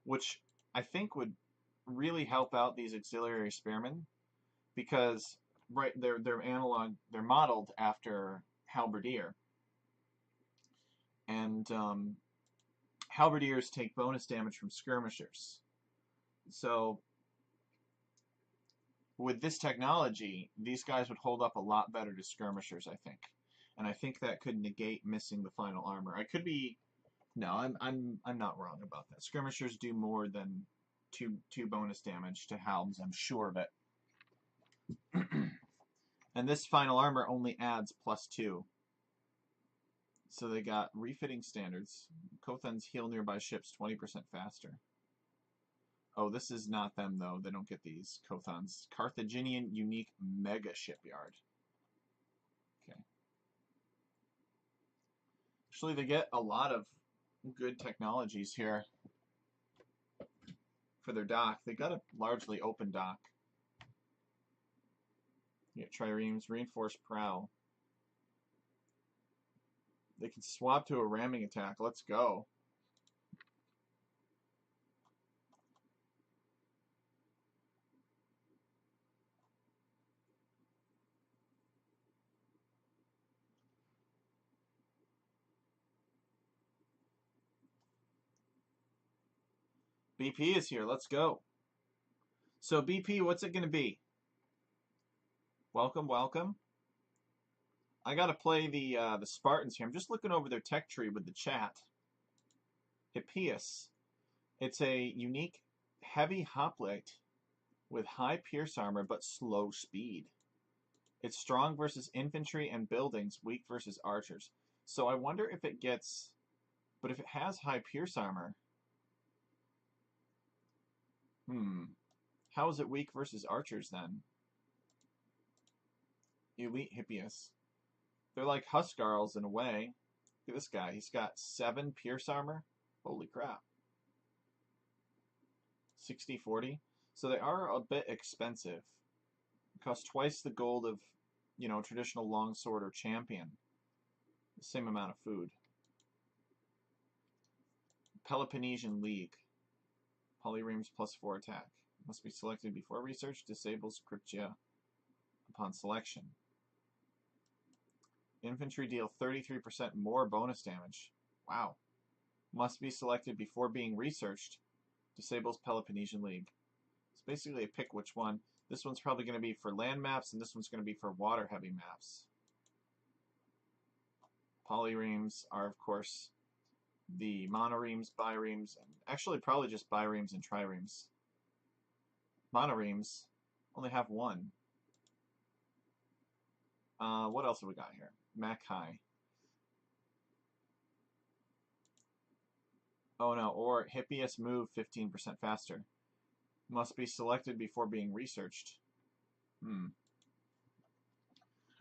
Which I think would really help out these auxiliary spearmen, because they're analog, they're modeled after halberdier, and halberdiers take bonus damage from skirmishers. So with this technology, these guys would hold up a lot better to skirmishers, I think, and I think that could negate missing the final armor. I could be, no, I'm not wrong about that. Skirmishers do more than two bonus damage to halbs. I'm sure of it. And this final armor only adds +2. So they got refitting standards. Kothans heal nearby ships 20% faster. Oh, this is not them, though. They don't get these Kothans. Carthaginian unique mega shipyard. Okay. Actually, they get a lot of good technologies here for their dock. They got a largely open dock. You get triremes, reinforced prow. They can swap to a ramming attack. Let's go. BP is here. Let's go. So BP, what's it going to be? Welcome, welcome. I got to play the Spartans here. I'm just looking over their tech tree with the chat. Hippias. It's a unique heavy hoplite with high pierce armor but slow speed. It's strong versus infantry and buildings, weak versus archers. So I wonder if it gets, but if it has high pierce armor, how is it weak versus archers then? Elite Hippias. They're like Huskarls in a way. Look at this guy. He's got 7 pierce armor. Holy crap. 60-40. So they are a bit expensive. It costs twice the gold of, traditional longsword or champion. The same amount of food. Peloponnesian League. Polyremes +4 attack. Must be selected before research. Disables Cryptia upon selection. Infantry deal 33% more bonus damage. Wow. Must be selected before being researched. Disables Peloponnesian League. It's basically a pick which one. This one's probably going to be for land maps, and this one's going to be for water-heavy maps. Polyremes are, of course, the monoremes, biremes, and actually probably just biremes and triremes. Monoremes only have 1. What else have we got here? Mackay. Oh no, or Hippias move 15% faster. Must be selected before being researched.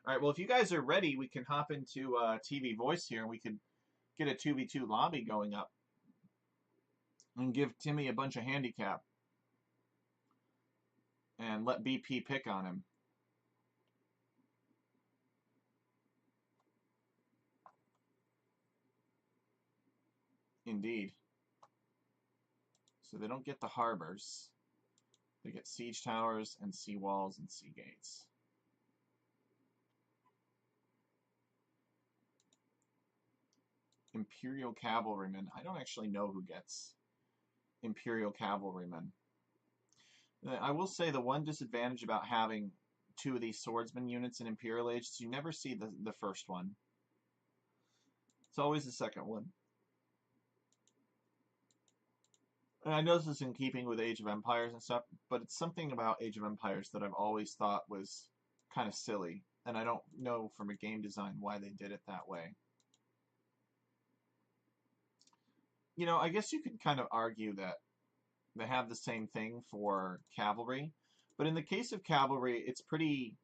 Alright, well if you guys are ready, we can hop into TV Voice here and we could get a 2v2 lobby going up. And give Timmy a bunch of handicap. And let BP pick on him. Indeed. So they don't get the harbors. They get siege towers and sea walls and sea gates. Imperial cavalrymen. I don't actually know who gets Imperial cavalrymen. I will say the one disadvantage about having 2 of these swordsman units in Imperial Age is you never see the first one. It's always the second one. And I know this is in keeping with Age of Empires and stuff, but it's something about Age of Empires that I've always thought was kind of silly. And I don't know from a game design why they did it that way. I guess you could kind of argue that they have the same thing for cavalry. But in the case of cavalry, it's pretty,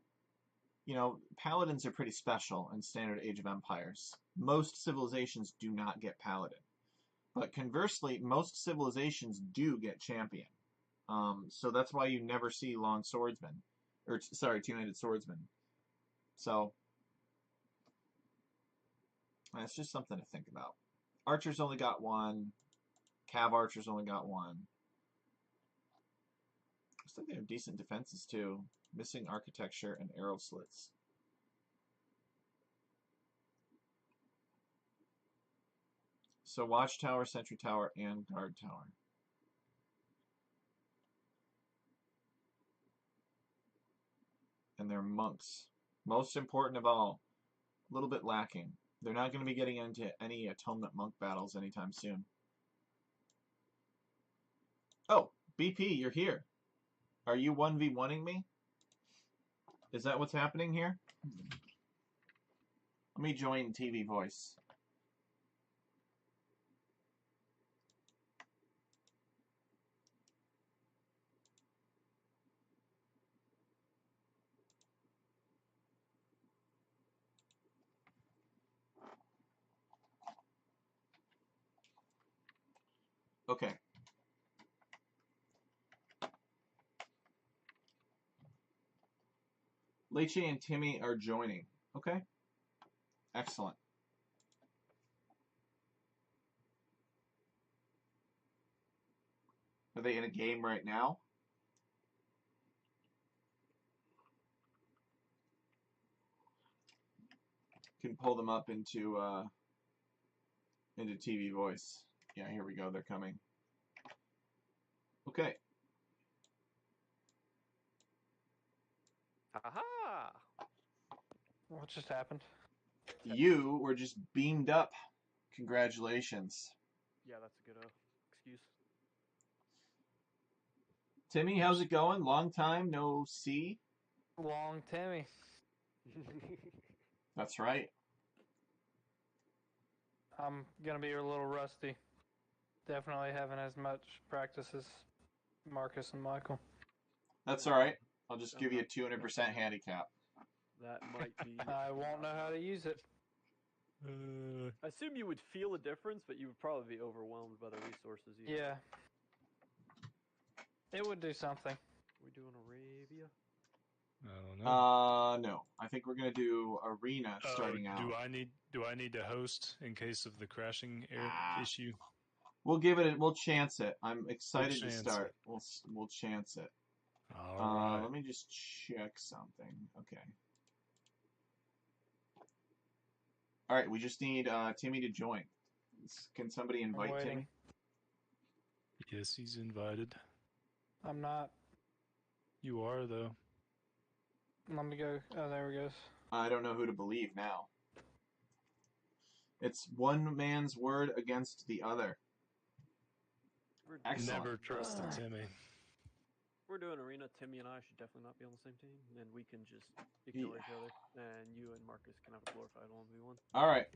paladins are pretty special in standard Age of Empires. Most civilizations do not get paladin. But conversely, most civilizations do get champion. So that's why you never see long swordsmen. Or, sorry, two-handed swordsmen. So, that's just something to think about. Archers only got 1. Cav archers only got 1. Looks like they have decent defenses too. Missing architecture and arrow slits. So watchtower, sentry tower, and guard tower. And they're monks. Most important of all, a little bit lacking. They're not going to be getting into any atonement monk battles anytime soon. Oh, BP, you're here. Are you 1v1ing me? Is that what's happening here? Let me join TV Voice. Okay. Leche and Timmy are joining. Okay. Excellent. Are they in a game right now? Can pull them up into TV Voice. Yeah, here we go. They're coming. Okay.
Aha! What just happened?
You were just beamed up. Congratulations.
Yeah, that's a good excuse.
Timmy, how's it going? Long time no see.
Long Timmy.
That's right.
I'm gonna be a little rusty. Definitely haven't as much practice as Marcus and Michael.
That's all right. I'll just give you a 200% handicap.
That might be.
I won't know how to use it.
I assume you would feel a difference, but you would probably be overwhelmed by the resources.
Yeah. It would do something.
We doing Arabia?
I don't know.
No. I think we're gonna do arena starting out.
Do I need to host in case of the crashing issue?
We'll give it. We'll chance it. I'm excited to start. We'll chance it.
All right.
Let me just check something. Okay. All right. We just need Timmy to join. Can somebody invite Timmy?
Yes, he's invited.
I'm not.
You are though.
Let me go. Oh, there we go.
I don't know who to believe now. It's one man's word against the other. Excellent.
Never trusted Timmy.
We're doing arena. Timmy and I should definitely not be on the same team, and we can just ignore each other. And you and Marcus can have a glorified 1v1.
All right.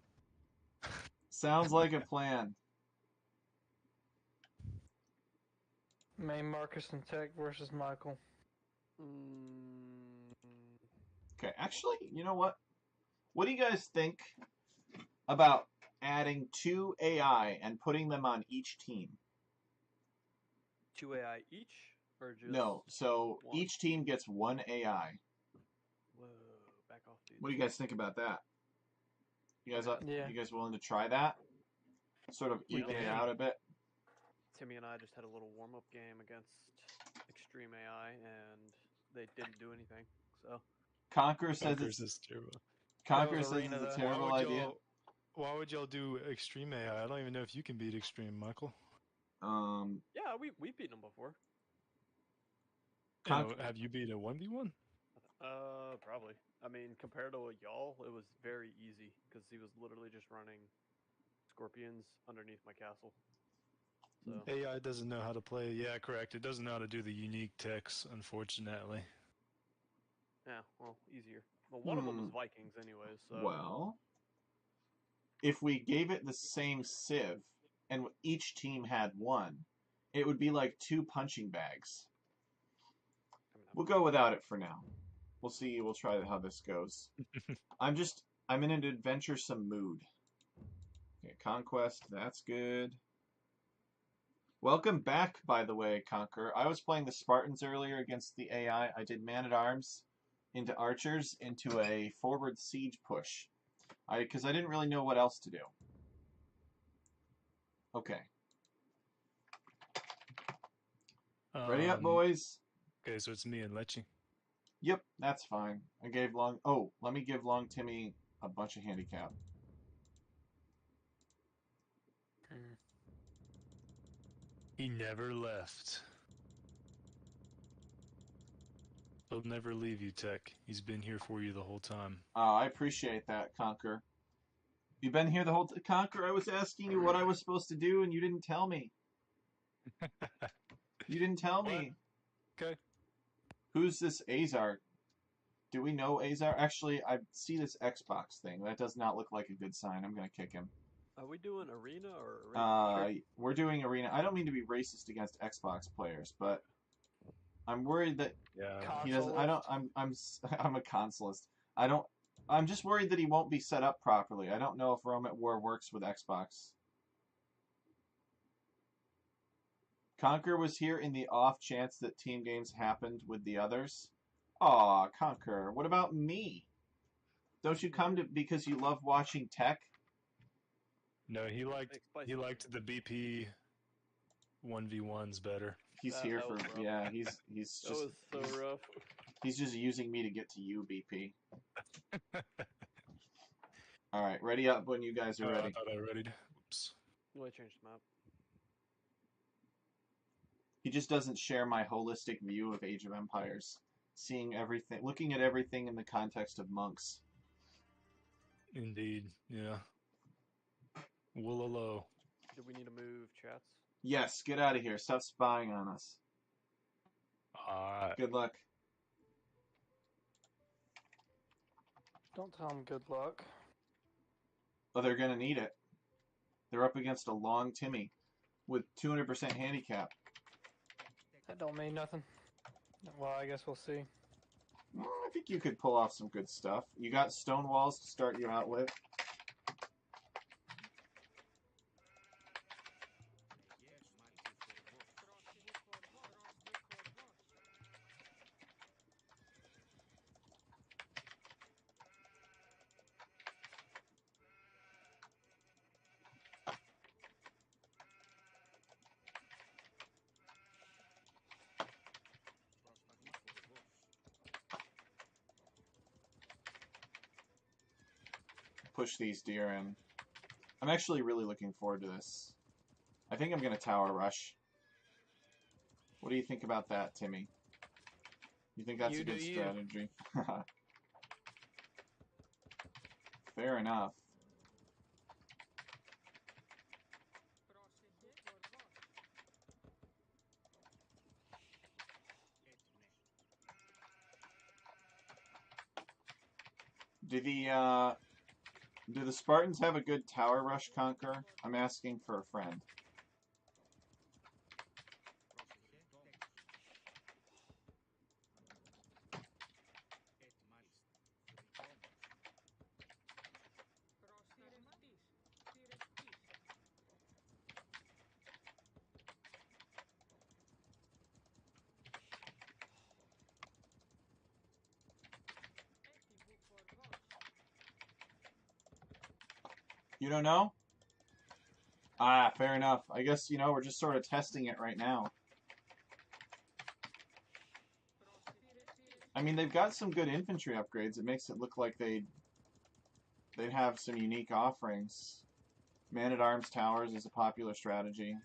Sounds like a plan.
Main Marcus and Tech versus Michael.
Okay, actually, you know what? What do you guys think about adding 2 AI and putting them on each team?
2 AI each? Or just
No, so
one?
each team gets 1 AI.
Whoa, back off, dude.
What do you guys think about that? You guys,
Yeah.
you guys willing to try that? Sort of even it out a bit?
Timmy and I just had a little warm-up game against Extreme AI, and they didn't do anything, so...
Conquer says
it's terrible.
Conquer says it's a terrible idea.
Why would y'all do Extreme AI? I don't even know if you can beat Extreme, Michael.
Yeah, we've beaten them before.
Have you beat a 1v1?
Probably. I mean, compared to y'all, it was very easy, because he was literally just running scorpions underneath my castle. So.
AI doesn't know how to play. Yeah, correct. It doesn't know how to do the unique techs, unfortunately.
Yeah, well, easier. Well, one of them was Vikings anyways, so...
Well, if we gave it the same civ, and each team had 1, it would be like 2 punching bags. We'll go without it for now. We'll see. We'll try how this goes. I'm in an adventuresome mood. Okay, Conquest, that's good. Welcome back, by the way, Conquer. I was playing the Spartans earlier against the AI. I did man-at-arms into archers into a forward siege push. Because I didn't really know what else to do. Okay. Ready up, boys?
Okay, so it's me and Lechy.
Yep, that's fine. I gave Long... Oh, let me give Long Timmy a bunch of handicap.
He never left. He'll never leave you, Tech. He's been here for you the whole time.
I appreciate that, Conquer. You've been here the whole time? Conquer, I was asking you what I was supposed to do, and you didn't tell me. You didn't tell me.
Okay.
Who's this Azar? Do we know Azar? Actually, I see this Xbox thing. That does not look like a good sign. I'm going to kick him.
Are we doing arena or arena?
We're doing arena. I don't mean to be racist against Xbox players, but I'm worried that he doesn't. I'm a consolist. I'm just worried that he won't be set up properly. I don't know if Rome at War works with Xbox. Conquer was here in the off chance that team games happened with the others. Aw, Conquer, what about me? Don't you come to because you love watching tech?
No, he liked the BP 1v1s better.
He's here for he's
that
just
was so rough.
He's just using me to get to you, BP. All right, ready up when you guys are ready.
I thought I readied. Oops.
Well, I changed the map.
He just doesn't share my holistic view of Age of Empires, seeing everything, looking at everything in the context of monks.
Indeed, yeah. Woolalo.
Do we need to move chats?
Yes, get out of here. Stop spying on us.
Alright.
Good luck.
Don't tell them good luck.
Oh, they're going to need it. They're up against a long Timmy with 200% handicap.
That don't mean nothing. Well, I guess we'll see.
I think you could pull off some good stuff. You got stone walls to start you out with. Push these deer in. I'm actually really looking forward to this. I think I'm going to tower rush. What do you think about that, Timmy? You think that's
You
a good
do you.
strategy? Fair enough. Do the Spartans have a good tower rush, Conqueror? I'm asking for a friend. You don't know? Ah, fair enough. I guess, you know, we're just sort of testing it right now. I mean, they've got some good infantry upgrades. It makes it look like they'd have some unique offerings. Man-at-Arms towers is a popular strategy.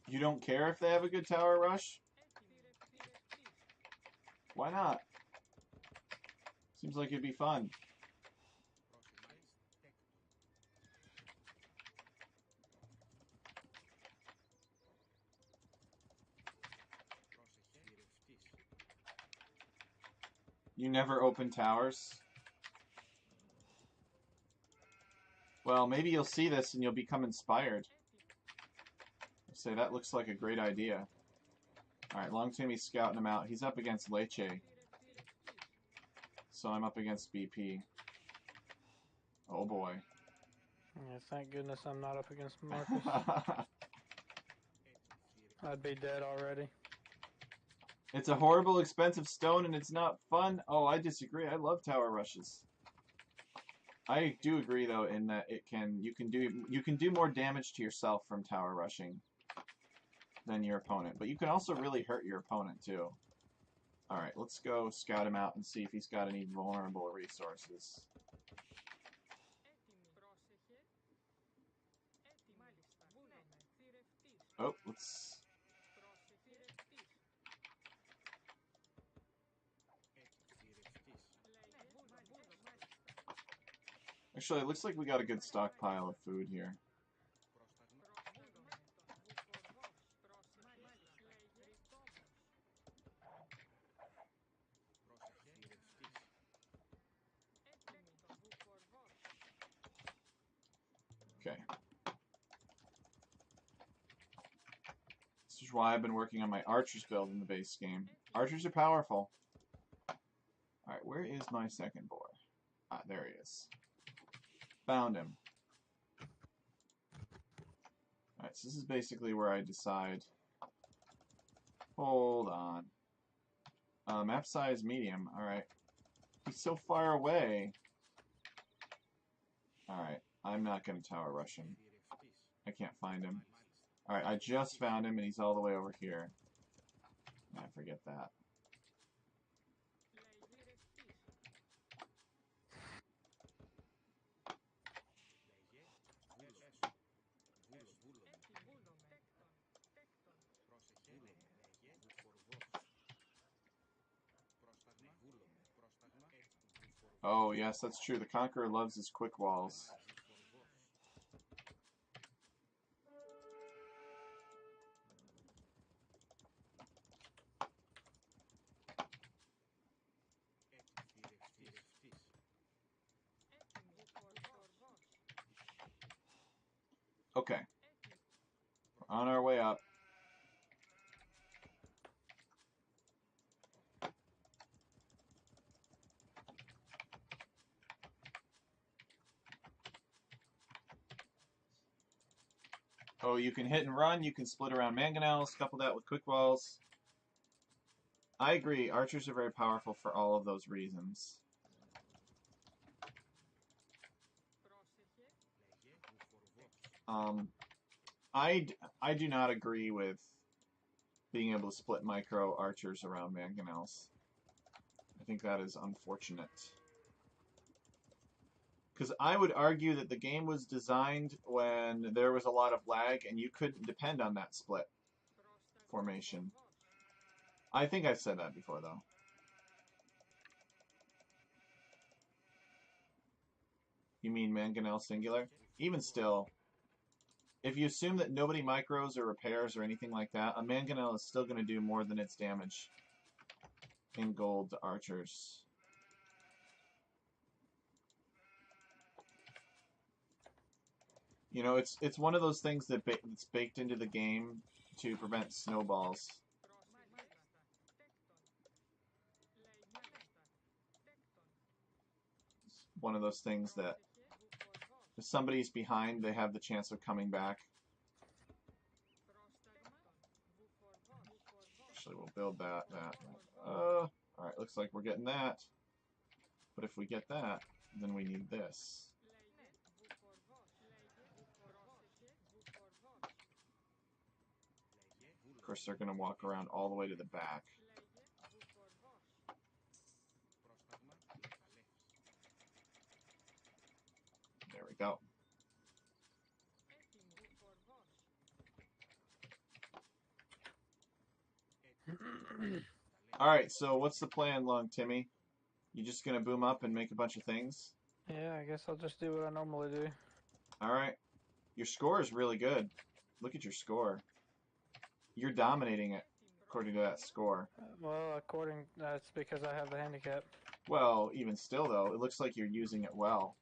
You don't care if they have a good tower rush? Why not? Seems like it'd be fun. You never open towers? Well, maybe you'll see this and you'll become inspired. Say, that looks like a great idea. Alright, Long Timmy's scouting him out. He's up against Leche. So I'm up against BP. Oh boy.
Yeah, thank goodness I'm not up against Marcus. I'd be dead already.
It's a horrible, expensive stone and it's not fun. Oh, I disagree. I love tower rushes. I do agree though in that you can do more damage to yourself from tower rushing than your opponent, but you can also really hurt your opponent too. All right, let's go scout him out and see if he's got any vulnerable resources. Oh, let's... Actually, it looks like we got a good stockpile of food here. Okay. This is why I've been working on my archers build in the base game. Archers are powerful. Alright, where is my second boar? Ah, there he is. Found him. Alright, so this is basically where I decide. Hold on. Map size medium. Alright. He's so far away. Alright, I'm not going to tower rush him. I can't find him. Alright, I just found him and he's all the way over here. I forget that. Oh, yes, that's true. The Conqueror loves his quick walls. Okay. We're on our way up. Oh, you can hit and run, you can split around mangonels, couple that with quick balls. I agree, archers are very powerful for all of those reasons. I do not agree with being able to split micro archers around mangonels. I think that is unfortunate. Because I would argue that the game was designed when there was a lot of lag and you couldn't depend on that split formation. I think I've said that before, though. You mean mangonel singular? Even still, if you assume that nobody micros or repairs or anything like that, a mangonel is still going to do more than its damage in gold to archers. You know, it's one of those things that's baked into the game to prevent snowballs. It's one of those things that if somebody's behind, they have the chance of coming back. Actually, we'll build that. Alright, looks like we're getting that. But if we get that, then we need this. Of course, they're going to walk around all the way to the back. There we go. Alright, so what's the plan, Long Timmy? You just gonna boom up and make a bunch of things?
Yeah, I guess I'll just do what I normally do.
Alright. Your score is really good. Look at your score. You're dominating it, according to that score.
Well, that's because I have the handicap.
Well, even still, though, it looks like you're using it well.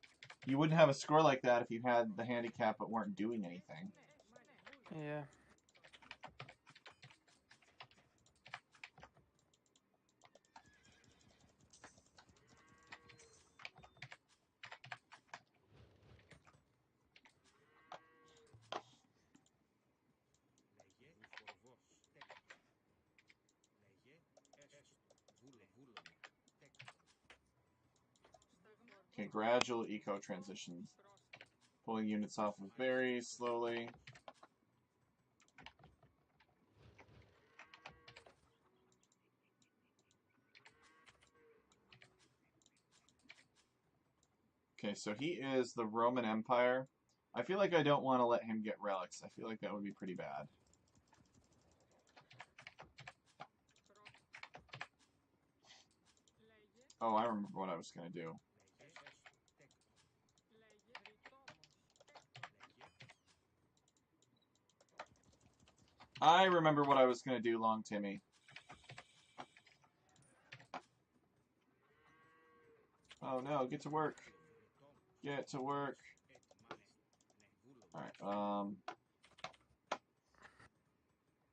You wouldn't have a score like that if you had the handicap but weren't doing anything.
Yeah.
Okay, gradual eco transitions. Pulling units off of berries slowly. Okay, so he is the Roman Empire. I feel like I don't want to let him get relics. I feel like that would be pretty bad. Oh, I remember what I was going to do. I remember what I was going to do, Long Timmy. Oh no, get to work. Get to work. Alright,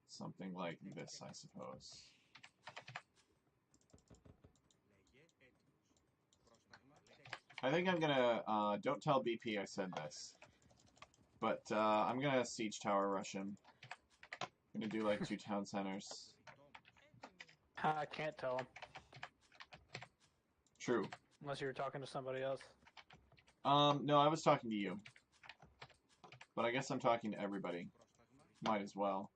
something like this, I suppose. I think I'm gonna, don't tell BP I said this. But, I'm gonna siege tower rush him. I'm gonna do like 2 town centers.
I can't tell him.
True.
Unless you were talking to somebody else.
No, I was talking to you. But I guess I'm talking to everybody. Might as well.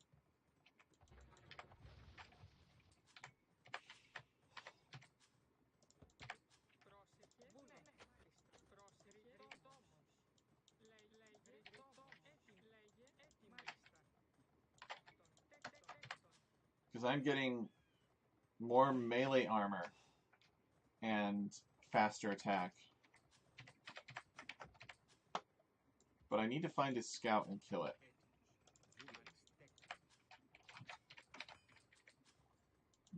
Because I'm getting more melee armor and faster attack. But I need to find his scout and kill it.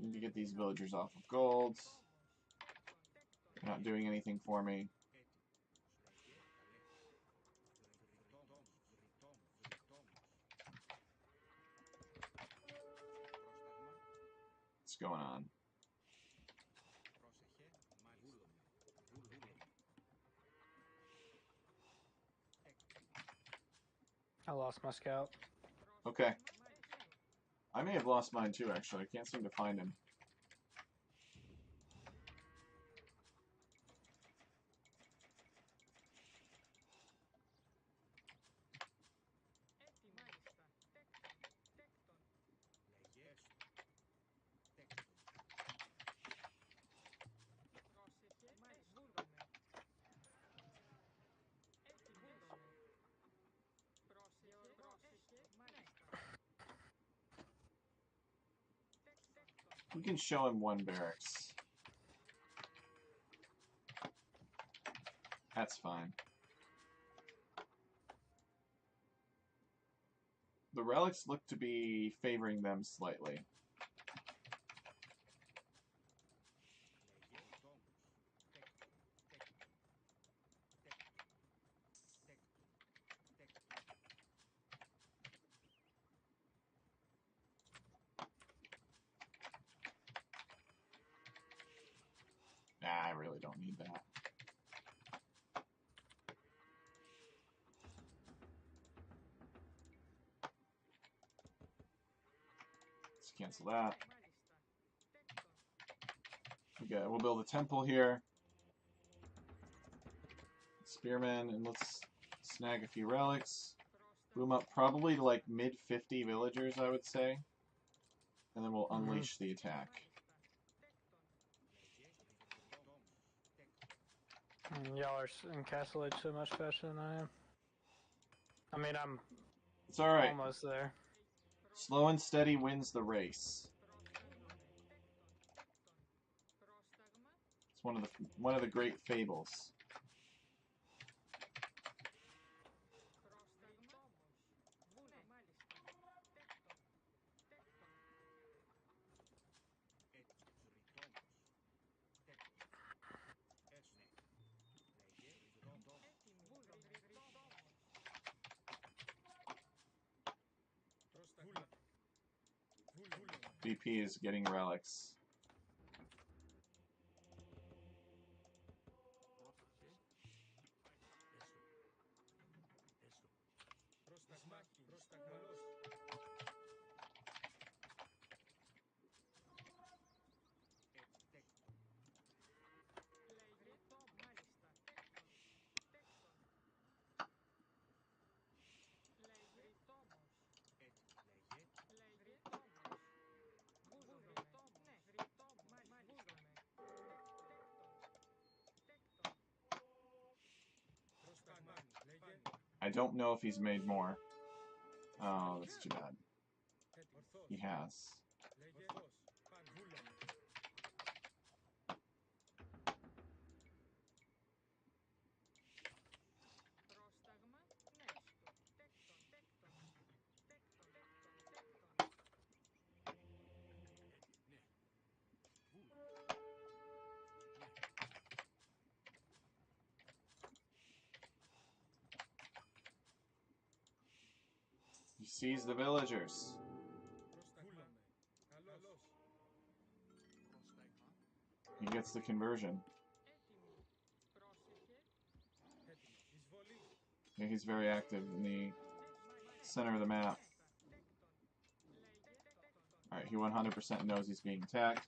Need to get these villagers off of gold. They're not doing anything for me. What's going on?
I lost my scout.
Okay. I may have lost mine too, actually. I can't seem to find him. We can show him one barracks. That's fine. The relics look to be favoring them slightly. Nah, I really don't need that. Let's cancel that. Okay, we'll build a temple here. Spearmen, and let's snag a few relics. Boom up probably to like mid-50 villagers, I would say. And then we'll unleash the attack.
Y'all are encapsulated so much faster than I am. I mean, I'm
It's alright.
almost there.
Slow and steady wins the race. It's one of the great fables. BP is getting relics. I don't know if he's made more. Oh, that's too bad. He has. He sees the villagers. He gets the conversion. Yeah, he's very active in the center of the map. Alright, he 100% knows he's being attacked.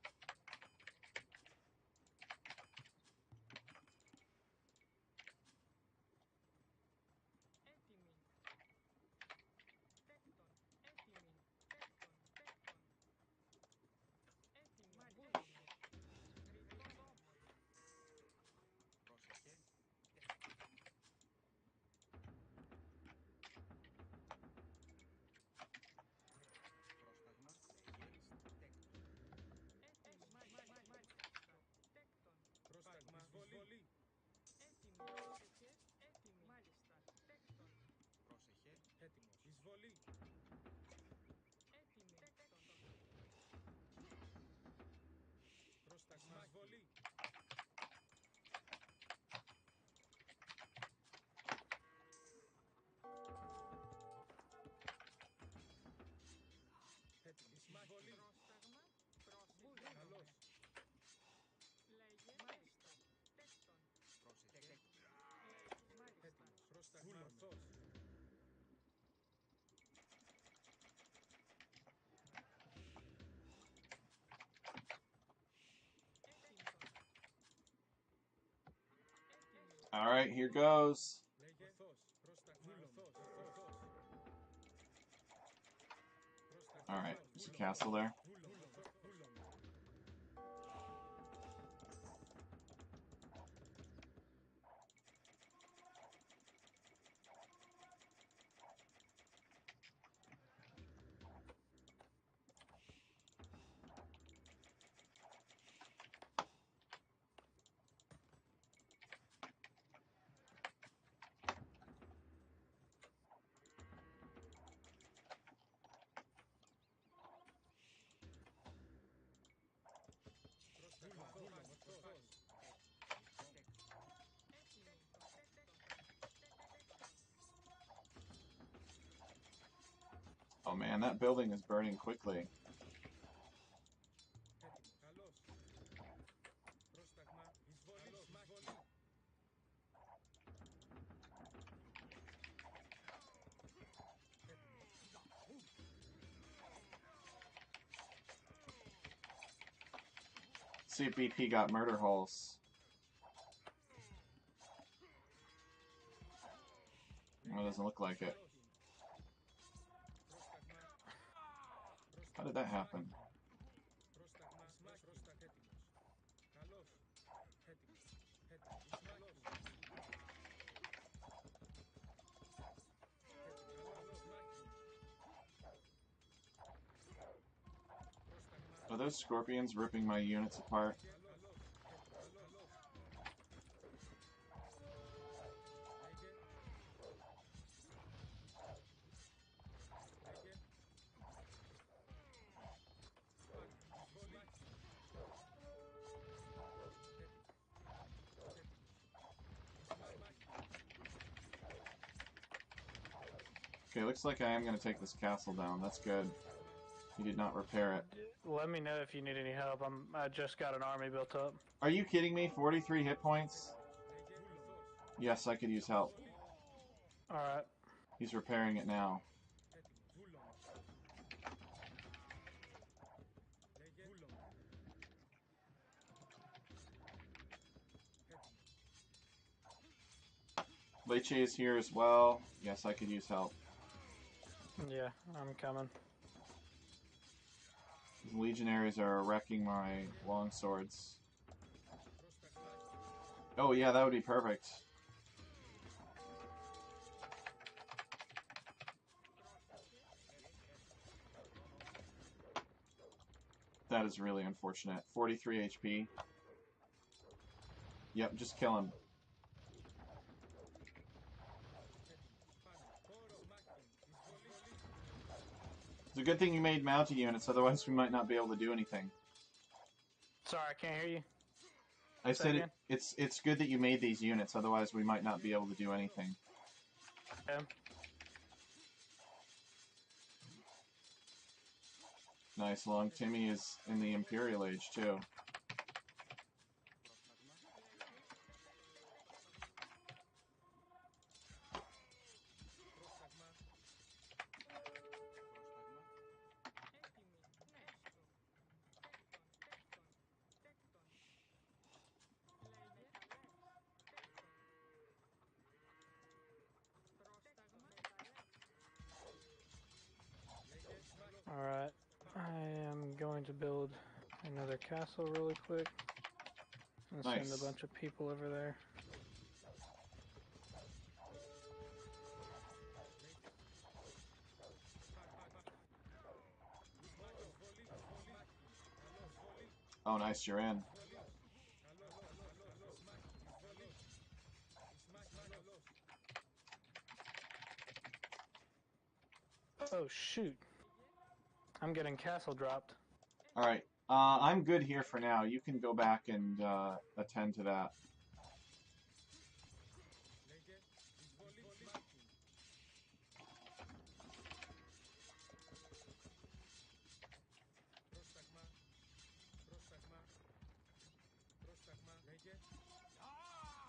Alright, here goes. Alright, there's a castle there. Oh man, that building is burning quickly. See if BP got murder holes. Well, it doesn't look like it. How did that happen? Are those scorpions ripping my units apart? Okay, looks like I am going to take this castle down. That's good. He did not repair it.
Let me know if you need any help. I just got an army built up.
Are you kidding me? 43 hit points? Yes, I could use help.
Alright.
He's repairing it now. Leche is here as well. Yes, I could use help.
Yeah, I'm coming.
The legionaries are wrecking my longswords. Oh yeah, that would be perfect. That is really unfortunate. 43 HP. Yep, just kill him. It's a good thing you made mounted units, otherwise we might not be able to do anything.
Sorry, I can't hear you.
I said
again?
it's good that you made these units, otherwise we might not be able to do anything.
Yeah.
Nice, Long Timmy is in the Imperial Age too.
Alright. I am going to build another castle really quick. And
Nice.
send a bunch of people over there.
Oh nice, you're in.
Oh shoot. I'm getting castle dropped.
Alright, I'm good here for now. You can go back and attend to that.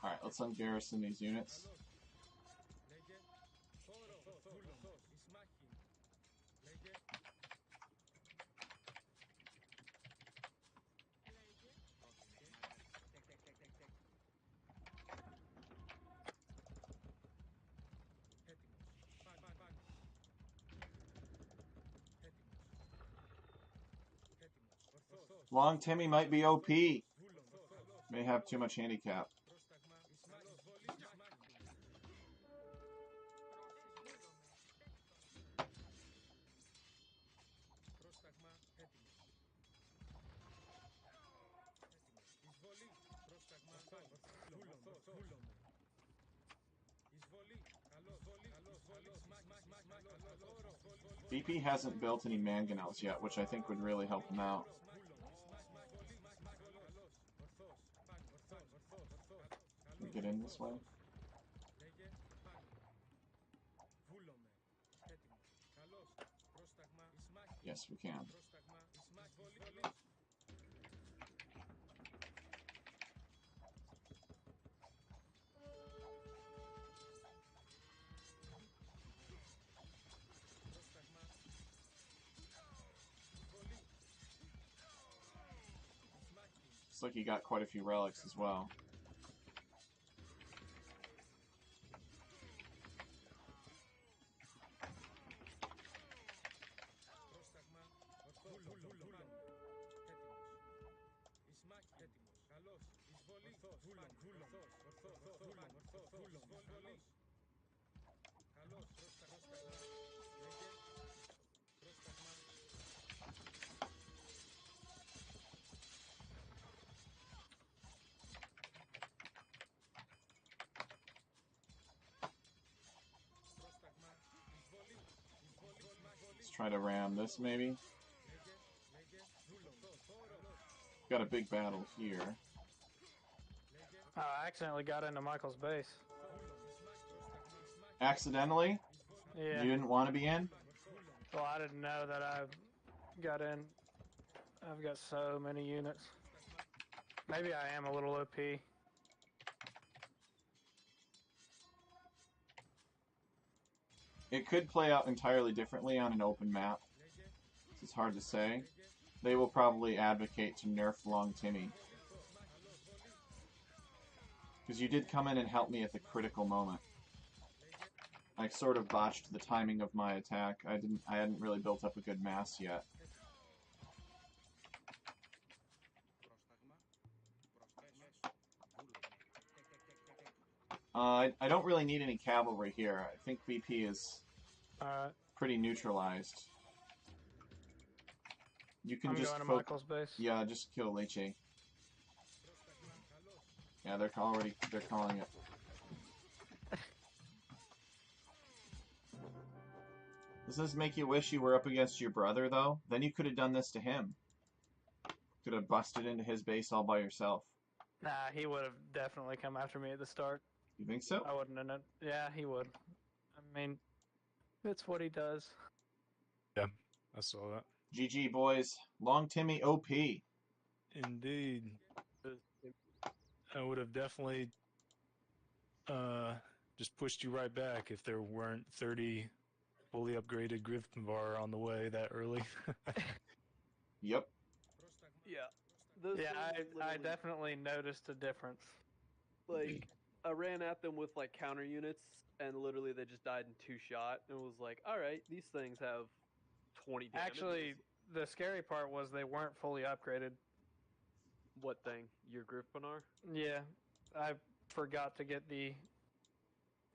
Alright, let's ungarrison these units. Long Timmy might be OP. May have too much handicap. BP hasn't built any mangonels yet, which I think would really help him out. Can we get in this way? Yes, we can. Looks like he got quite a few relics as well. Let's try to ram this maybe. Got a big battle here.
Oh, I accidentally got into Michael's base.
Accidentally?
Yeah.
You didn't want to be in?
Well, I didn't know that I got in. I've got so many units. Maybe I am a little OP.
It could play out entirely differently on an open map. It's hard to say. They will probably advocate to nerf Long Timmy. Because you did come in and help me at the critical moment. I sort of botched the timing of my attack. I hadn't really built up a good mass yet. I don't really need any cavalry here. I think VP is pretty neutralized. You can
I'm
just
going to Michael's base.
Yeah, just kill Leche. Yeah, they're calling it. Does this make you wish you were up against your brother, though? Then you could have done this to him. Could have busted into his base all by yourself.
Nah, he would have definitely come after me at the start.
You think so?
I wouldn't have. Yeah, he would. I mean, it's what he does.
Yeah, I saw that.
GG, boys. Long Timmy OP.
Indeed. I would have definitely just pushed you right back if there weren't 30 fully upgraded Griffenvar on the way that early.
Yep.
Yeah.
Yeah, I definitely noticed a difference.
Like, I ran at them with, like, counter units, and literally they just died in 2 shots, and was like, alright, these things have 20 damage.
Actually, the scary part was they weren't fully upgraded.
What thing? Your Griffenvar?
Yeah, I forgot to get the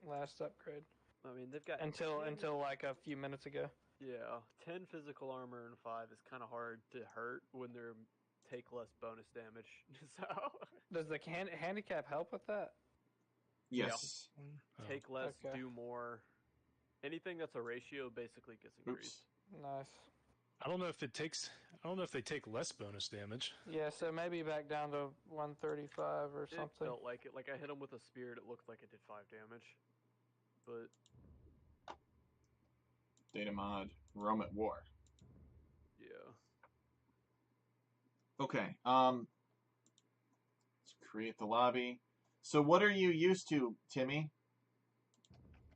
last upgrade.
I mean, they've got...
Until like a few minutes ago.
Yeah, 10 physical armor and 5 is kind of hard to hurt when they're take less bonus damage. So
does the handicap help with that?
Yes.
Yeah. Take less,
Okay.
do more. Anything that's a ratio basically gets increased.
Oops.
Nice.
I don't know if they take less bonus damage.
Yeah, so maybe back down to 135 or something.
It felt like it. Like, I hit him with a spirit, it looked like it did 5 damage. But
Data mod. Rome at war.
yeah.
Okay. Let's create the lobby. So what are you used to, Timmy?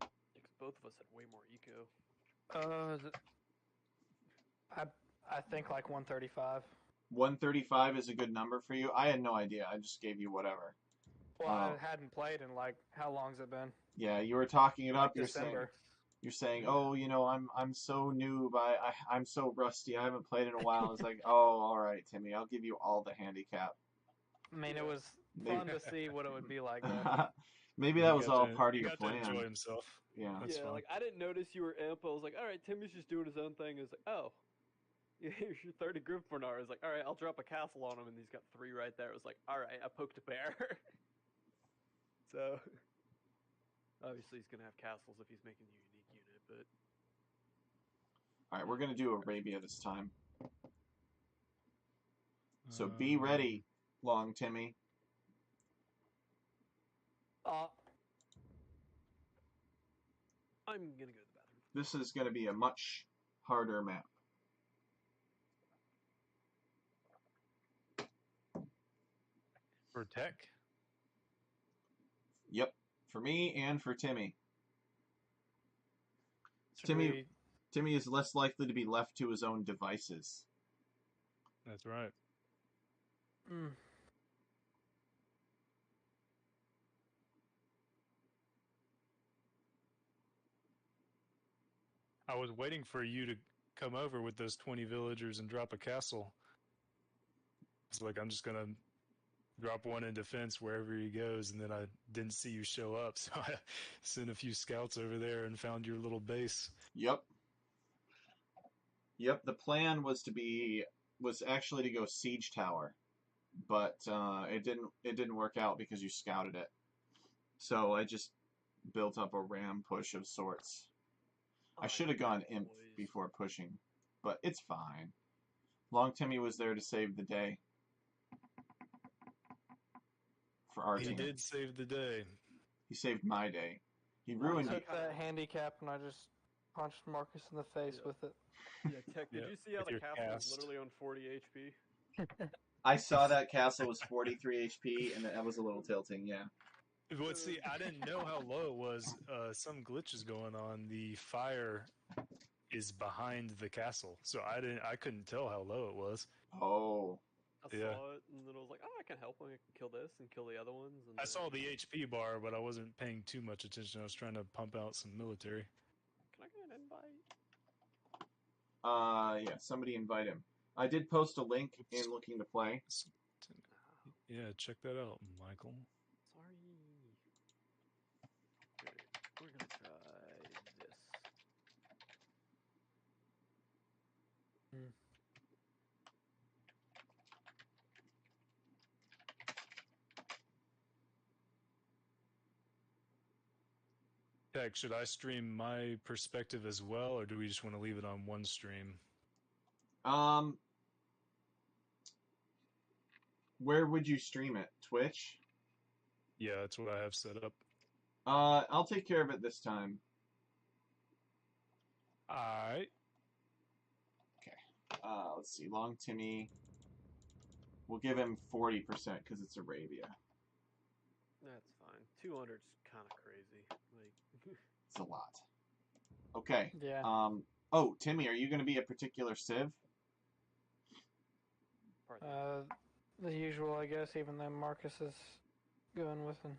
Because both of us had way more eco.
I think like 135.
135 is a good number for you? I had no idea. I just gave you whatever.
Well, I hadn't played in like, how long's it been?
Yeah, you were talking it up. You're saying
December.
You're saying, oh, I'm so noob. I'm so rusty. I haven't played in a while. It's like, oh, all right, Timmy. I'll give you all the handicap.
I mean, it was
Maybe-
fun to see what it would be like, though.
Maybe
He
that was
got
all
to-
part of
he
your
got to enjoy
plan.
himself.
Yeah.
That's
yeah,
fine.
like I didn't notice you were imp. I was like, all right, Timmy's just doing his own thing. It's like, oh, here's your 30 group for Nar. I was like, all right, I'll drop a castle on him, and he's got 3 right there. I was like, all right, I poked a bear. So obviously he's gonna have castles if he's making a unique unit, but
All right, we're gonna do Arabia this time. So be ready, Long Timmy.
I'm gonna go to the bathroom.
This is gonna be a much harder map.
For tech?
Yep, for me and for Timmy.
Should
Timmy-
we-
Timmy is less likely to be left to his own devices.
That's right.
Mm.
I was waiting for you to come over with those 20 villagers and drop a castle. It's like, I'm just going to drop one in defense wherever he goes, and then I didn't see you show up, so I sent a few scouts over there and found your little base.
Yep. Yep, the plan was actually to go siege tower, but it didn't work out because you scouted it. So I just built up a ram push of sorts. I should have gone imp before pushing, but it's fine. Long Timmy was there to save the day for our
He
team.
did save the day.
He saved my day. He
I
ruined
took that handicap and I just punched Marcus in the face with it.
Yeah, Tech, did
Yeah,
you see how
with
the
your
castle
cast.
was literally on 40 HP?
I saw that castle was 43 HP, and that was a little tilting, yeah.
But see, I didn't know how low it was. Some glitch is going on. The fire is behind the castle, so I couldn't tell how low it was.
Oh.
I
Yeah.
saw it, and then I was like, oh, I can help him. I can kill this and kill the other ones. And
I
then-
saw the HP bar, but I wasn't paying too much attention. I was trying to pump out some military.
Can I get an invite?
Yeah, somebody invite him. I did post a link in Looking to Play.
Yeah, check that out, Michael.
Sorry. Okay, we're gonna try this.
Tech, should I stream my perspective as well, or do we just want to leave it on one stream?
Where would you stream it? Twitch?
Yeah, that's what I have set up.
I'll take care of it this time.
Alright.
Let's see. Long Timmy. We'll give him 40% because it's Arabia.
That's fine. 200's kind of crazy. Like,
It's a lot. Okay.
Yeah.
Oh, Timmy, are you going to be a particular civ?
pardon.
The usual, I guess, even though Marcus is going with an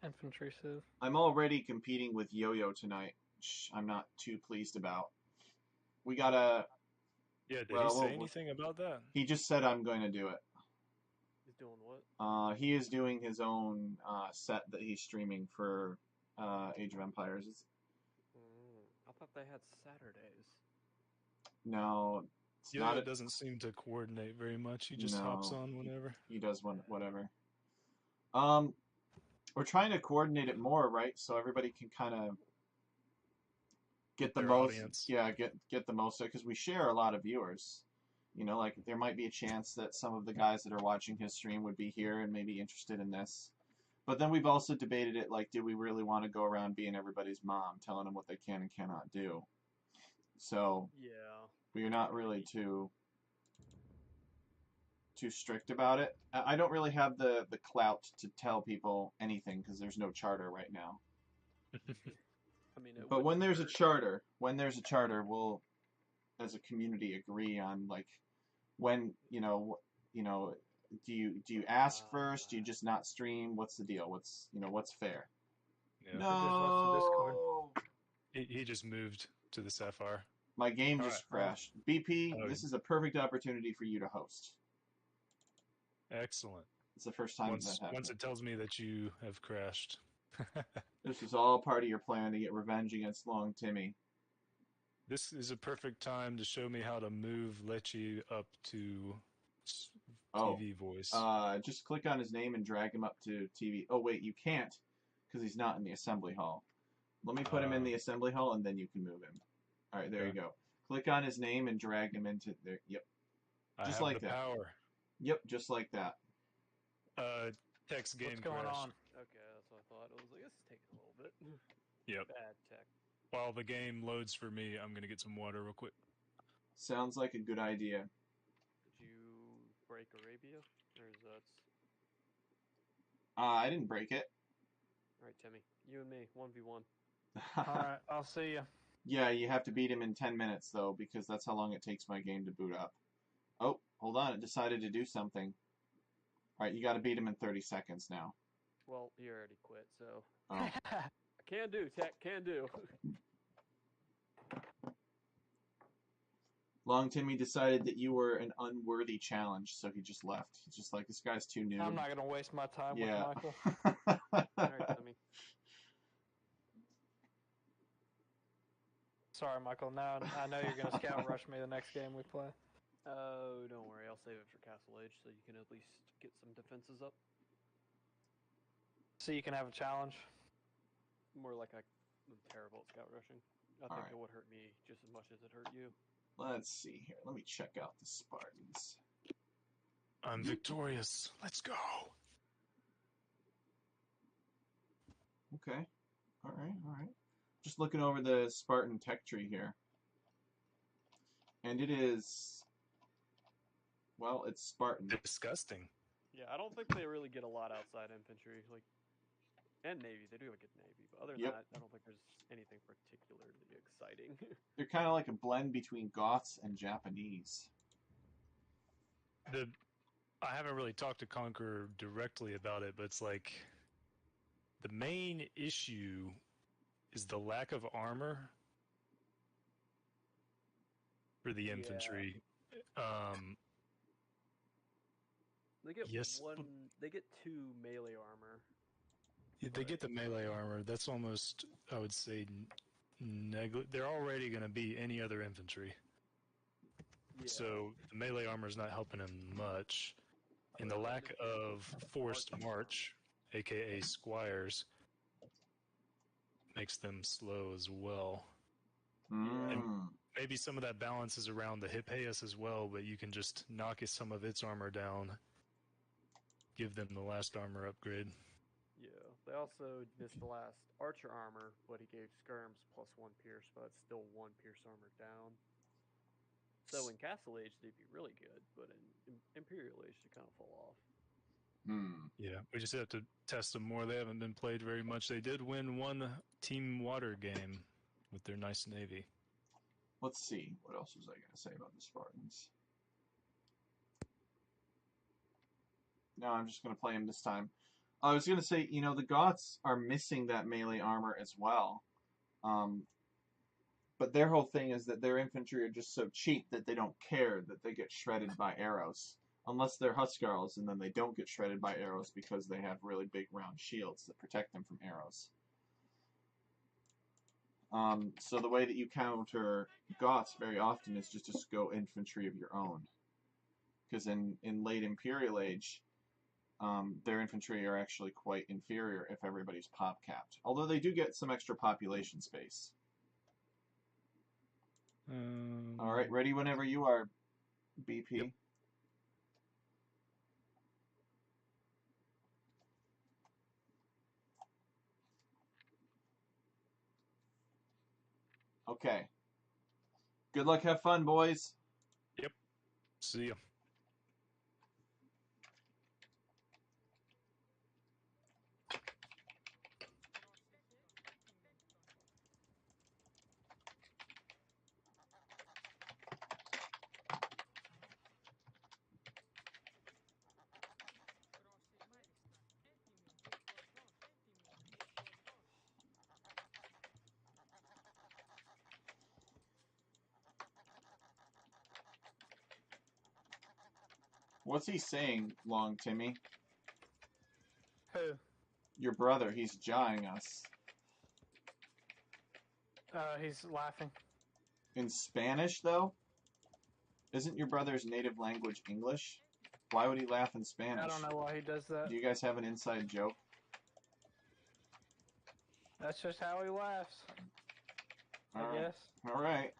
infantry civ.
I'm already competing with Yo-Yo tonight, which I'm not too pleased about. We gotta...
Yeah, did
Well,
he say
well,
anything about that?
He just said I'm going to do it.
He's doing what?
He is doing his own set that he's streaming for Age of Empires.
I thought they had Saturdays.
No, it's
Yeah,
not.
it doesn't seem to coordinate very much. He just hops
No.
on whenever.
He does whatever. We're trying to coordinate it more, right? So everybody can kind of get the
Their
most.
audience.
Yeah, get the most because we share a lot of viewers. You know, like there might be a chance that some of the guys that are watching his stream would be here and maybe interested in this. But then we've also debated it, like, do we really want to go around being everybody's mom, telling them what they can and cannot do? So
Yeah.
we're not really too strict about it. I don't really have the clout to tell people anything because there's no charter right now.
I mean, it
But when
wouldn't
there's a
hurt.
charter, we'll, as a community, agree on like when do you ask first? Do you just not stream? What's the deal? What's fair?
Yeah.
No.
He just moved to the Sapphire.
My game
All
just
right.
crashed. BP,
Oh.
this is a perfect opportunity for you to host.
Excellent.
It's the first time
Once
that happened.
it tells me that you have crashed.
This was all part of your plan to get revenge against Long Timmy.
This is a perfect time to show me how to move Lecce up to
Oh,
TV voice.
just click on his name and drag him up to TV. Oh, wait, you can't because he's not in the assembly hall. Let me put him in the assembly hall and then you can move him. All right, there
Okay.
you go. Click on his name and drag him into there. Yep.
I
Just
have
like
the
that.
power.
Yep, just like that.
Tech's game
What's going
crashed.
on?
Okay, that's what I thought. It was like, this is taking a little bit.
Yep.
Bad tech.
While the game loads for me, I'm gonna get some water real quick.
Sounds like a good idea.
Did you break Arabia? Or is that...
I didn't break it.
Alright, Timmy. You and me, 1v1.
All right, I'll see you.
Yeah, you have to beat him in 10 minutes, though, because that's how long it takes my game to boot up. Oh, hold on. It decided to do something. All right, you got to beat him in 30 seconds now.
Well, he already quit, so...
Oh.
Can do, tech, can do.
Long Timmy decided that you were an unworthy challenge, so he just left. He's just like, this guy's too new.
I'm not gonna waste my time with Michael.
Alright, Timmy.
Sorry, Michael. Now I know you're gonna scout rush me the next game we play.
Oh, don't worry. I'll save it for Castle Age so you can at least get some defenses up.
So you can have a challenge.
More like I'm terrible at scout rushing. I think it would hurt me just as much as it hurt you.
Let's see here. Let me check out the Spartans.
I'm victorious. Let's go.
Okay. All right. Just looking over the Spartan tech tree here. And it is... Well, it's Spartan.
Disgusting.
Yeah, I don't think they really get a lot outside infantry. Like, and Navy. They do get Navy. But other than that, I don't think there's anything particularly exciting.
They're kind of like a blend between Goths and Japanese.
I haven't really talked to Conqueror directly about it, but it's like the main issue is the lack of armor for the infantry.
They get
Yes.
They get 2 melee armor.
They get the melee armor. That's almost, I would say, they're already going to be any other infantry.
Yeah.
So the melee armor is not helping them much. And the lack of forced march, aka squires, makes them slow as well. And maybe some of that balance is around the Hippeus as well, but you can just knock some of its armor down, give them the last armor upgrade.
Yeah, they also missed the last archer armor, but he gave skirms plus 1 pierce, but it's still 1 pierce armor down. So in Castle Age, they'd be really good, but in Imperial Age, they kind of fall off.
Yeah, we just have to test them more. They haven't been played very much. They did win one Team Water game with their nice navy.
Let's see. What else was I going to say about the Spartans? No, I'm just going to play him this time. I was going to say, you know, the Goths are missing that melee armor as well. But their whole thing is that their infantry are just so cheap that they don't care that they get shredded by arrows. Unless they're Huskarls, and then they don't get shredded by arrows because they have really big round shields that protect them from arrows. So the way that you counter Goths very often is just to go infantry of your own. Because in late Imperial Age, their infantry are actually quite inferior if everybody's pop capped. Although they do get some extra population space. All right, ready whenever you are, BP.
Yep.
Okay. Good luck, have fun, boys.
Yep. See ya.
What's he saying, Long Timmy?
Who?
Your brother, he's jawing us.
He's laughing.
In Spanish, though? Isn't your brother's native language English? Why would he laugh in Spanish?
I don't know why he does that.
Do you guys have an inside joke?
That's just how he laughs. I guess.
All right.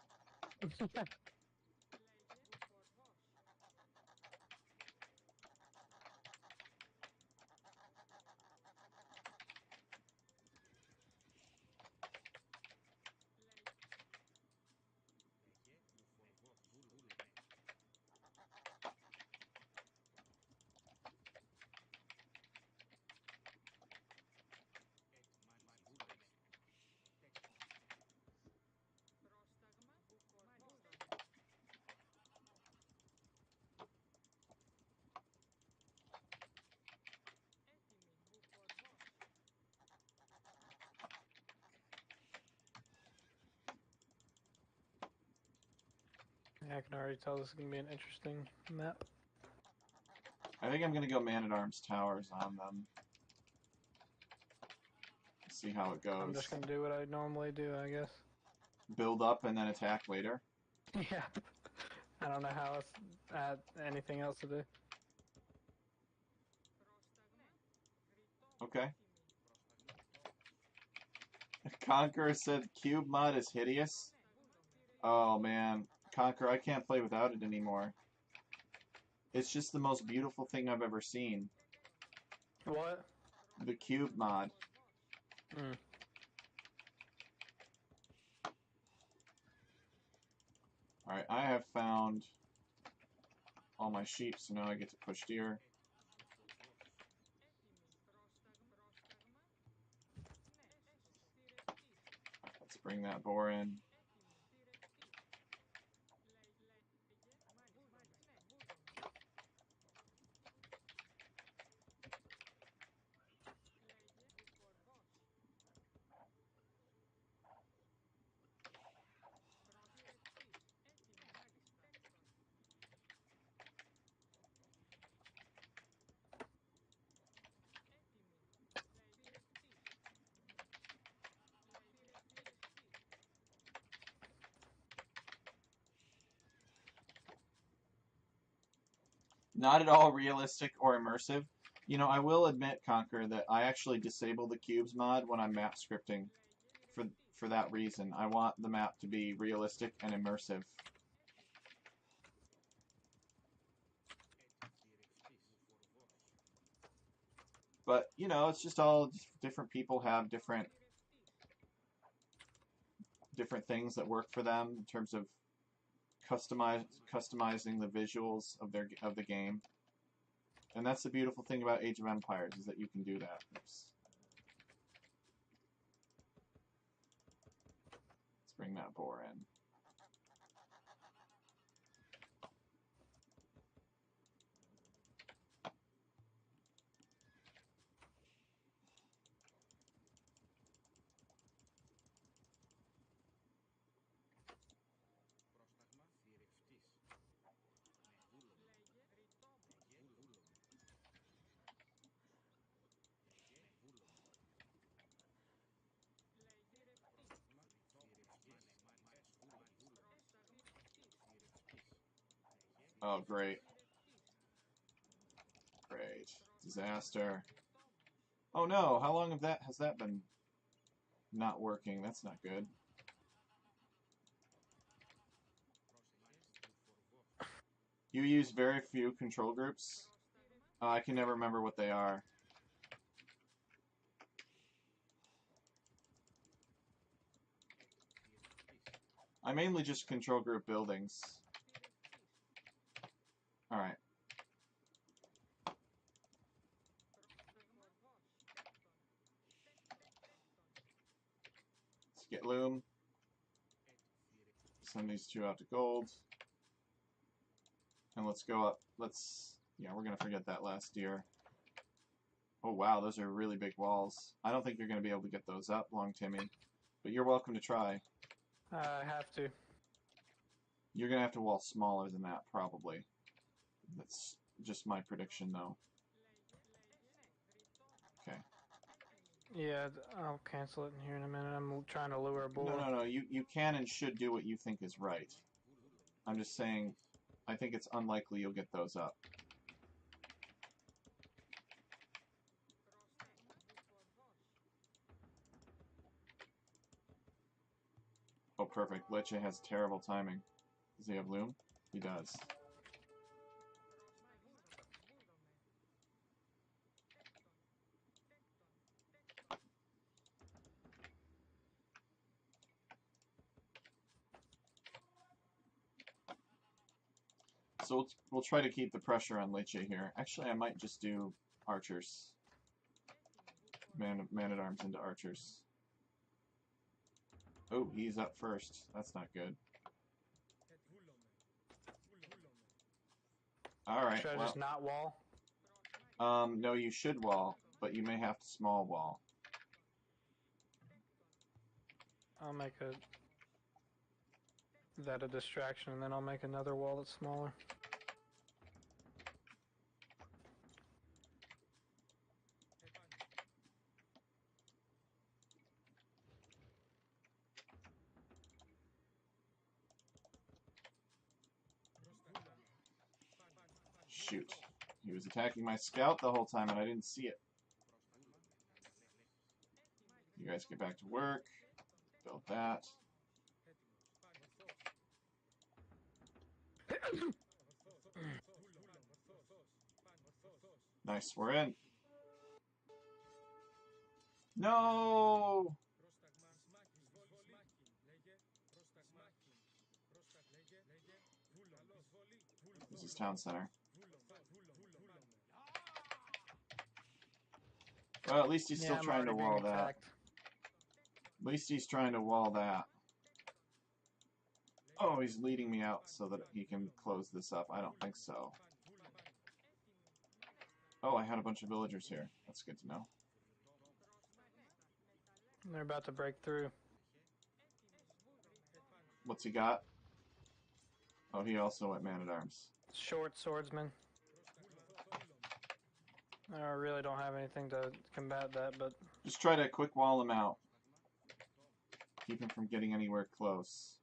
I can already tell this is going to be an interesting map.
I think I'm going to go Man-at-Arms Towers on them. See how it goes.
I'm just going to do what I normally do, I guess.
Build up and then attack later.
Yeah. I don't know how else, anything else to do.
Okay. Conqueror said cube mod is hideous. Oh man, Conqueror, I can't play without it anymore. It's just the most beautiful thing I've ever seen.
What?
The cube mod.
Mm.
Alright, I have found all my sheep, so now I get to push deer. Let's bring that boar in. Not at all realistic or immersive. You know, I will admit, Conquer, that I actually disable the cubes mod when I'm map scripting. For that reason, I want the map to be realistic and immersive. But, you know, it's just all different people have different things that work for them in terms of customizing the visuals of the game. And that's the beautiful thing about Age of Empires, is that you can do that. Oops. Let's bring that boar in. Oh, great. Great. Disaster. Oh no, how long has that been not working? That's not good. You use very few control groups? I can never remember what they are. I mainly just control group buildings. Alright. Let's get loom. Send these two out to gold. And let's go up. Yeah, we're going to forget that last deer. Oh wow, those are really big walls. I don't think you're going to be able to get those up, Long Timmy. But you're welcome to try.
I have to.
You're going to have to wall smaller than that, probably. just my prediction, though. Okay.
Yeah, I'll cancel it in here in a minute. I'm trying to lure a boar.
No. You can and should do what you think is right. I'm just saying, I think it's unlikely you'll get those up. Oh, perfect. Leche has terrible timing. Does he have loom? He does. So we'll try to keep the pressure on Leche here. Actually, I might just do archers. Man-at-arms into archers. Oh, he's up first. That's not good. Alright,
Should I
well...
just not wall?
No, you should wall, but you may have to small wall.
I'll make that a distraction, and then I'll make another wall that's smaller.
Shoot. He was attacking my scout the whole time and I didn't see it. You guys get back to work. Build that. Nice, we're in. No! This is town center. Well, at least he's still trying to wall that. At least he's trying to wall that. Oh, he's leading me out so that he can close this up. I don't think so. Oh, I had a bunch of villagers here. That's good to know.
They're about to break through.
What's he got? Oh, he also went man-at-arms.
Short swordsman. I really don't have anything to combat that, but...
Just try to quick wall him out. Keep him from getting anywhere close.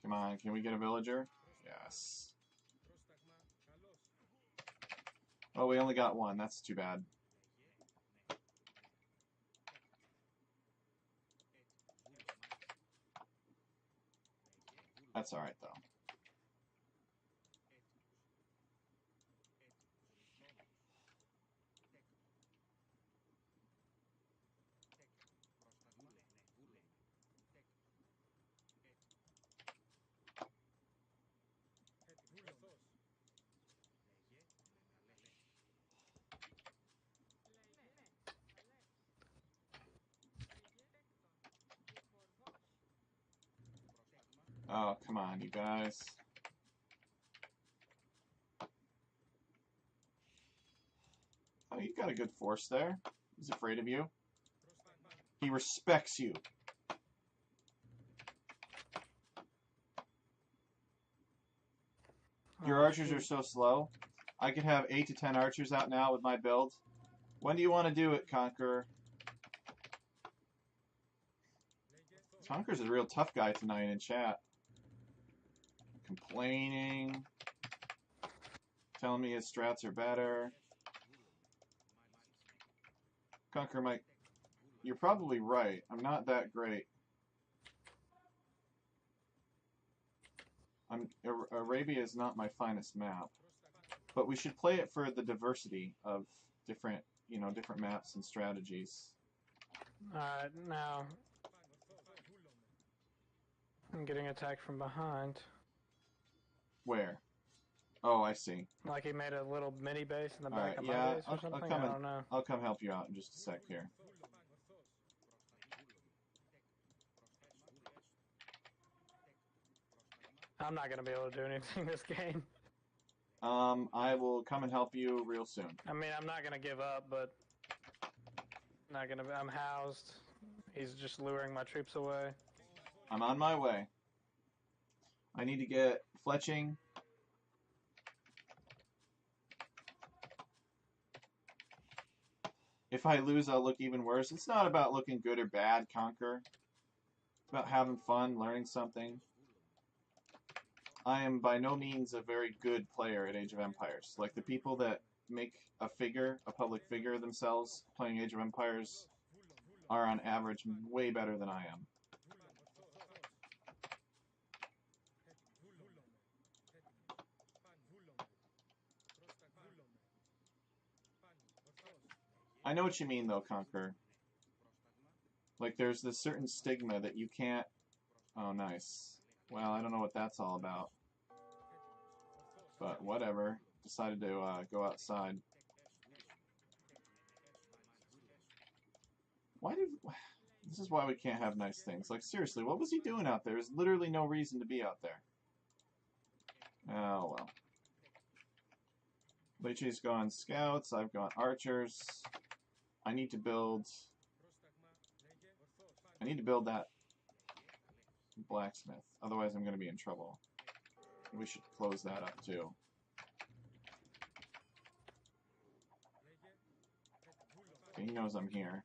Come on, can we get a villager? Yes. Oh, we only got one. That's too bad. That's alright, though. Oh, come on, you guys. Oh, you got a good force there. He's afraid of you. He respects you. Your archers are so slow. I could have 8 to 10 archers out now with my build. When do you want to do it, Conqueror? Conqueror's a real tough guy tonight in chat. Complaining. Telling me his strats are better. Conqueror, Mike, you're probably right. I'm not that great. Arabia is not my finest map. But we should play it for the diversity of different, different maps and strategies.
Alright, now... I'm getting attacked from behind.
Where? Oh, I see.
Like he made a little mini base in the back
Alright,
of my
yeah,
base or something? I don't know.
I'll come help you out in just a sec here.
I'm not gonna be able to do anything this game.
I will come and help you real soon.
I mean, I'm not gonna give up, but not gonna. I'm housed. He's just luring my troops away.
I'm on my way. I need to get fletching. If I lose, I'll look even worse. It's not about looking good or bad, Conquer. It's about having fun, learning something. I am by no means a very good player at Age of Empires. Like, the people that make a figure, a public figure of themselves playing Age of Empires are on average way better than I am. I know what you mean, though, Conquer. Like, there's this certain stigma that you can't... Oh, nice. Well, I don't know what that's all about. But whatever. Decided to go outside. Why did... This is why we can't have nice things. Like, seriously, what was he doing out there? There's literally no reason to be out there. Oh, well. Leechy's gone scouts. I've got archers. I need to build that blacksmith. Otherwise, I'm going to be in trouble. We should close that up, too. Okay, he knows I'm here.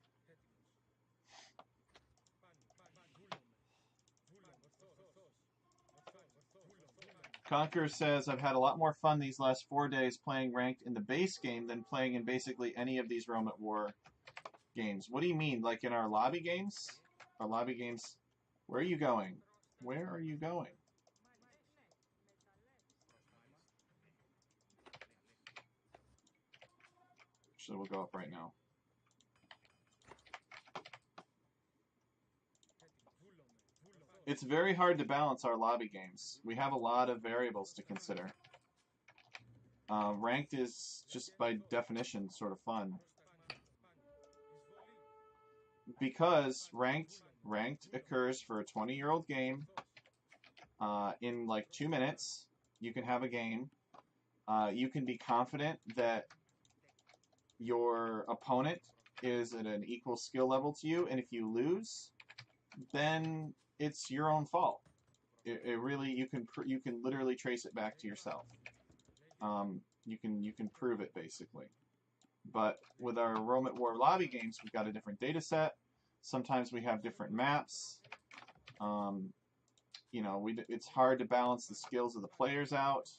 Conqueror says, I've had a lot more fun these last 4 days playing ranked in the base game than playing in basically any of these Rome at War games. What do you mean? Like in our lobby games? Our lobby games? Where are you going? Where are you going? Actually, we'll go up right now. It's very hard to balance our lobby games. We have a lot of variables to consider. Ranked is just by definition sort of fun. Because ranked occurs for a 20-year-old game. In like 2 minutes, you can have a game. You can be confident that your opponent is at an equal skill level to you, and if you lose, then it's your own fault. It really, you can literally trace it back to yourself. You can prove it basically. But with our Rome at War lobby games, we've got a different data set. Sometimes we have different maps. You know, it's hard to balance the skills of the players out.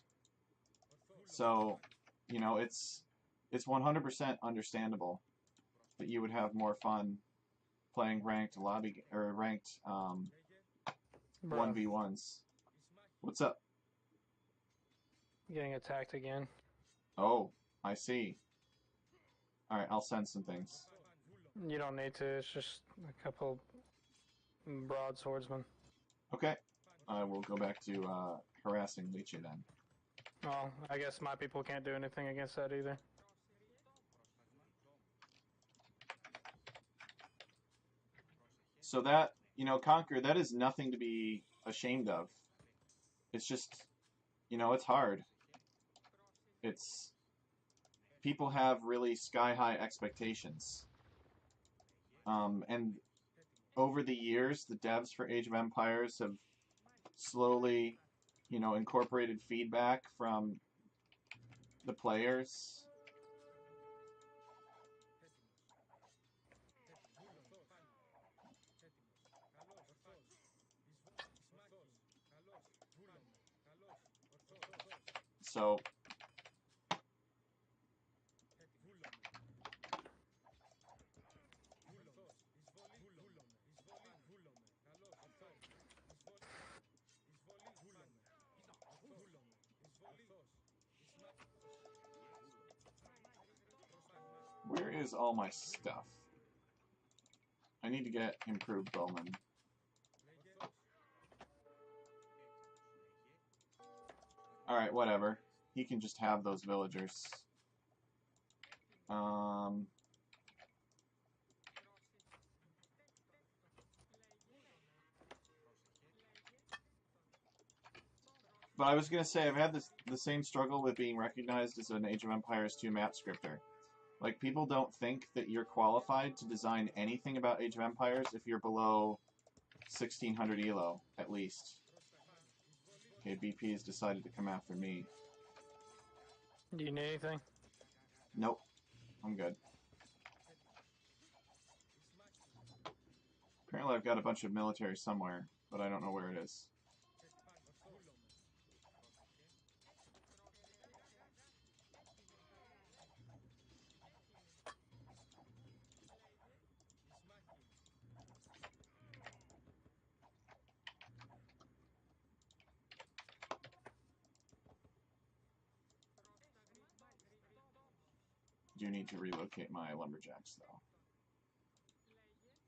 So, you know, it's 100% understandable that you would have more fun playing ranked lobby or ranked 1v1s. What's up?
Getting attacked again.
Oh, I see. Alright, I'll send some things.
You don't need to. It's just a couple broadswordsmen.
Okay. I will go back to harassing Leechy then.
Well, I guess my people can't do anything against that either.
So that, you know, Conquer, that is nothing to be ashamed of. It's just, you know, it's hard. It's... People have really sky-high expectations. And over the years, the devs for Age of Empires have slowly, you know, incorporated feedback from the players. So, where is all my stuff? I need to get improved bowmen. Alright, whatever. He can just have those villagers. But I was gonna say I've had the same struggle with being recognized as an Age of Empires 2 map scripter. Like, people don't think that you're qualified to design anything about Age of Empires if you're below 1600 elo, at least. Okay, BP has decided to come after me.
Do you need anything?
Nope, I'm good. Apparently I've got a bunch of military somewhere, but I don't know where it is. Do need to relocate my lumberjacks, though.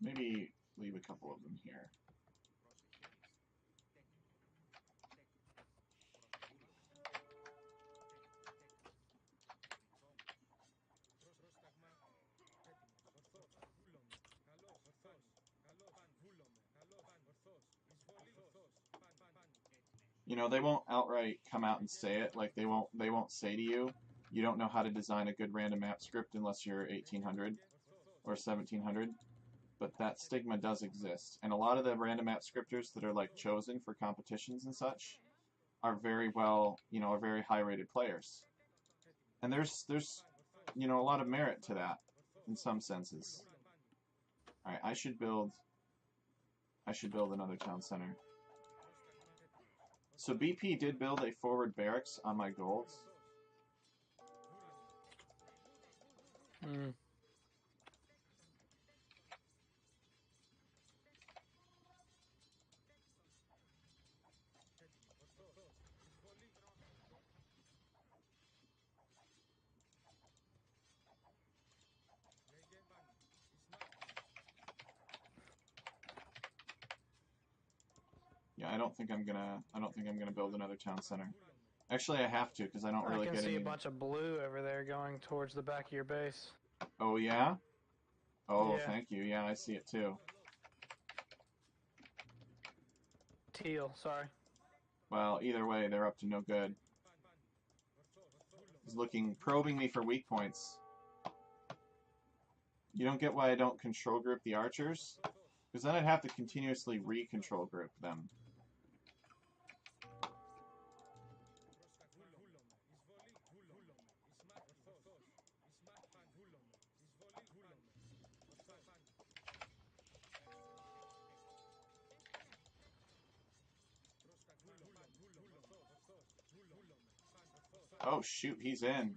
Maybe leave a couple of them here. You know, they won't outright come out and say it. Like, they won't say to you, you don't know how to design a good random map script unless you're 1800 or 1700. But that stigma does exist. And a lot of the random map scripters that are, like, chosen for competitions and such are very well, you know, are very high-rated players. And there's, you know, a lot of merit to that in some senses. Alright, I should build another town center. So BP did build a forward barracks on my golds.
Hmm.
Yeah, I don't think I'm gonna build another town center. Actually, I have to because I don't really
I can
get
see
any.
a bunch of blue over there going towards the back of your base.
Oh yeah. Oh,
Yeah.
thank you. Yeah, I see it too.
Teal, sorry.
Well, either way, they're up to no good. He's probing me for weak points. You don't get why I don't control group the archers? Because then I'd have to continuously re-control group them. Oh shoot, he's in.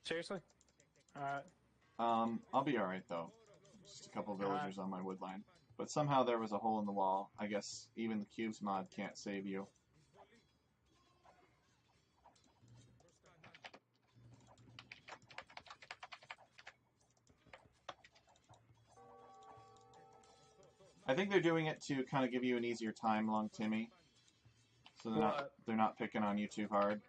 Seriously? Alright.
I'll be alright though. Just a couple villagers on my wood line. But somehow there was a hole in the wall. I guess even the cubes mod can't save you. I think they're doing it to kind of give you an easier time along Timmy. So they're not picking on you too hard.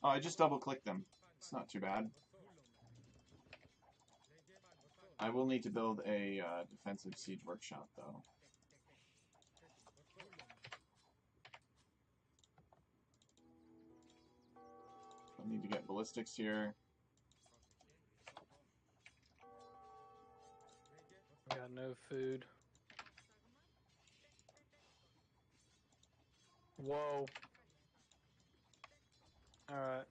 Oh, I just double-clicked them. It's not too bad. I will need to build a defensive siege workshop, though. I need to get ballistics here.
Got no food. Whoa. Alright.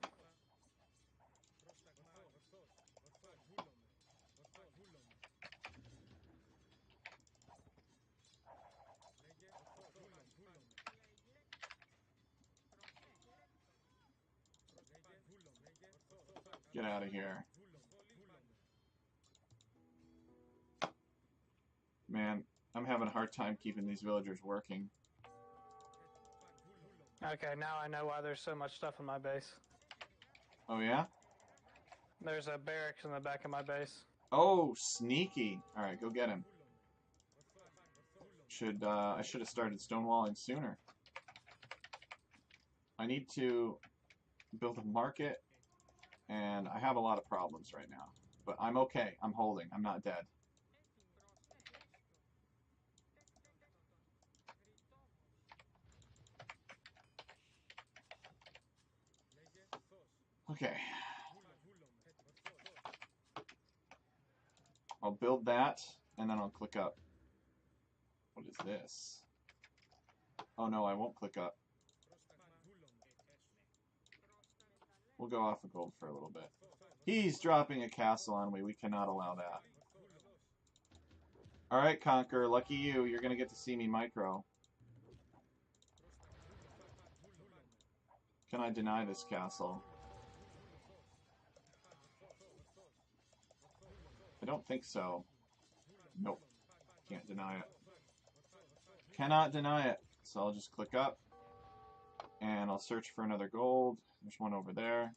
Get out of here. Man, I'm having a hard time keeping these villagers working.
Okay, now I know why there's so much stuff in my base.
Oh, yeah?
There's a barracks in the back of my base.
Oh, sneaky. Alright, go get him. I should have started stonewalling sooner. I need to build a market And I have a lot of problems right now. But I'm okay. I'm holding. I'm not dead. Okay. I'll build that, and then I'll click up. What is this? Oh no, I won't click up. We'll go off of gold for a little bit. He's dropping a castle on me. We cannot allow that. Alright, Conquer. Lucky you. You're going to get to see me micro. Can I deny this castle? I don't think so. Nope. Can't deny it. Cannot deny it. So I'll just click up. And I'll search for another gold. There's one over there.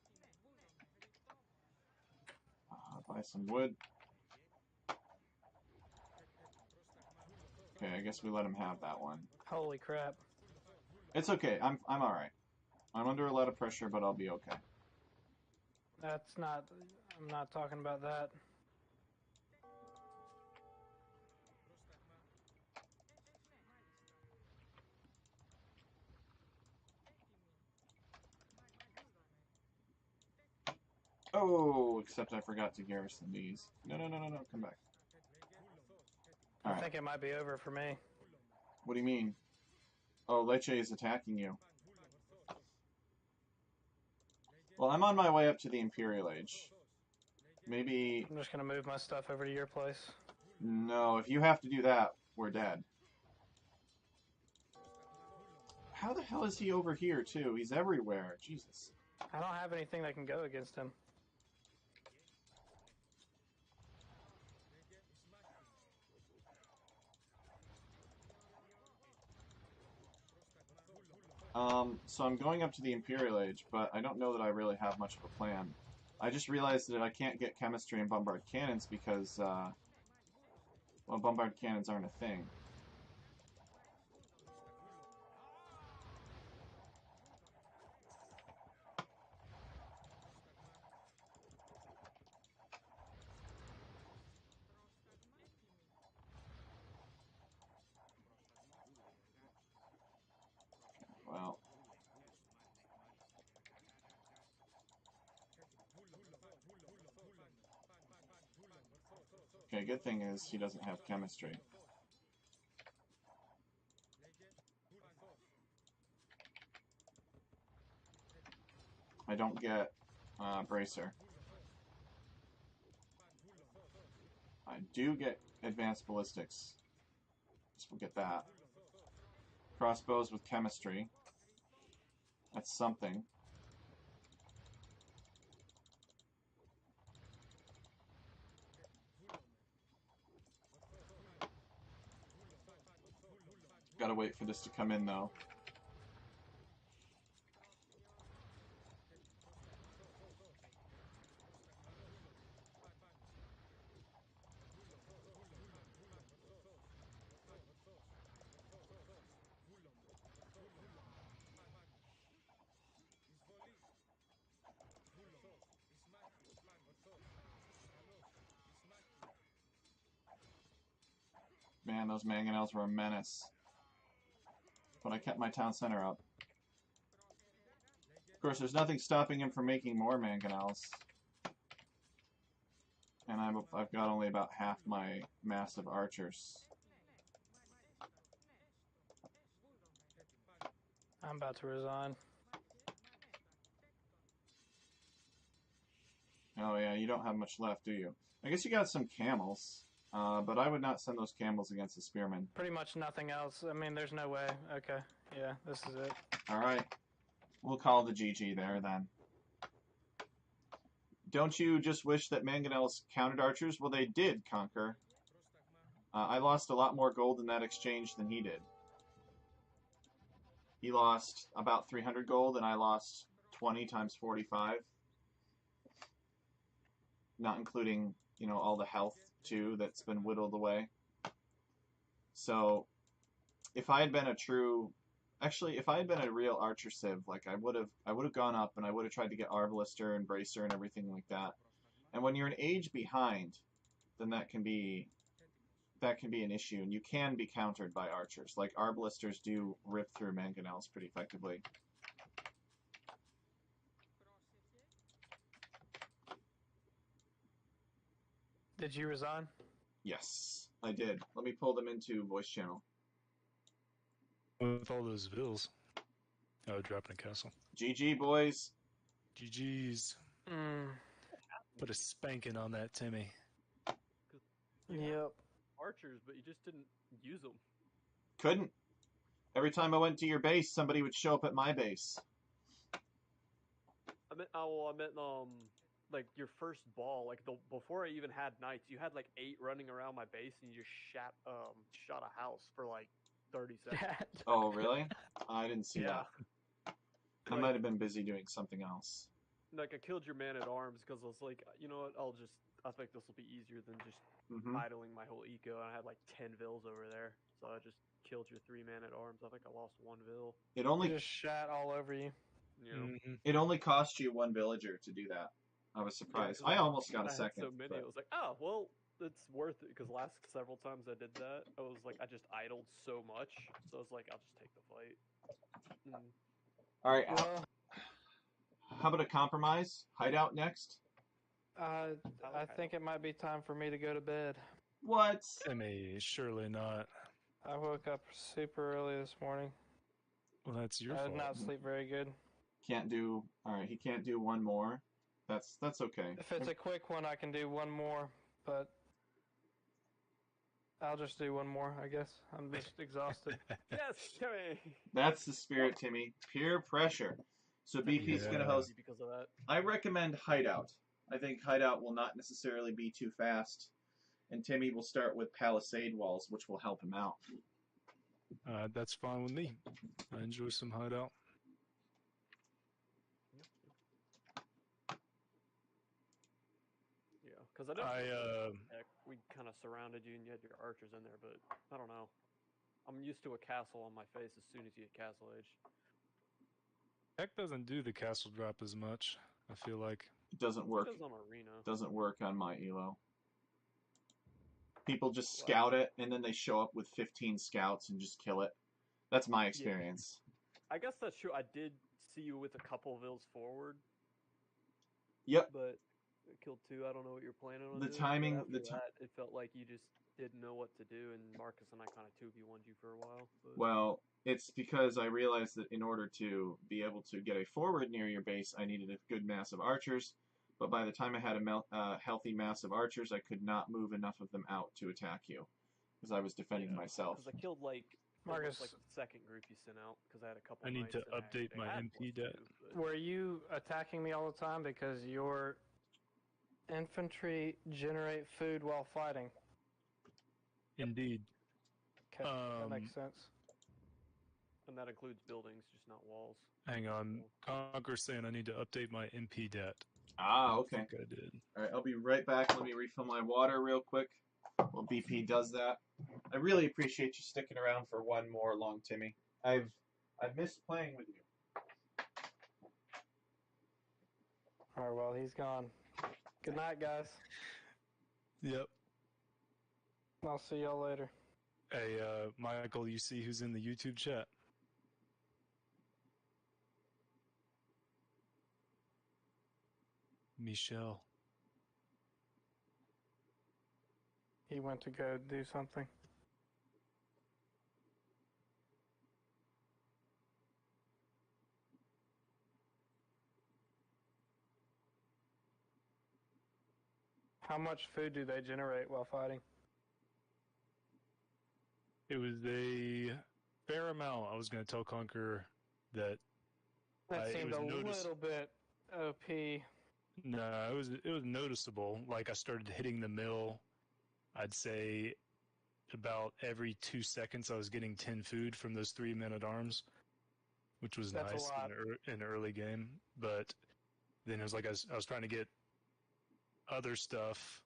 Buy some wood. Okay, I guess we let him have that one.
Holy crap.
It's okay. I'm alright. I'm under a lot of pressure, but I'll be okay.
That's not... I'm not talking about that.
Oh, except I forgot to garrison these. No, come back.
I
Alright.
think it might be over for me.
What do you mean? Oh, Leche is attacking you. Well, I'm on my way up to the Imperial Age. Maybe...
I'm just going to move my stuff over to your place.
No, if you have to do that, we're dead. How the hell is he over here, too? He's everywhere. Jesus.
I don't have anything that can go against him.
So I'm going up to the Imperial Age, but I don't know that I really have much of a plan. I just realized that I can't get chemistry and bombard cannons because, well, bombard cannons aren't a thing. Well... Okay, good thing is he doesn't have chemistry. I don't get bracer. I do get advanced ballistics. Just we'll get that. Crossbows with chemistry. That's something. Gotta wait for this to come in, though. Man, those mangonels were a menace. But I kept my town center up. Of course, there's nothing stopping him from making more mangonels. And I've got only about half my massive archers.
I'm about to resign.
Oh yeah, you don't have much left, do you? I guess you got some camels. But I would not send those camels against the spearmen.
Pretty much nothing else. I mean, there's no way. Okay. Yeah, this is it.
Alright. We'll call the GG there, then. Don't you just wish that mangonels counted archers? Well, they did conquer. I lost a lot more gold in that exchange than he did. He lost about 300 gold, and I lost 20 times 45. Not including, you know, all the health, too, that's been whittled away. So, if I had been a true Actually, if I had been a real archer civ, like I would have gone up and I would have tried to get Arbalister and Bracer and everything like that. And when you're an age behind, then that can be an issue, and you can be countered by archers. Like Arbalisters do rip through mangonels pretty effectively.
Did you resign?
Yes, I did. Let me pull them into voice channel.
With all those vills. Oh, dropping a castle.
GG, boys.
GG's. Put a spanking on that Timmy.
Yep.
Archers, but you just didn't use them.
Couldn't. Every time I went to your base, somebody would show up at my base.
I meant like your first ball, like before I even had knights, you had like 8 running around my base, and you just shot a house for like 30 seconds.
Oh, really? I didn't see
Yeah.
that. I might have been busy doing something else.
Like, I killed your man-at-arms because I was like, you know what, I think this will be easier than just idling my whole eco, and I had like 10 vills over there, so I just killed your 3 man-at-arms. I think I lost 1 vill.
It only
just shot all over you.
You know?
It only cost you 1 villager to do that. I was surprised.
Yeah,
I almost got a
I had
second.
so many, I was like, oh, well, it's worth it, because last several times I did that, I was like, I just idled so much, so I was like, I'll just take the fight.
All right.
Well,
How about a compromise? Hideout next?
I think it might be time for me to go to bed.
What?
Timmy, surely not.
I woke up super early this morning.
Well, that's your
I
fault.
did not sleep very good.
Can't do. All right, he can't do one more. That's okay.
If it's a quick one, I can do one more, but I'll just do one more, I guess. I'm just exhausted.
Yes, Timmy!
That's the spirit, Timmy. Peer pressure. So BP's
Yeah.
gonna host.
Because of that.
I recommend Hideout. I think Hideout will not necessarily be too fast, and Timmy will start with Palisade Walls, which will help him out.
That's fine with me. I enjoy some hideout.
Yeah, because we kind of surrounded you and you had your archers in there, but I don't know. I'm used to a castle on my face as soon as you hit Castle Age.
Tech doesn't do the castle drop as much, I feel like.
It doesn't work.
It does on Arena.
Doesn't work on my elo. People just scout it, and then they show up with 15 scouts and just kill it. That's my experience.
Yeah. I guess that's true. I did see you with a couple of vills forward.
Yep.
But killed 2. I don't know what you're planning on
The
doing.
timing.
That, it felt like you just didn't know what to do, and Marcus and I kind of 2v1'd you for a while. But...
Well, it's because I realized that in order to be able to get a forward near your base, I needed a good mass of archers. But by the time I had a healthy mass of archers, I could not move enough of them out to attack you, because I was defending myself.
Because I killed like
Marcus,
like the second group you sent out, because I had a couple.
I need to update my MP debt.
Were you attacking me all the time because your infantry generate food while fighting?
Indeed.
Okay, that makes sense.
And that includes buildings, just not walls.
Hang on. Conquer's saying I need to update my MP debt.
Ah, okay.
I think I did.
All right, I'll be right back. Let me refill my water real quick while BP does that. I really appreciate you sticking around for one more long, Timmy. I've missed playing with you.
All right, well, he's gone. Good night, guys.
Yep.
I'll see y'all later.
Hey, Michael, you see who's in the YouTube chat? Michelle.
He went to go do something. How much food do they generate while fighting?
It was a fair amount. I was going to tell Conqueror that
That seemed a little bit OP.
No, it was noticeable. Like I started hitting the mill. I'd say about every 2 seconds I was getting 10 food from those 3 men-at-arms, which was nice in early game. But then it was like I was trying to get other stuff,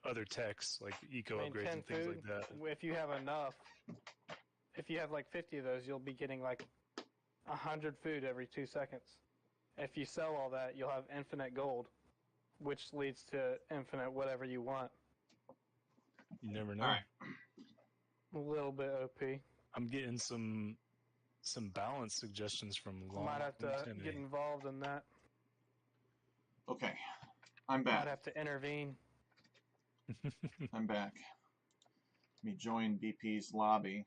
other techs like eco upgrades and things like that.
If you have enough, if you have like 50 of those, you'll be getting like 100 food every 2 seconds. If you sell all that, you'll have infinite gold, which leads to infinite whatever you want.
You never know.
All right.
A little bit OP.
I'm getting some balance suggestions from Long
Might have to
Timmy.
get involved in that.
Okay. I'm
Might
back.
have to intervene.
I'm back. Let me join BP's lobby.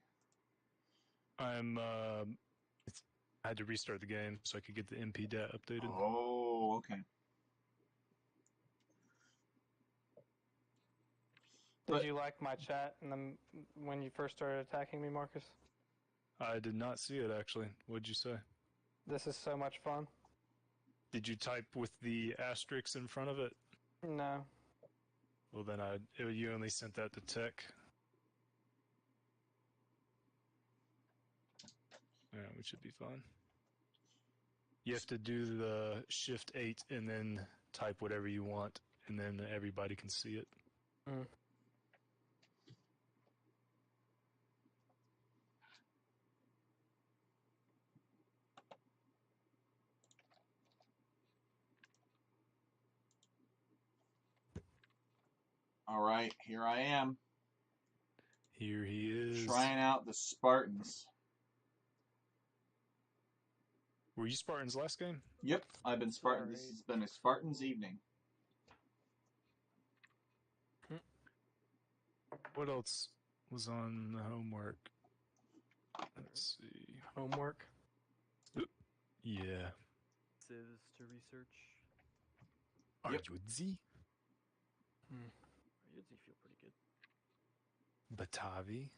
I'm I had to restart the game so I could get the MP dat updated.
Oh, okay.
Did you like my chat when you first started attacking me, Marcus?
I did not see it actually. What'd you say?
This is so much fun.
Did you type with the asterisks in front of it?
No.
Well, then you only sent that to tech. Yeah, we should be fine. You have to do the Shift 8 and then type whatever you want, and then everybody can see it.
Mm.
All right, here I am.
Here he is.
Trying out the Spartans.
Were you Spartans last game?
Yep, I've been Spartan.
Alright.
This has been a Spartans evening.
What else was on the homework? Let's see.
Homework.
Yeah.
Civs to research.
Yep.
Arjudzi,
Yudzi feel pretty good.
Batavi.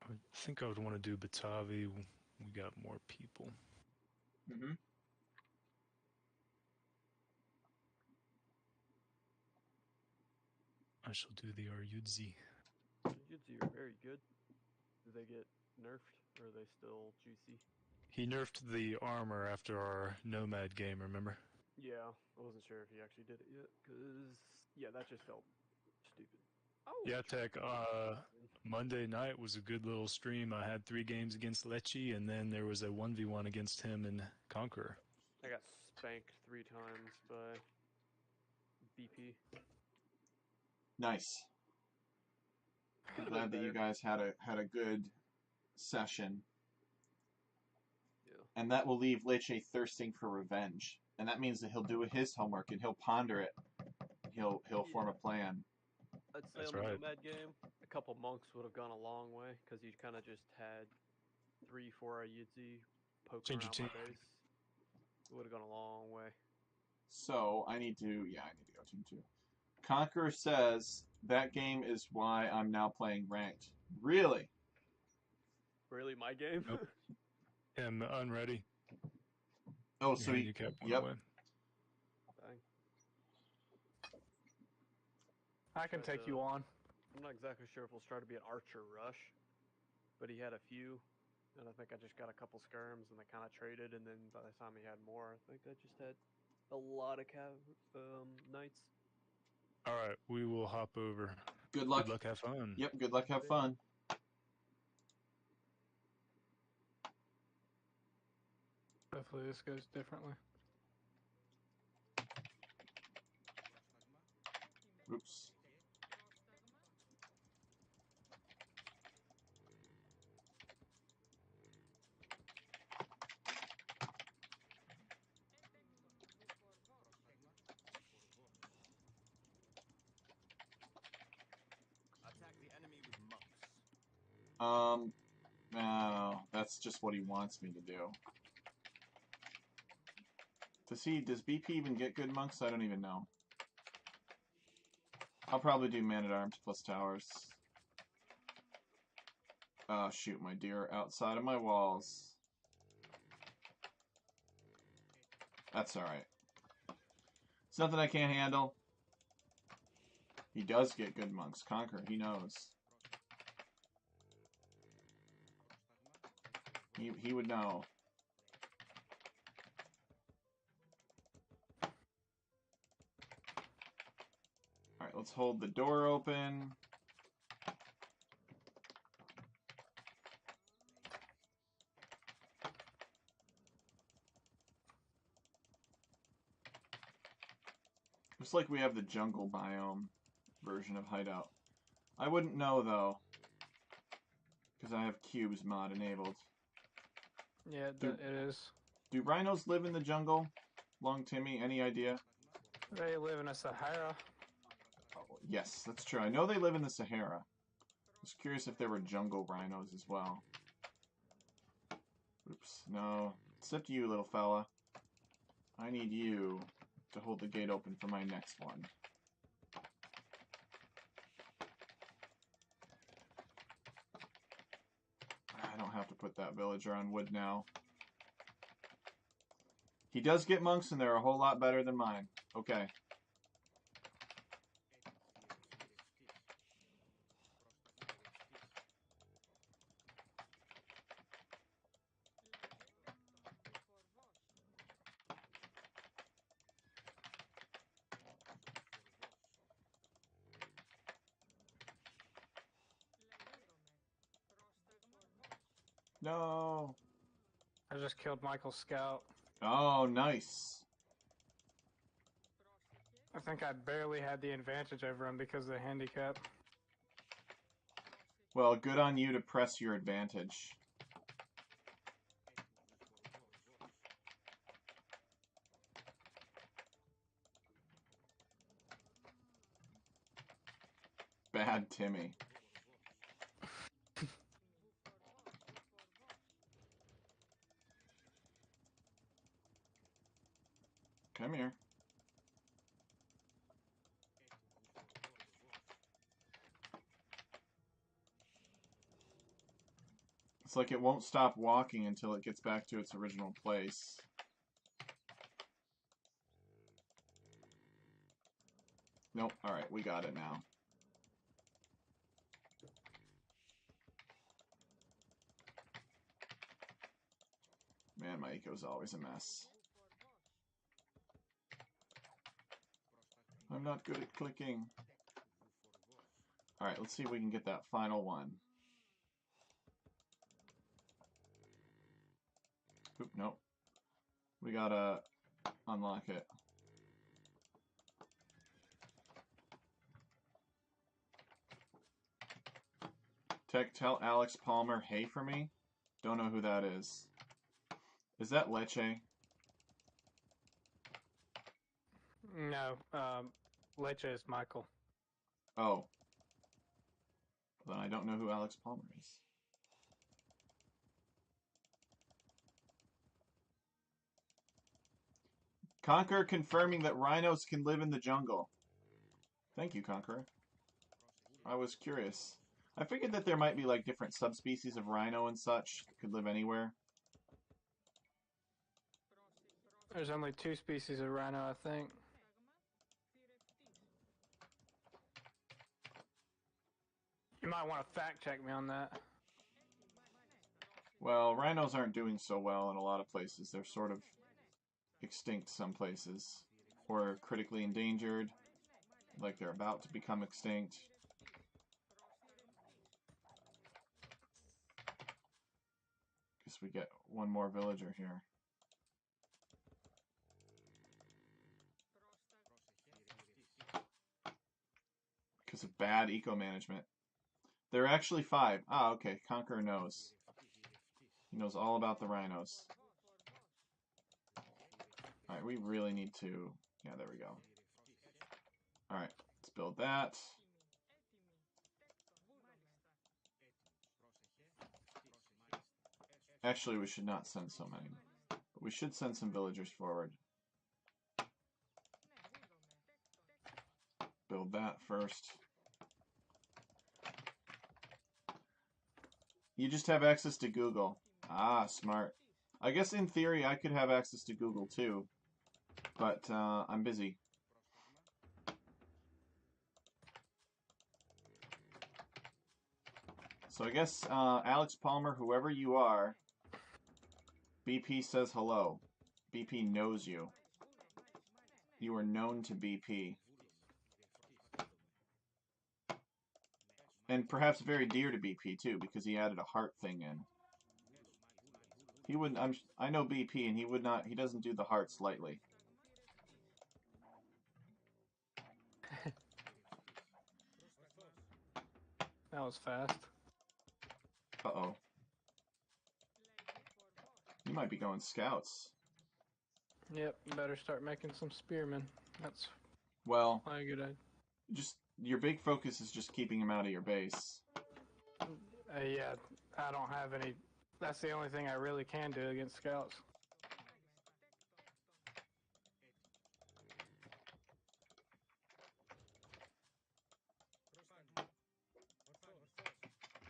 I think I would want to do Batavi. We got more people.
Mm-hmm.
I shall do the Arjudzi.
Yudzi are very good. Do they get nerfed, or are they still juicy?
He nerfed the armor after our Nomad game, remember?
Yeah, I wasn't sure if he actually did it yet, because, yeah, that just felt stupid. Oh,
Yeah, Tech, Monday night was a good little stream. I had 3 games against Lecce, and then there was a 1v1 against him and Conqueror.
I got spanked 3 times by BP.
Nice. Glad that you guys had a good session.
Yeah.
And that will leave Leche thirsting for revenge. And that means that he'll do his homework and he'll ponder it. He'll form a plan.
I'd say
That's
on the
right.
Nomad game, a couple monks would have gone a long way, because you kind of just had 3-4 Ayudzi poking
Change your
around
team.
my base. It would have gone a long way.
So I need to go team 2. Conqueror says that game is why I'm now playing ranked. Really?
Really, my game?
Nope. And unready.
Oh,
Your
so he,
handicap went
yep.
away.
Dang.
I can take you on.
I'm not exactly sure if we'll try to be an archer rush, but he had a few, and I think I just got a couple skirms, and they kind of traded, and then by the time he had more, I think I just had a lot of knights.
All right, we will hop over.
Good luck.
Good luck, have fun.
Yep, good luck, have fun.
Hopefully this goes differently.
Oops. No, that's just what he wants me to do. Does BP even get good monks? I don't even know. I'll probably do man-at-arms plus towers. Oh, shoot, my deer outside of my walls. That's alright. It's nothing I can't handle. He does get good monks. Conquer, he knows. He would know. let's hold the door open. Looks like we have the jungle biome version of Hideout. I wouldn't know, though, because I have cubes mod enabled.
Yeah, it is.
Do rhinos live in the jungle? Long Timmy, any idea?
They live in a Sahara.
Oh, yes, that's true. I know they live in the Sahara. I was curious if there were jungle rhinos as well. Oops, no. It's up to you, little fella. I need you to hold the gate open for my next one. I don't have to put that villager on wood now. He does get monks, and they're a whole lot better than mine. Okay. No.
I just killed Michael's scout.
Oh, nice.
I think I barely had the advantage over him because of the handicap.
Well, good on you to press your advantage. Bad Timmy. Come here. It's like it won't stop walking until it gets back to its original place. Nope. Alright, we got it now. Man, my eco's always a mess. I'm not good at clicking. Alright, let's see if we can get that final one. Oop, nope. We gotta unlock it. Tech, tell Alex Palmer, hey for me? Don't know who that is. Is that Leche?
No, Leche is Michael.
Oh. Then I don't know who Alex Palmer is. Conqueror confirming that rhinos can live in the jungle. Thank you, Conqueror. I was curious. I figured that there might be like different subspecies of rhino and such that could live anywhere.
There's only 2 species of rhino, I think. You might want to fact check me on that.
Well, rhinos aren't doing so well in a lot of places. They're sort of extinct some places. Or critically endangered. Like they're about to become extinct. Guess we get one more villager here. Because of bad eco-management. There are actually 5. Ah, okay. Conqueror knows. He knows all about the rhinos. Alright, we really need to... Yeah, there we go. Alright, let's build that. Actually, we should not send so many. But we should send some villagers forward. Build that first. You just have access to Google. Ah, smart. I guess in theory I could have access to Google too. But I'm busy. So I guess Alex Palmer, whoever you are, BP says hello. BP knows you. You are known to BP. And perhaps very dear to BP too, because he added a heart thing in. He wouldn't. I know BP, and he would not. He doesn't do the hearts lightly.
That was fast.
Uh-oh. You might be going scouts.
Yep, better start making some spearmen. That's
Well,
a good idea.
just your big focus is just keeping him out of your base.
Yeah, I don't have any. That's the only thing I really can do against scouts.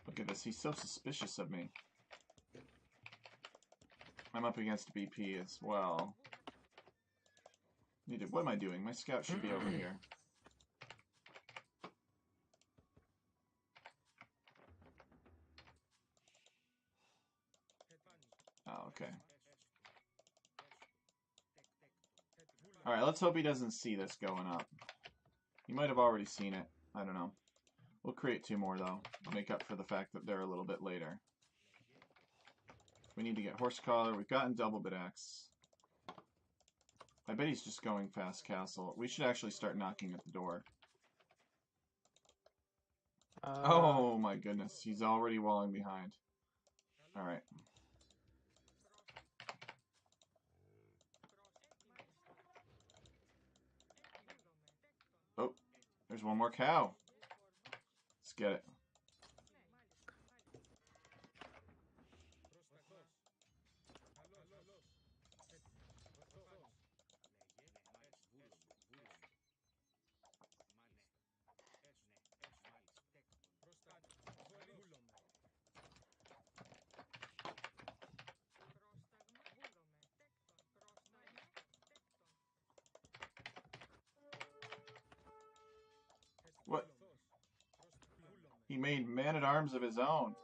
Look at this. He's so suspicious of me. I'm up against BP as well. What am I doing? My scout should be over here. Oh, okay. Alright, let's hope he doesn't see this going up. He might have already seen it. I don't know. We'll create 2 more, though. Make up for the fact that they're a little bit later. We need to get horse collar. We've gotten double bit X. I bet he's just going fast castle. We should actually start knocking at the door. Oh my goodness, he's already walling behind. Alright. Oh, there's one more cow. Let's get it. What? He made man-at-arms of his own.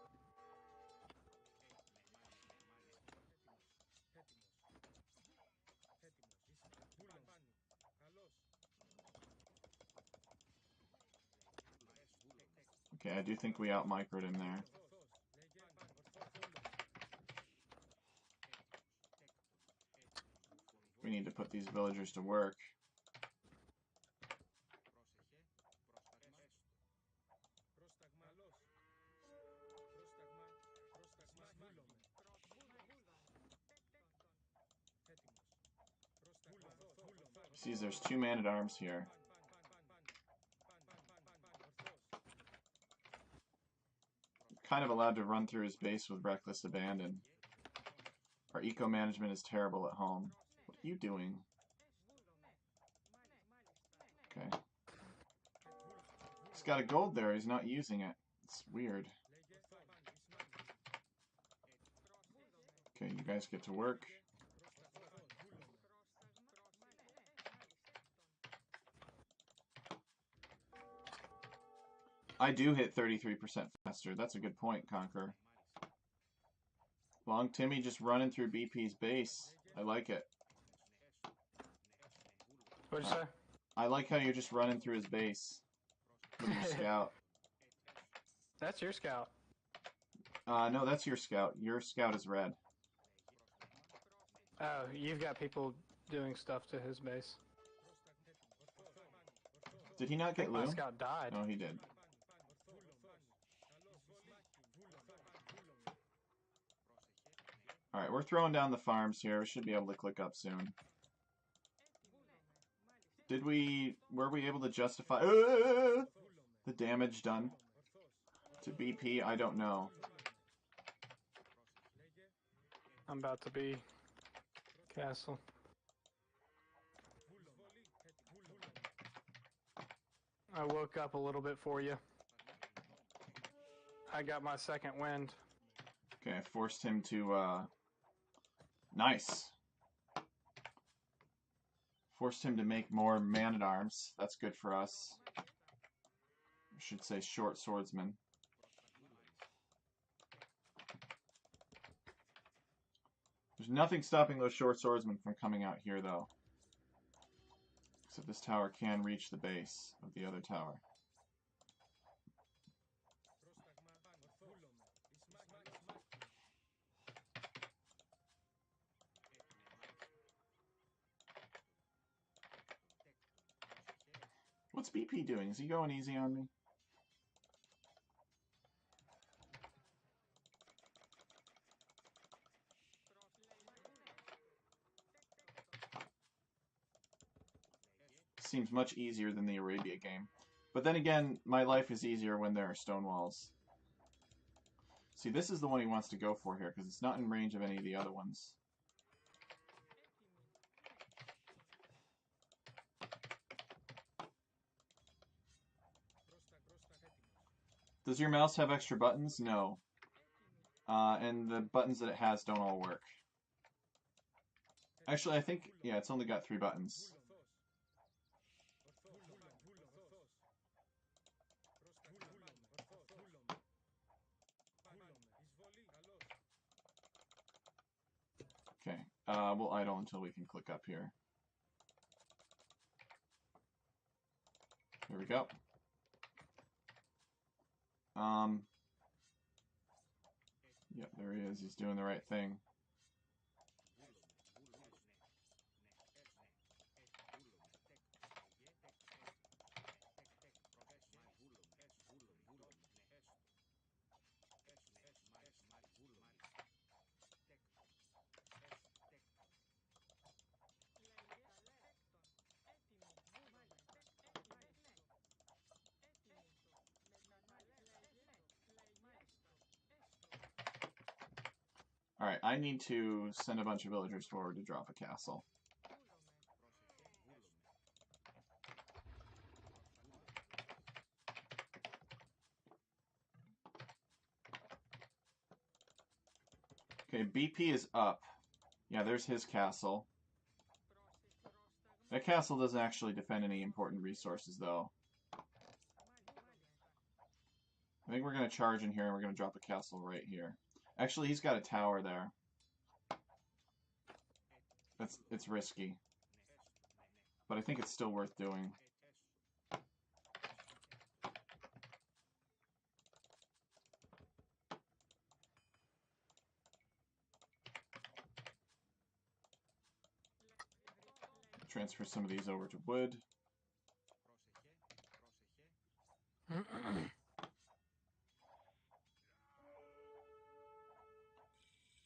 Okay, I do think we out-microed him there. We need to put these villagers to work. See, there's 2 man-at-arms here. Kind of allowed to run through his base with reckless abandon. Our eco-management is terrible at home. What are you doing? Okay. He's got a gold there. He's not using it. It's weird. Okay, you guys get to work. I do hit 33% faster. That's a good point, Conqueror. Long Timmy just running through BP's base. I like it.
What'd you say?
I like how you're just running through his base with your scout.
That's your scout.
No, that's your scout. Your scout is red.
Oh, you've got people doing stuff to his base.
Did he not get
My
Lou?
scout died.
No, he did. Alright, we're throwing down the farms here. We should be able to click up soon. Were we able to justify the damage done to BP? I don't know.
I'm about to be castle. I woke up a little bit for you. I got my second wind.
Okay, I forced him to, nice. Forced him to make more man-at-arms. That's good for us. I should say short swordsman. There's nothing stopping those short swordsmen from coming out here, though. Except this tower can reach the base of the other tower. What's BP doing? Is he going easy on me? Seems much easier than the Arabia game. But then again, my life is easier when there are stone walls. See, this is the one he wants to go for here, because it's not in range of any of the other ones. Does your mouse have extra buttons? No. And the buttons that it has don't all work. Actually, I think, yeah, it's only got 3 buttons. Okay, we'll idle until we can click up here. Here we go. Yep, there he is. He's doing the right thing. Alright, I need to send a bunch of villagers forward to drop a castle. Okay, BP is up. Yeah, there's his castle. That castle doesn't actually defend any important resources, though. I think we're going to charge in here, and we're going to drop a castle right here. Actually, he's got a tower there. It's risky. But I think it's still worth doing. Transfer some of these over to wood.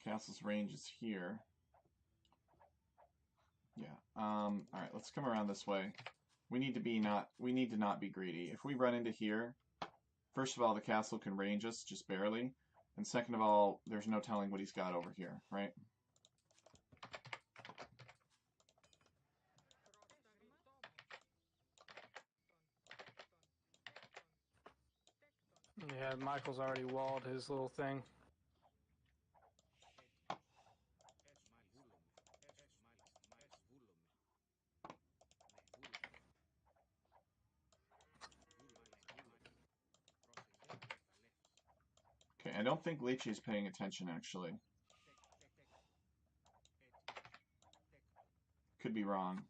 Castle's range is here. Yeah. Alright, let's come around this way. We need to not be greedy. If we run into here, first of all, the castle can range us just barely. And second of all, there's no telling what he's got over here, right?
Yeah, Michael's already walled his little thing.
Okay, I don't think Leechy is paying attention, actually. Could be wrong.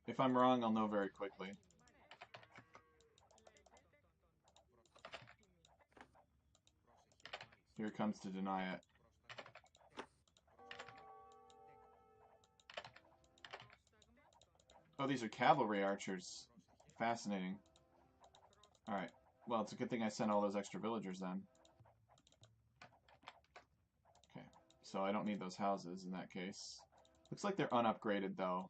If I'm wrong, I'll know very quickly. Here it comes to deny it. Oh, these are cavalry archers. Fascinating. Alright. Well, it's a good thing I sent all those extra villagers then. Okay. So I don't need those houses in that case. Looks like they're unupgraded, though.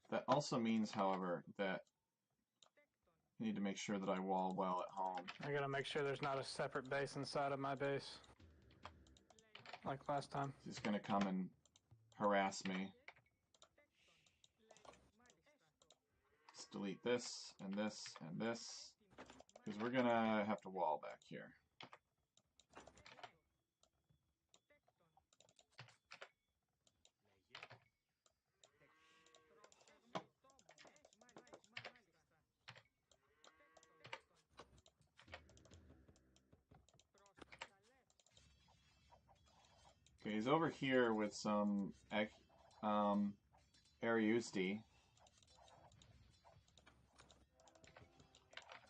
That also means, however, that I need to make sure that I wall well at home.
I gotta make sure there's not a separate base inside of my base. Like last time.
He's gonna come and harass me. Let's delete this, and this, and this. Because we're gonna have to wall back here. Okay, he's over here with some Ariusti.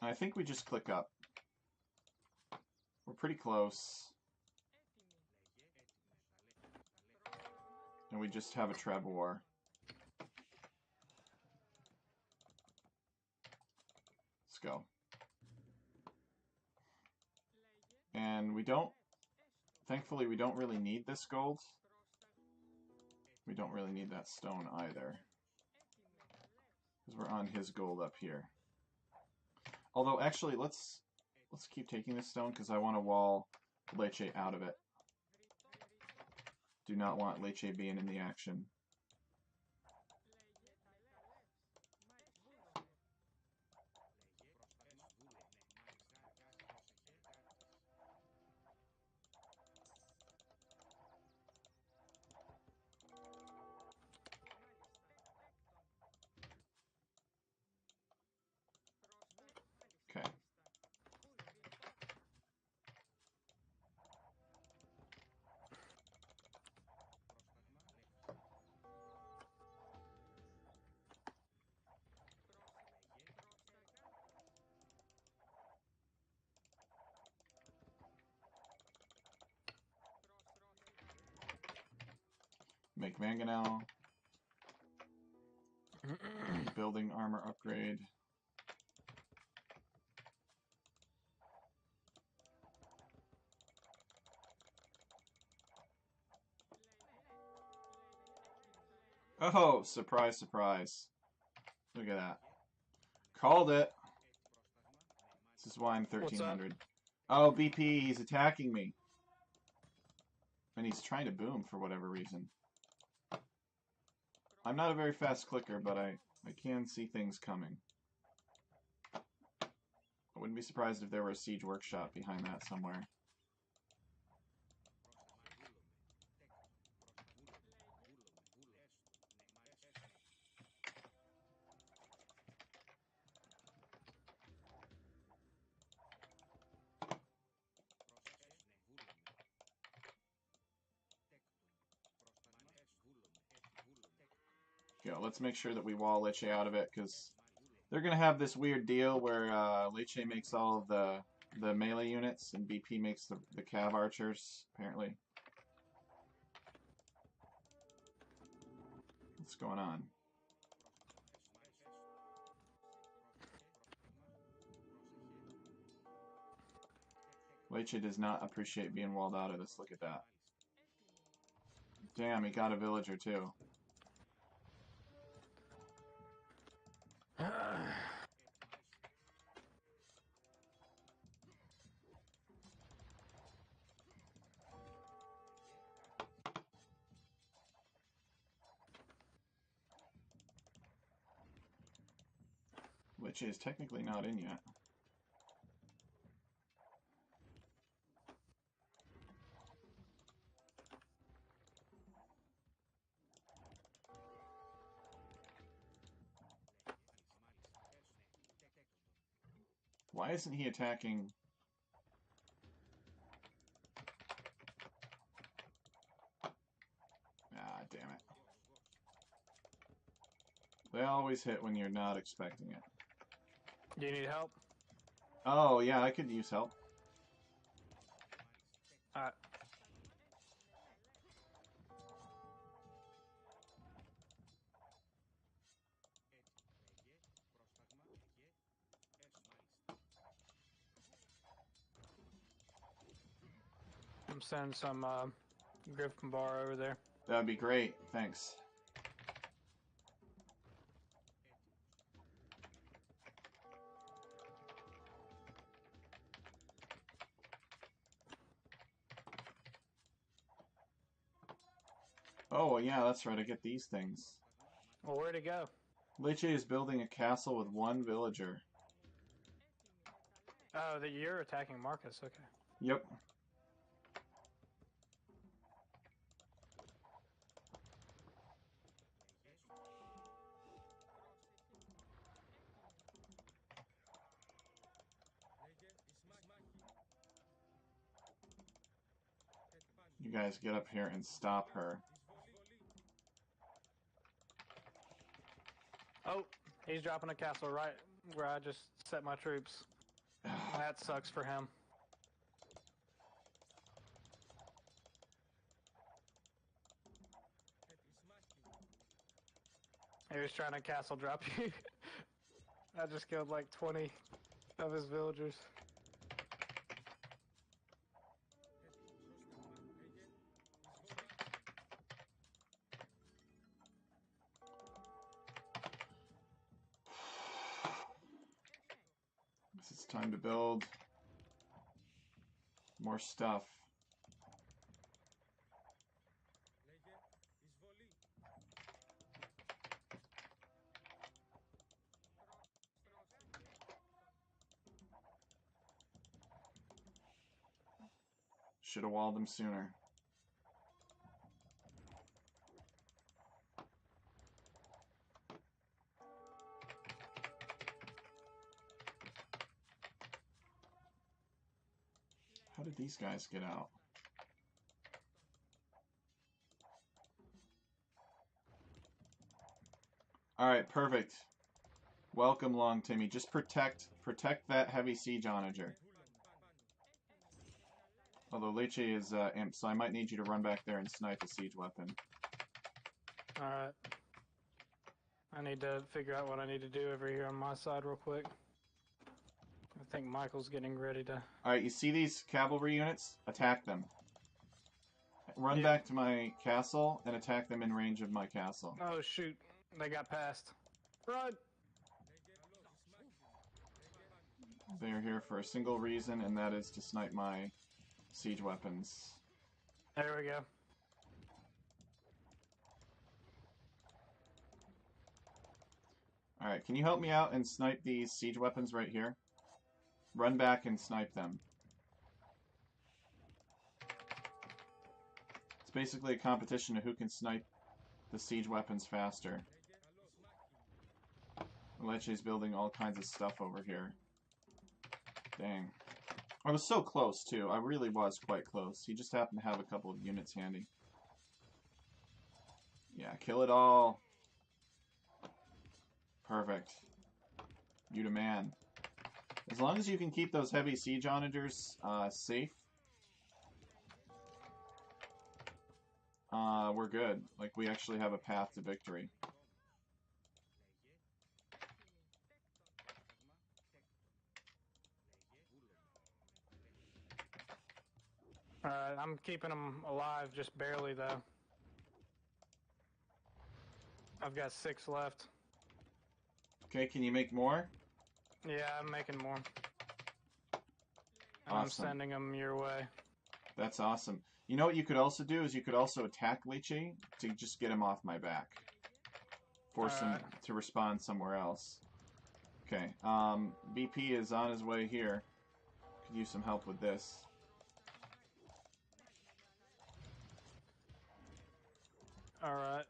I think we just click up. We're pretty close. And we just have a Treb War. Let's go. And we don't, thankfully we don't really need this gold. We don't really need that stone either. Because we're on his gold up here. Although actually let's keep taking this stone because I want to wall Leche out of it. Do not want Leche being in the action. Okay. Make mangonel. Building armor upgrade. Oh, surprise, surprise. Look at that. Called it. This is why I'm 1300. Oh, BP, he's attacking me. And he's trying to boom for whatever reason. I'm not a very fast clicker, but I can see things coming. I wouldn't be surprised if there were a siege workshop behind that somewhere. Yeah, let's make sure that we wall Leche out of it, because they're going to have this weird deal where Leche makes all of the melee units, and BP makes the cav archers, apparently. What's going on? Leche does not appreciate being walled out of this. Look at that. Damn, he got a villager, too. Leche is technically not in yet. Why isn't he attacking? Ah, damn it. They always hit when you're not expecting it.
Do you need help?
Oh, yeah, I could use help.
Alright. I'm sending some Griffin bar over there.
That'd be great. Thanks. Oh, yeah, that's right. I get these things.
Well, where'd it go?
Leche is building a castle with one villager.
Oh, you're attacking Marcus. Okay.
Yep. You guys get up here and stop her.
Oh, he's dropping a castle right where I just set my troops. That sucks for him. He was trying to castle drop you. I just killed like 20 of his villagers.
It's time to build more stuff. Should have walled them sooner. How did these guys get out? All right, perfect. Welcome, Long Timmy. Just protect that heavy siege onager. Although Leche is imp, so I might need you to run back there and snipe a siege weapon.
Alright. I need to figure out what I need to do over here on my side real quick. I think Michael's getting ready to...
Alright, you see these cavalry units? Attack them. Run back to my castle and attack them in range of my castle.
Oh shoot, they got past. Run!
They're here for a single reason, and that is to snipe my siege weapons.
There we go.
Alright, can you help me out and snipe these siege weapons right here? Run back and snipe them. It's basically a competition of who can snipe the siege weapons faster. Leche's building all kinds of stuff over here. Dang. I was so close, too. I really was quite close. He just happened to have a couple of units handy. Yeah, kill it all. Perfect. You the man. As long as you can keep those heavy siege onagers safe, we're good. Like, we actually have a path to victory.
Alright, I'm keeping them alive just barely though. I've got 6 left.
Okay, can you make more?
Yeah, I'm making more. And
Awesome.
I'm sending them your way.
That's awesome. You know what you could also do is you could also attack Leche to just get him off my back. Force him to respawn somewhere else. Okay, BP is on his way here. Could use some help with this.
Alright.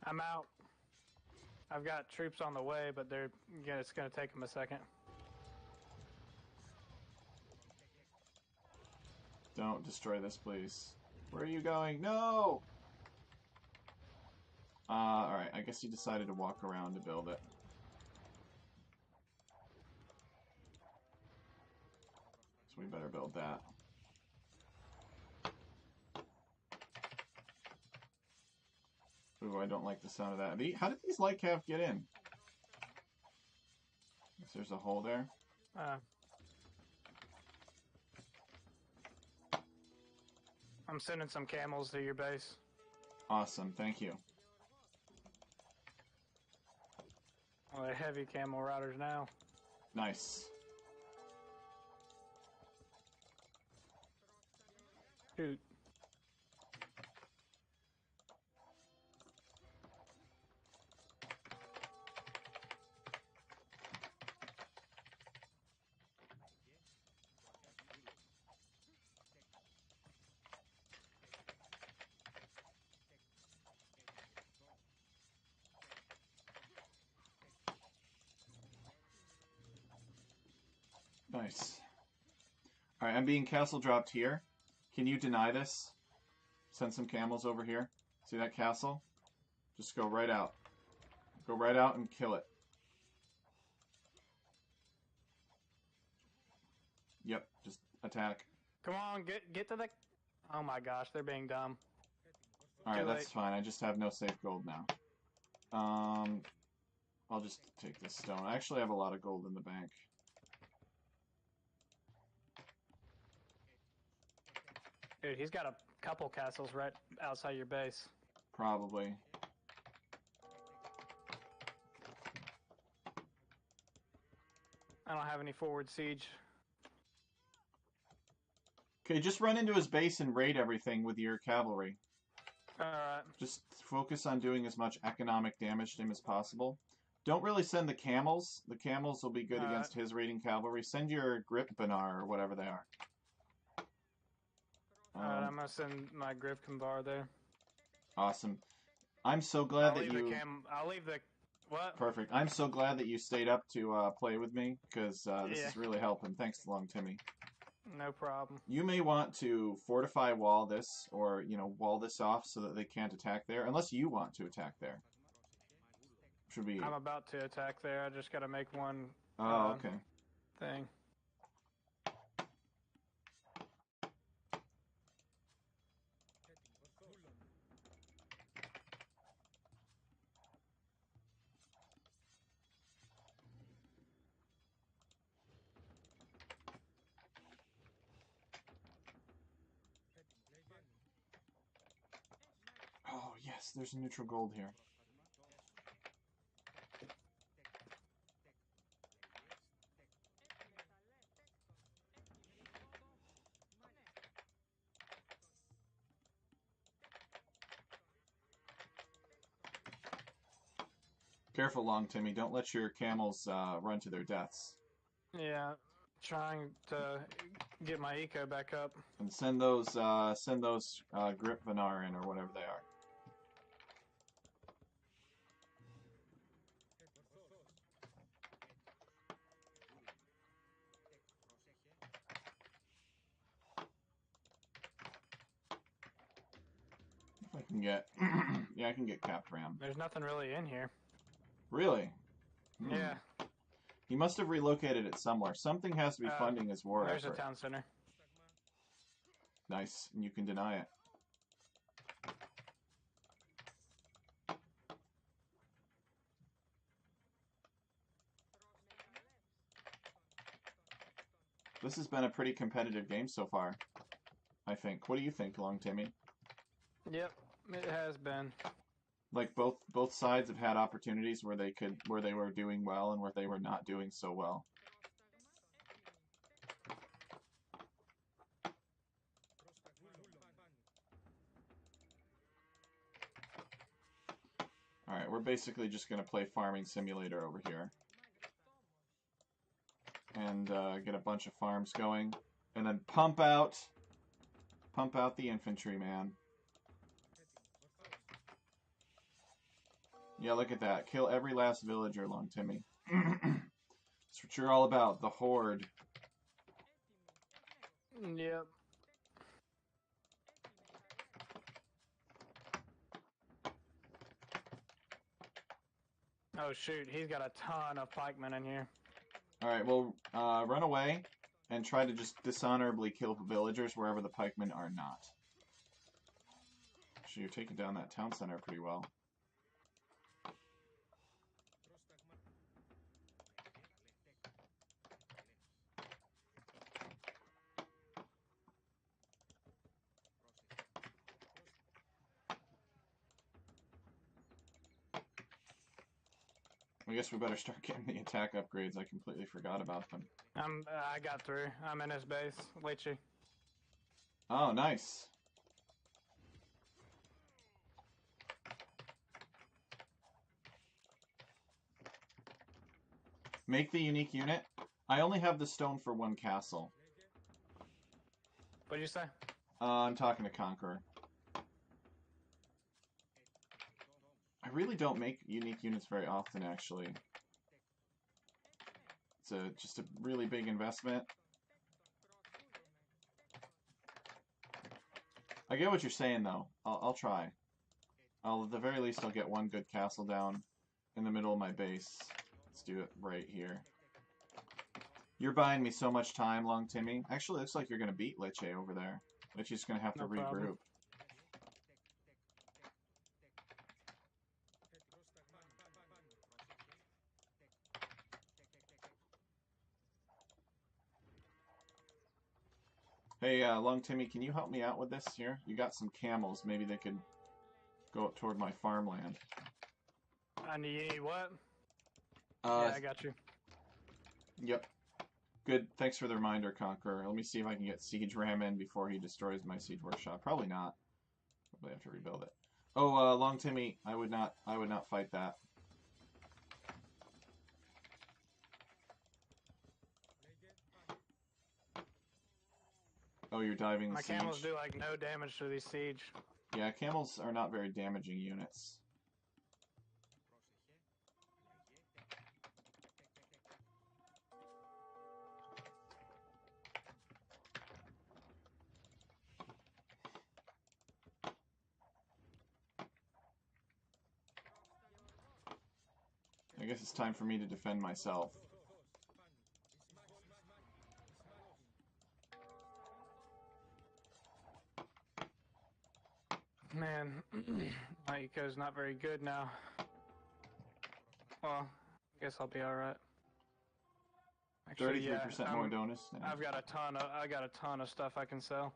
I'm out. I've got troops on the way, but it's going to take them a second.
Don't destroy this, please. Where are you going? No! Alright, I guess he decided to walk around to build it. So we better build that. Ooh, I don't like the sound of that. How did these light cav get in? Guess there's a hole there.
I'm sending some camels to your base.
Awesome, thank you.
Oh, they're heavy camel riders now.
Nice.
Shoot.
Nice. Alright, I'm being castle dropped here. Can you deny this? Send some camels over here. See that castle? Just go right out. Go right out and kill it. Yep, just attack.
Come on, get to the... Oh my gosh, they're being dumb.
Alright,
Too
that's
late.
fine. I just have no safe gold now. I'll just take this stone. I actually have a lot of gold in the bank.
Dude, he's got a couple castles right outside your base.
Probably.
I don't have any forward siege.
Okay, just run into his base and raid everything with your cavalry.
Alright.
Just focus on doing as much economic damage to him as possible. Don't really send the camels. The camels will be good against his raiding cavalry. Send your Grip Banar or whatever they are.
Alright, I'm gonna send my Griff Kumbar there.
Awesome. I'm so glad that you...
I'll leave the... What?
Perfect. I'm so glad that you stayed up to play with me, because this is really helping. Thanks to Long Timmy.
No problem.
You may want to fortify wall this, or, wall this off so that they can't attack there, unless you want to attack there. Should be...
I'm about to attack there. I just gotta make one
okay.
thing.
Oh, yes, there's a neutral gold here. Careful, Long Timmy. Don't let your camels run to their deaths.
Yeah, trying to get my eco back up.
And send those Grip Banar in, or whatever they are. If I can get... yeah, I can get capped ram.
There's nothing really in here.
Really?
Yeah.
He must have relocated it somewhere. Something has to be funding his war
There's
effort.
a town center.
Nice. And you can deny it. This has been a pretty competitive game so far, I think. What do you think, Long Timmy?
Yep, it has been.
Like both sides have had opportunities where they were doing well and where they were not doing so well. Alright, we're basically just going to play Farming Simulator over here. And get a bunch of farms going. And then pump out the infantry, man. Yeah, look at that. Kill every last villager, Long Timmy. That's what you're all about, the horde.
Yep. Oh shoot, he's got a ton of pikemen in here.
Alright, well, run away and try to just dishonorably kill the villagers wherever the pikemen are not. Actually, you're taking down that town center pretty well. I guess we better start getting the attack upgrades. I completely forgot about them.
I got through. I'm in his base. Leechy.
Oh, nice. Make the unique unit. I only have the stone for one castle.
What'd you say?
I'm talking to Conqueror. I really don't make unique units very often, actually. It's just a really big investment. I get what you're saying, though. I'll try. At the very least, I'll get one good castle down in the middle of my base. Let's do it right here. You're buying me so much time, Long Timmy. Actually, it looks like you're going to beat Liche over there. Liche's going to have to
No
regroup.
problem.
Hey, Long Timmy, can you help me out with this here? You got some camels. Maybe they could go up toward my farmland.
I need what?
Uh,
Yeah, I got you.
Yep. Good. Thanks for the reminder, Conqueror. Let me see if I can get Siege Ram in before he destroys my Siege Workshop. Probably not. Probably have to rebuild it. Oh, Long Timmy, I would not fight that. Oh, you're diving the
My
siege?
camels do like no damage to these siege.
Yeah, camels are not very damaging units. I guess it's time for me to defend myself.
Man, my eco's not very good now. Well, I guess I'll be all right. Actually,
33% more bonus. Yeah.
I got a ton of stuff I can sell.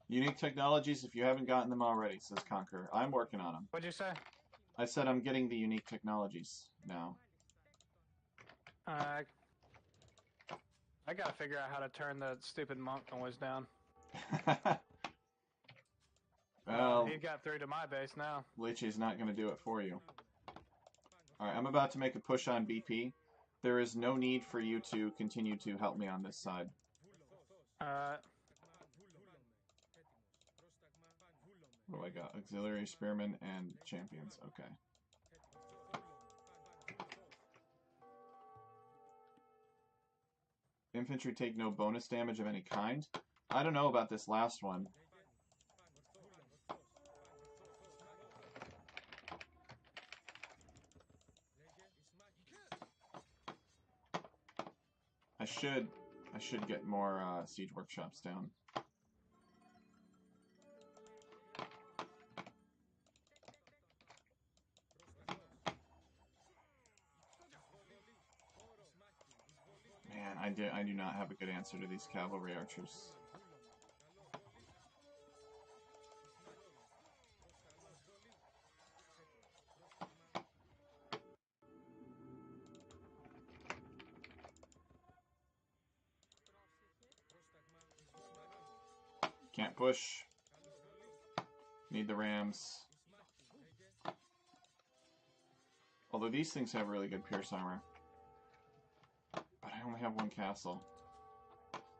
Unique technologies, if you haven't gotten them already, says Conqueror. I'm working on them.
What'd you say?
I said I'm getting the unique technologies now.
I gotta figure out how to turn the stupid monk noise down.
Well,
He got through to my base now.
Liche's not going to do it for you. Alright, I'm about to make a push on BP. There is no need for you to continue to help me on this side. What do I got? Auxiliary, Spearmen, and Champions. Okay. Infantry take no bonus damage of any kind. I don't know about this last one. I should get more siege workshops down. Man, I do not have a good answer to these cavalry archers. Can't push. Need the rams. Although these things have really good pierce armor. But I only have one castle.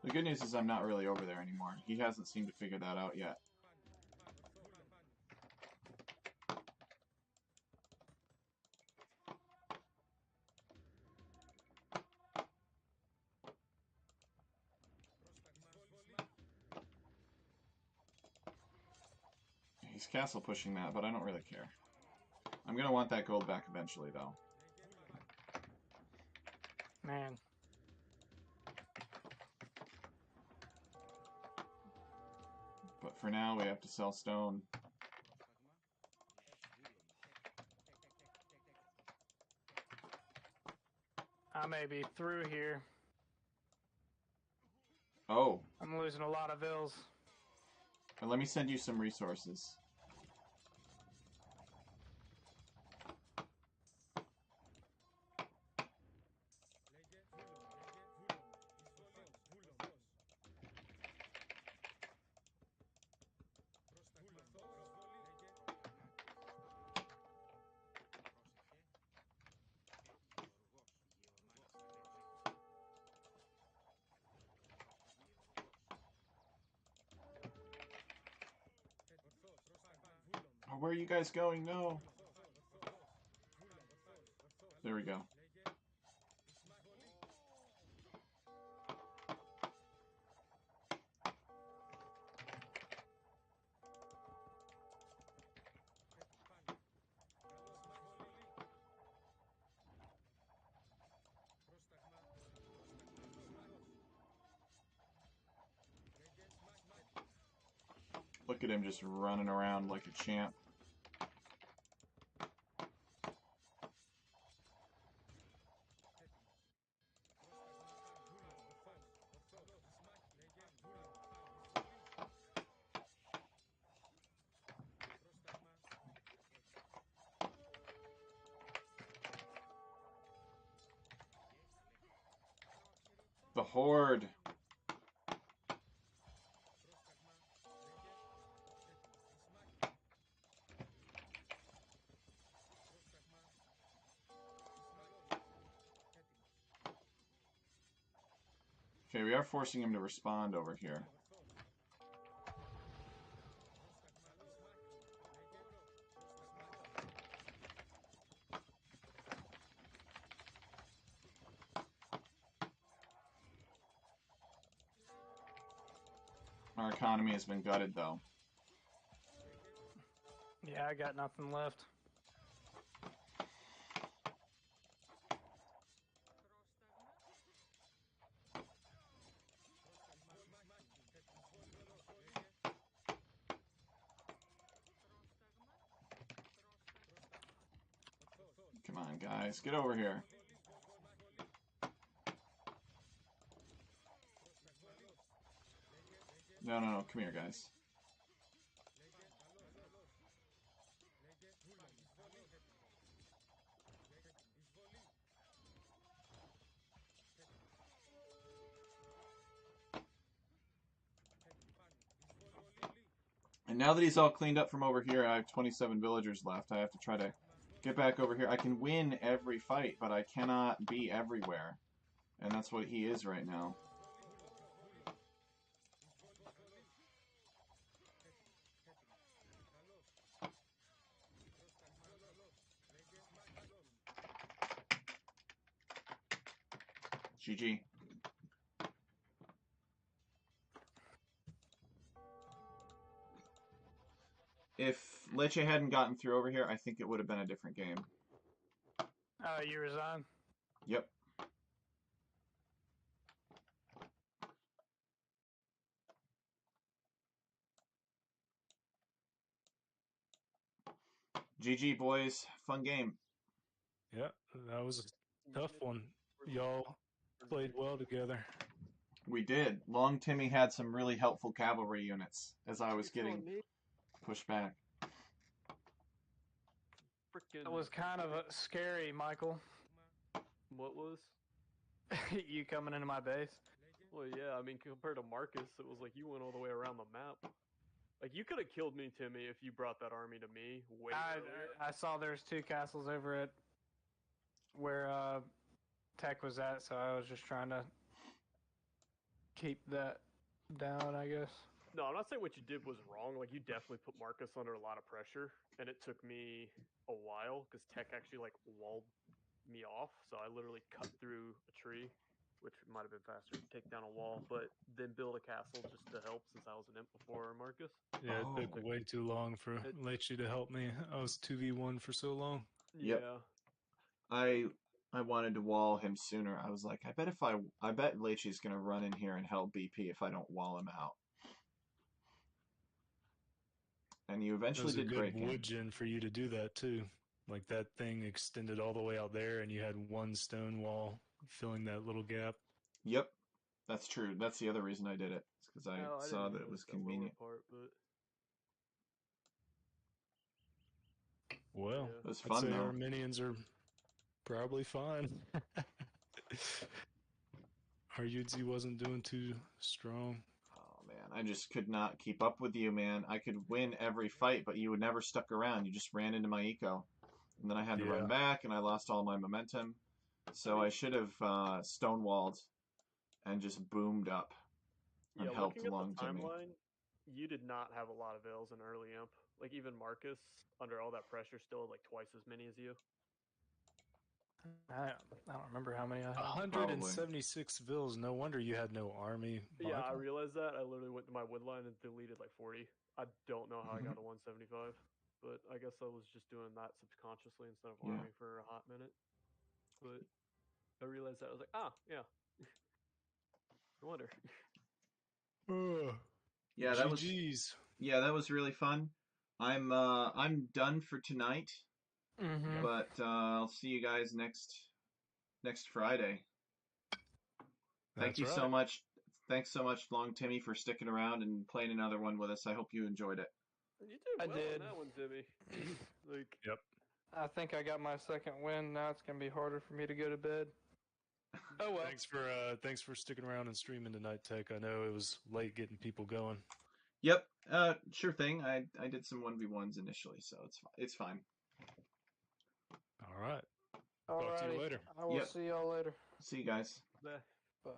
The good news is I'm not really over there anymore. He hasn't seemed to figure that out yet. He's castle pushing that, but I don't really care. I'm going to want that gold back eventually, though.
Man.
But for now, we have to sell stone.
I may be through here.
Oh.
I'm losing a lot of vills.
Let me send you some resources. Where are you guys going? No. There we go. Look at him just running around like a champ. The Horde. Okay, we are forcing him to respond over here. Our economy has been gutted, though.
Yeah, I got nothing left.
Come on, guys, get over here. No, no, no, come here, guys. And now that he's all cleaned up from over here, I have 27 villagers left. I have to try to get back over here. I can win every fight, but I cannot be everywhere. And that's what he is right now. GG. If Leche hadn't gotten through over here, I think it would have been a different game.
You resign?
Yep. GG, boys. Fun game.
Yeah, that was a tough one. Y'all played well together.
We did. Long Timmy had some really helpful cavalry units as I was getting pushed back.
It was kind of scary, Michael.
What was?
You coming into my base?
Well, yeah, I mean, compared to Marcus, it was like you went all the way around the map. Like, you could have killed me, Timmy, if you brought that army to me way earlier.
I saw there's 2 castles over at where Tech was at, so I was just trying to keep that down, I guess.
No, I'm not saying what you did was wrong. Like, you definitely put Marcus under a lot of pressure, and it took me a while, because Tech actually, like, walled me off, so I literally cut through a tree, which might have been faster to take down a wall, but then build a castle just to help, since I was an imp before Marcus.
Yeah, it took way too long for Leche to help me. I was 2v1 for so long.
Yep.
Yeah.
I wanted to wall him sooner. I was like, I bet Leche's gonna run in here and help BP if I don't wall him out. And you eventually did great.
It was a good wood gen for you to do that too. Like that thing extended all the way out there, and you had one stone wall filling that little gap.
Yep, that's true. That's the other reason I did it. It's because I saw that it was convenient.
Part, but...
Well,
it was
I'd
fun
say
though.
Our minions are probably fine. Our Yudzi wasn't doing too strong.
Oh man, I just could not keep up with you, man. I could win every fight, but you would never stuck around. You just ran into my eco. And then I had to run back, and I lost all my momentum. So I should have stonewalled and just boomed up and helped along Timmy.
You did not have a lot of L's in early imp. Like even Marcus, under all that pressure, still had like twice as many as you.
I don't remember how many I had.
176 vills. No wonder you had no army.
Yeah, I
Bible.
realized that. I literally went to my wood line and deleted like 40. I don't know how I got to 175, but I guess I was just doing that subconsciously instead of
Yeah.
arming for a hot minute. But I realized that I was like, ah, yeah. No wonder.
Yeah, that was
GG's.
that was really fun. I'm done for tonight,
Mm-hmm.
but I'll see you guys next Friday. Thank
That's
you
right.
so much. Thanks so much, Long Timmy, for sticking around and playing another one with us. I hope you enjoyed it.
You did
I
well
did.
on that one, Timmy. Like,
Yep.
I think I got my second win. Now it's gonna be harder for me to go to bed. Oh well.
Thanks for sticking around and streaming tonight, Tech. I know it was late getting people going.
Yep, sure thing. I did some 1v1s initially, so it's fine.
All right.
All
Talk to you
righty.
later.
I will
Yep.
see y'all later.
See you guys.
bleh.
Bye.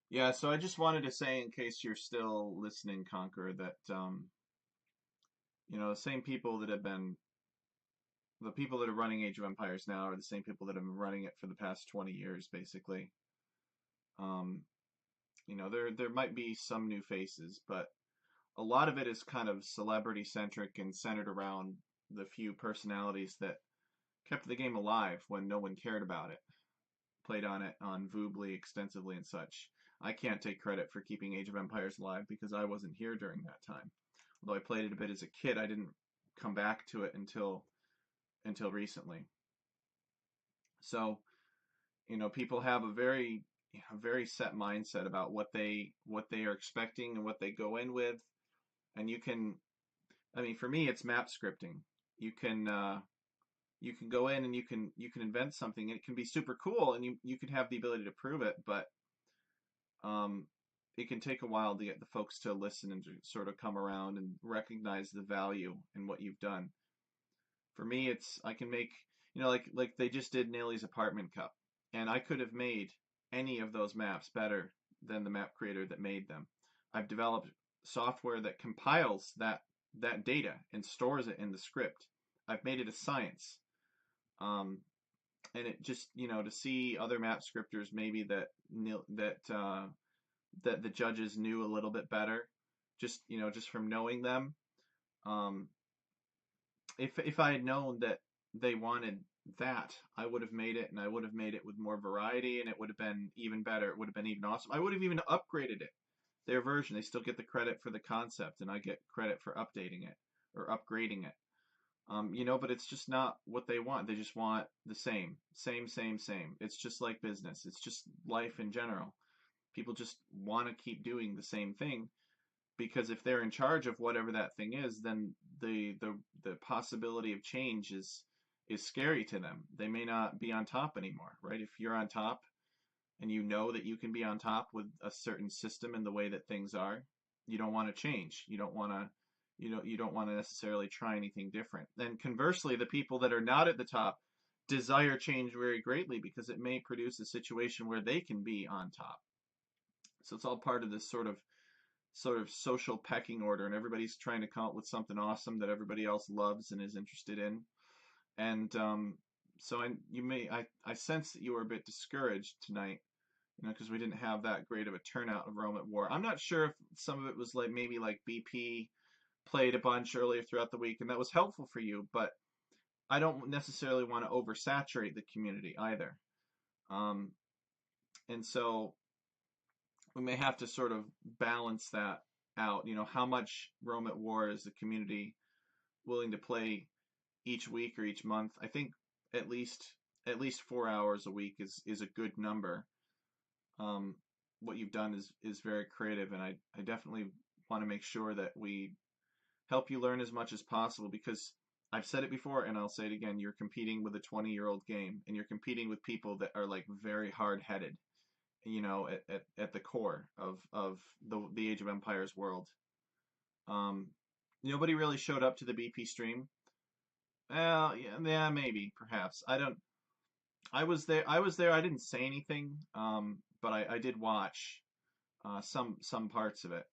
Yeah, so I just wanted to say, in case you're still listening, Conqueror, that the same people that have been the people that are running Age of Empires now are the same people that have been running it for the past 20 years, basically. There might be some new faces, but a lot of it is kind of celebrity centric and centered around the few personalities that kept the game alive when no one cared about it. Played on it on Voobly extensively and such. I can't take credit for keeping Age of Empires alive because I wasn't here during that time. Although I played it a bit as a kid, I didn't come back to it until recently. So, people have a very set mindset about what they are expecting and what they go in with, and for me, it's map scripting. You can go in and you can invent something, and it can be super cool, and you can have the ability to prove it, but it can take a while to get the folks to listen and to sort of come around and recognize the value in what you've done. For me, I can make like they just did Nilly's Apartment Cup, and I could have made any of those maps better than the map creator that made them. I've developed software that compiles that data and stores it in the script. I've made it a science. And it just to see other map scripters maybe that the judges knew a little bit better, just from knowing them. Um, if I had known that they wanted that, I would have made it, and I would have made it with more variety, and it would have been even better. It would have been even awesome. I would have even upgraded it. Their version, they still get the credit for the concept, and I get credit for updating it or upgrading it. But it's just not what they want. They just want the same. It's just like business. It's just life in general. People just want to keep doing the same thing because if they're in charge of whatever that thing is, then the possibility of change is scary to them. They may not be on top anymore, right? If you're on top and you know that you can be on top with a certain system and the way that things are, you don't want to change. You don't want to you don't want to necessarily try anything different. And conversely, the people that are not at the top desire change very greatly because it may produce a situation where they can be on top. So it's all part of this sort of social pecking order, and everybody's trying to come up with something awesome that everybody else loves and is interested in. And so I sense that you were a bit discouraged tonight, because we didn't have that great of a turnout of Rome at War. I'm not sure if some of it was like maybe like BP played a bunch earlier throughout the week, and that was helpful for you, but I don't necessarily want to oversaturate the community either. And so we may have to sort of balance that out. How much Rome at War is the community willing to play each week or each month? I think at least 4 hours a week is a good number. What you've done is very creative, and I definitely want to make sure that we help you learn as much as possible, because I've said it before and I'll say it again, you're competing with a 20-year-old game, and you're competing with people that are like very hard-headed, at the core of the Age of Empires world. Nobody really showed up to the BP stream. Well, yeah, maybe, perhaps. I don't. I was there. I didn't say anything, but I did watch. some parts of it.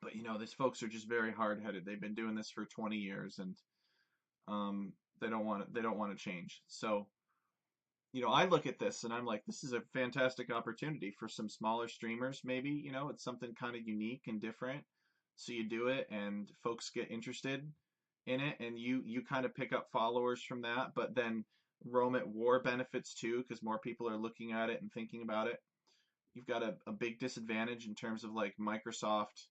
But these folks are just very hard-headed. They've been doing this for 20 years, and they don't want to change. So I look at this and I'm like, this is a fantastic opportunity for some smaller streamers. Maybe it's something kind of unique and different. So you do it, and folks get interested in it, and you kind of pick up followers from that. But then Rome at War benefits too, because more people are looking at it and thinking about it. You've got a big disadvantage in terms of like Microsoft,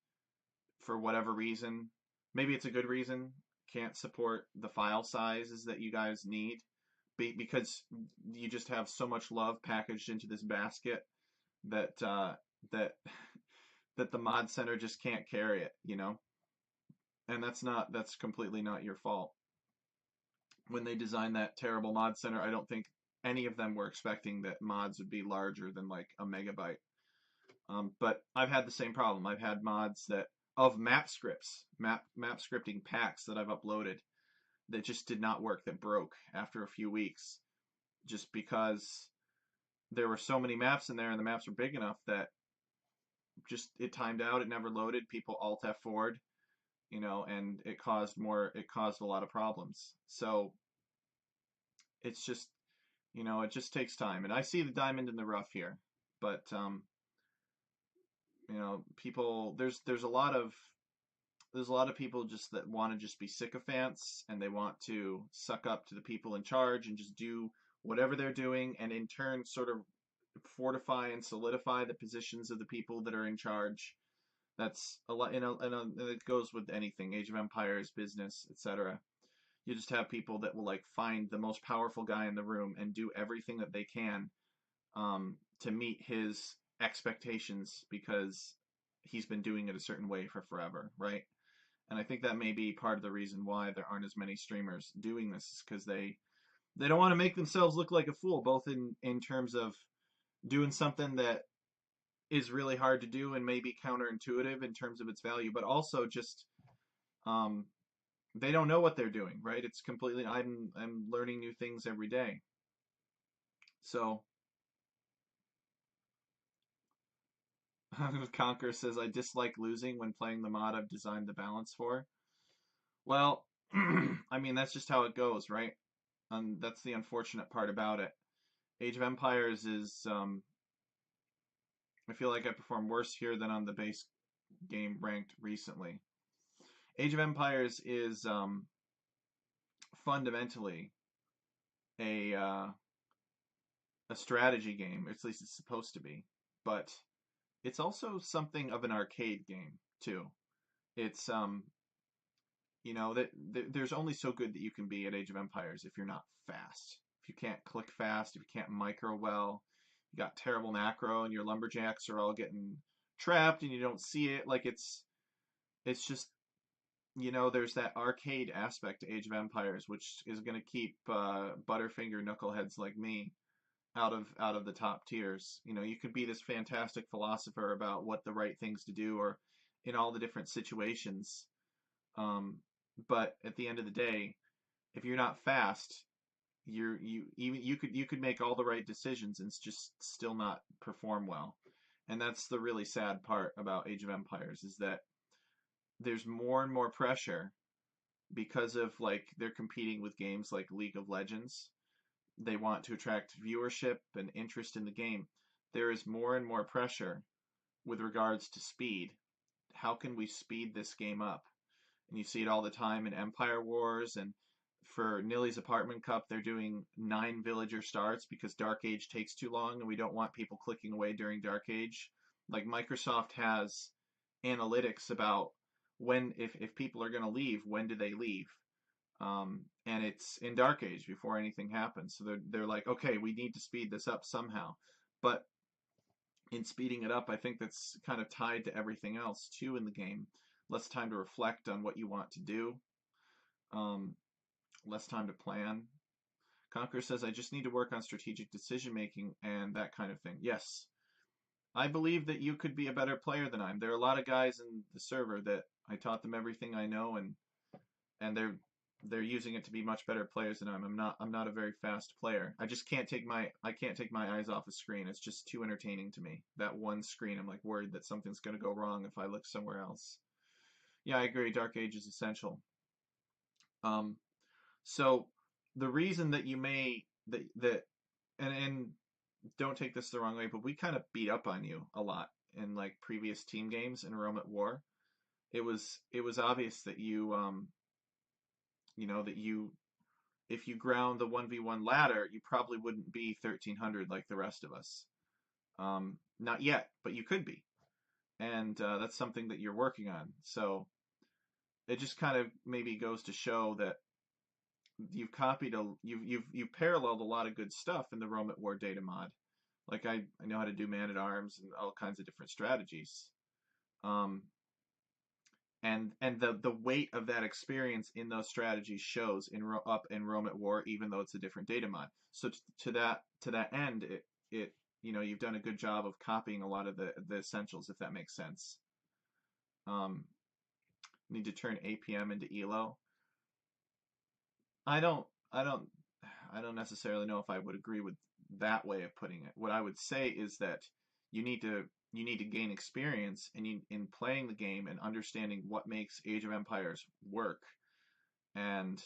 for whatever reason. Maybe it's a good reason. Can't support the file sizes that you guys need because you just have so much love packaged into this basket that that that the mod center just can't carry it. And that's completely not your fault. When they designed that terrible mod center, I don't think any of them were expecting that mods would be larger than like a megabyte. But I've had the same problem. I've had mods of map scripts, map scripting packs that I've uploaded that just did not work, that broke after a few weeks, just because there were so many maps in there and the maps were big enough that just it timed out, it never loaded, people alt F4'd, and it caused a lot of problems. So it's just, it just takes time. And I see the diamond in the rough here, but people, there's a lot of people just that want to just be sycophants, and they want to suck up to the people in charge and just do whatever they're doing, and in turn sort of fortify and solidify the positions of the people that are in charge. That's a lot, and it goes with anything, Age of Empires, business, etc. You just have people that will like find the most powerful guy in the room and do everything that they can to meet his expectations because he's been doing it a certain way for forever, right? And I think that may be part of the reason why there aren't as many streamers doing this, because they don't want to make themselves look like a fool, both in terms of doing something that is really hard to do and maybe counterintuitive in terms of its value, but also just they don't know what they're doing, right? It's completely, I'm learning new things every day. So Conquer says, I dislike losing when playing the mod I've designed the balance for. Well, I mean, that's just how it goes, right? And that's the unfortunate part about it. Age of Empires is, I feel like I perform worse here than on the base game ranked recently. Age of Empires is fundamentally a strategy game, or at least it's supposed to be, but it's also something of an arcade game too. It's there's only so good that you can be at Age of Empires if you're not fast. If you can't click fast, if you can't micro well, you got terrible macro, and your lumberjacks are all getting trapped, and you don't see it. Like it's just there's that arcade aspect to Age of Empires, which is going to keep Butterfinger knuckleheads like me out of the top tiers. You could be this fantastic philosopher about what the right things to do, or in all the different situations. But at the end of the day, if you're not fast, you could make all the right decisions and just still not perform well. And that's the really sad part about Age of Empires, is that there's more and more pressure because of like they're competing with games like League of Legends. They want to attract viewership and interest in the game. There is more and more pressure with regards to speed. How can we speed this game up? And you see it all the time in Empire Wars, and for Nilly's Apartment Cup, they're doing 9 villager starts because Dark Age takes too long, and we don't want people clicking away during Dark Age. Like Microsoft has analytics about when, if people are going to leave, when do they leave? And it's in Dark Age before anything happens. So they're like, okay, we need to speed this up somehow. But in speeding it up, I think that's kind of tied to everything else too in the game. Less time to reflect on what you want to do. Less time to plan. Conquer says, I just need to work on strategic decision making and that kind of thing. Yes. I believe that you could be a better player than I am. There are a lot of guys in the server that I taught them everything I know, and they're using it to be much better players than I'm not a very fast player. I just can't take my eyes off a screen. It's just too entertaining to me. That one screen, I'm like worried that something's going to go wrong if I look somewhere else. Yeah, I agree. Dark Age is essential. Um, so the reason that you may that and don't take this the wrong way, but we kind of beat up on you a lot in like previous team games in Rome at War. It was obvious that that you if you ground the 1v1 ladder, you probably wouldn't be 1300 like the rest of us. Not yet, but you could be, and that's something that you're working on. So it just kind of maybe goes to show that you've paralleled a lot of good stuff in the Rome at War data mod. Like I know how to do man at arms and all kinds of different strategies. Um, and the weight of that experience in those strategies shows up in Rome at War, even though it's a different data mod. So to that end, it you've done a good job of copying a lot of the essentials, if that makes sense. Need to turn APM into ELO. I don't I don't I don't necessarily know if I would agree with that way of putting it. What I would say is that you need to gain experience in playing the game and understanding what makes Age of Empires work. And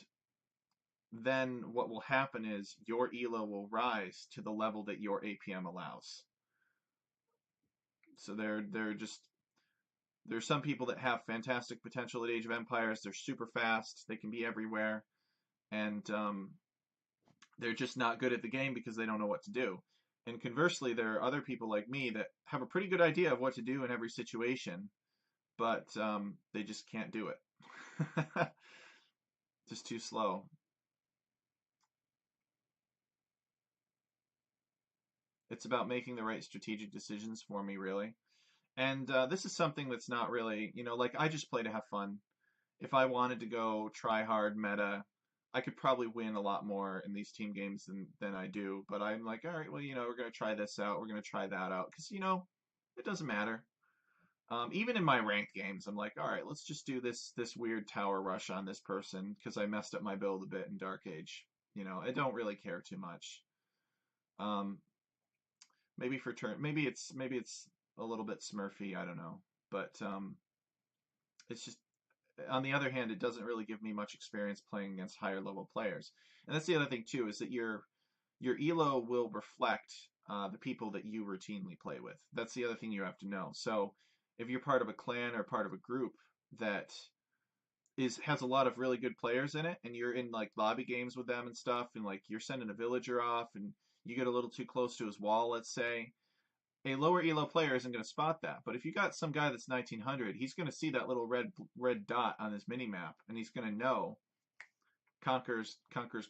then what will happen is your ELO will rise to the level that your APM allows. So there's some people that have fantastic potential at Age of Empires. They're super fast. They can be everywhere, and they're just not good at the game because they don't know what to do. And conversely, there are other people like me that have a pretty good idea of what to do in every situation, but they just can't do it. Just too slow. It's about making the right strategic decisions for me, really. And this is something that's not really, like I just play to have fun. If I wanted to go try hard meta, I could probably win a lot more in these team games than I do. But I'm like, all right, well, we're going to try this out. We're going to try that out. Because, it doesn't matter. Even in my ranked games, I'm like, all right, let's just do this weird tower rush on this person because I messed up my build a bit in Dark Age. I don't really care too much. Um, maybe for turn, maybe it's a little bit Smurfy. I don't know, but it's just on the other hand, it doesn't really give me much experience playing against higher level players. And that's the other thing too, is that your elo will reflect the people that you routinely play with. That's the other thing you have to know. So if you're part of a clan or part of a group that has a lot of really good players in it, and you're in like lobby games with them and stuff, and like you're sending a villager off, and you get a little too close to his wall, let's say, a lower elo player isn't going to spot that. But if you got some guy that's 1900, he's going to see that little red dot on his mini map, and he's going to know Conquer's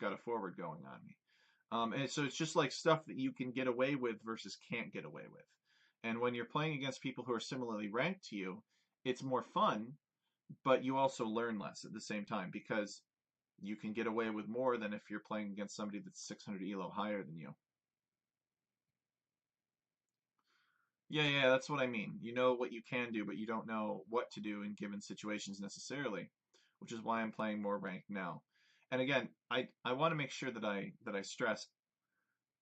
got a forward going on me. And so it's just like stuff that you can get away with versus can't get away with. And when you're playing against people who are similarly ranked to you, it's more fun, but you also learn less at the same time because you can get away with more than if you're playing against somebody that's 600 elo higher than you. Yeah, that's what I mean. You know what you can do, but you don't know what to do in given situations necessarily, which is why I'm playing more ranked now. And again, I want to make sure that I stress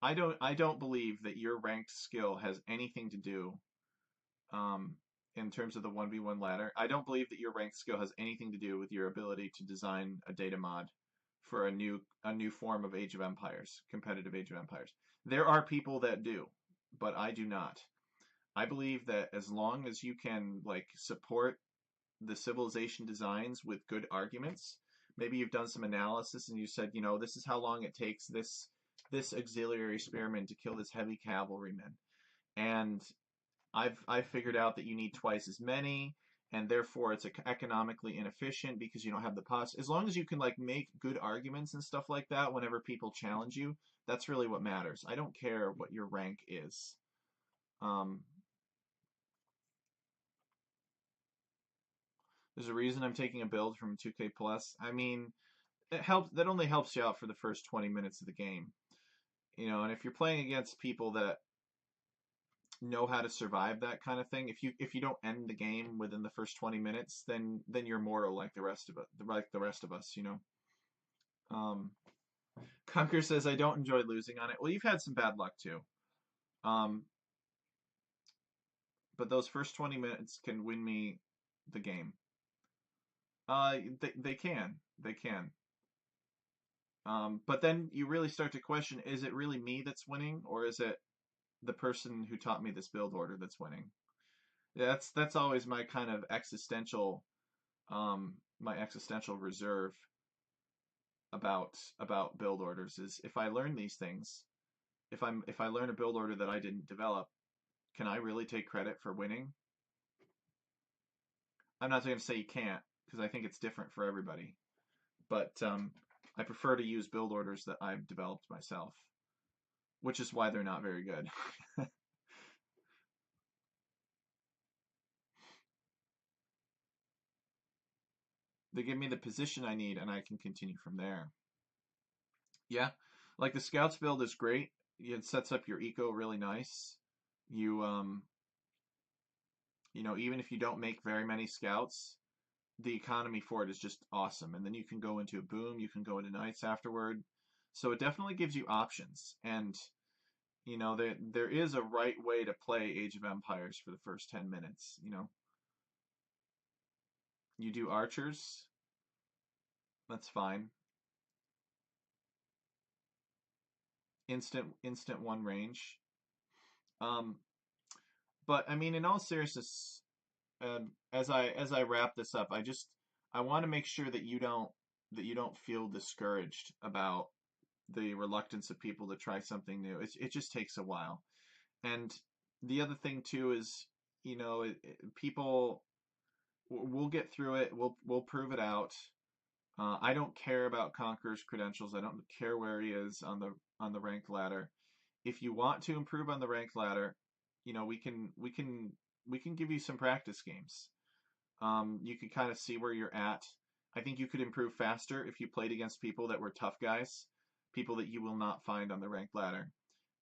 I don't believe that your ranked skill has anything to do um, in terms of the 1v1 ladder. I don't believe that your ranked skill has anything to do with your ability to design a data mod for a new form of Age of Empires, competitive Age of Empires. There are people that do, but I do not. I believe that as long as you can like support the civilization designs with good arguments, maybe you've done some analysis and you said, this is how long it takes this auxiliary spearman to kill this heavy cavalryman, and I've figured out that you need twice as many, and therefore it's economically inefficient because you don't have the pos. As long as you can like make good arguments and stuff like that, whenever people challenge you, that's really what matters. I don't care what your rank is. Um, There's a reason I'm taking a build from 2K Plus. I mean, it helps. That only helps you out for the first 20 minutes of the game, and if you're playing against people that know how to survive that kind of thing, if you don't end the game within the first 20 minutes, then you're mortal like the rest of it, like the rest of us. Conquer says, I don't enjoy losing on it. Well, you've had some bad luck too. Um, but those first 20 minutes can win me the game. They can. They can. But then you really start to question, is it really me that's winning, or is it the person who taught me this build order that's winning? That's always my kind of my existential reserve about build orders is if I learn these things, if I learn a build order that I didn't develop, can I really take credit for winning? I'm not going to say you can't because I think it's different for everybody, but I prefer to use build orders that I've developed myself, which is why they're not very good. They give me the position I need and I can continue from there. Yeah, like the scouts build is great. It sets up your eco really nice. You even if you don't make very many scouts, the economy for it is just awesome. And then you can go into a boom, you can go into knights afterward. So it definitely gives you options. And there is a right way to play Age of Empires for the first 10 minutes. You do archers, that's fine. Instant one range. Um, but I mean, in all seriousness, as I wrap this up, I want to make sure that you don't feel discouraged about the reluctance of people to try something new. It just takes a while. And the other thing too is, people we'll get through it. We'll prove it out. I don't care about Conqueror's credentials. I don't care where he is on the ranked ladder. If you want to improve on the ranked ladder, we can give you some practice games. You can kind of see where you're at. I think you could improve faster if you played against people that were tough guys, people that you will not find on the ranked ladder.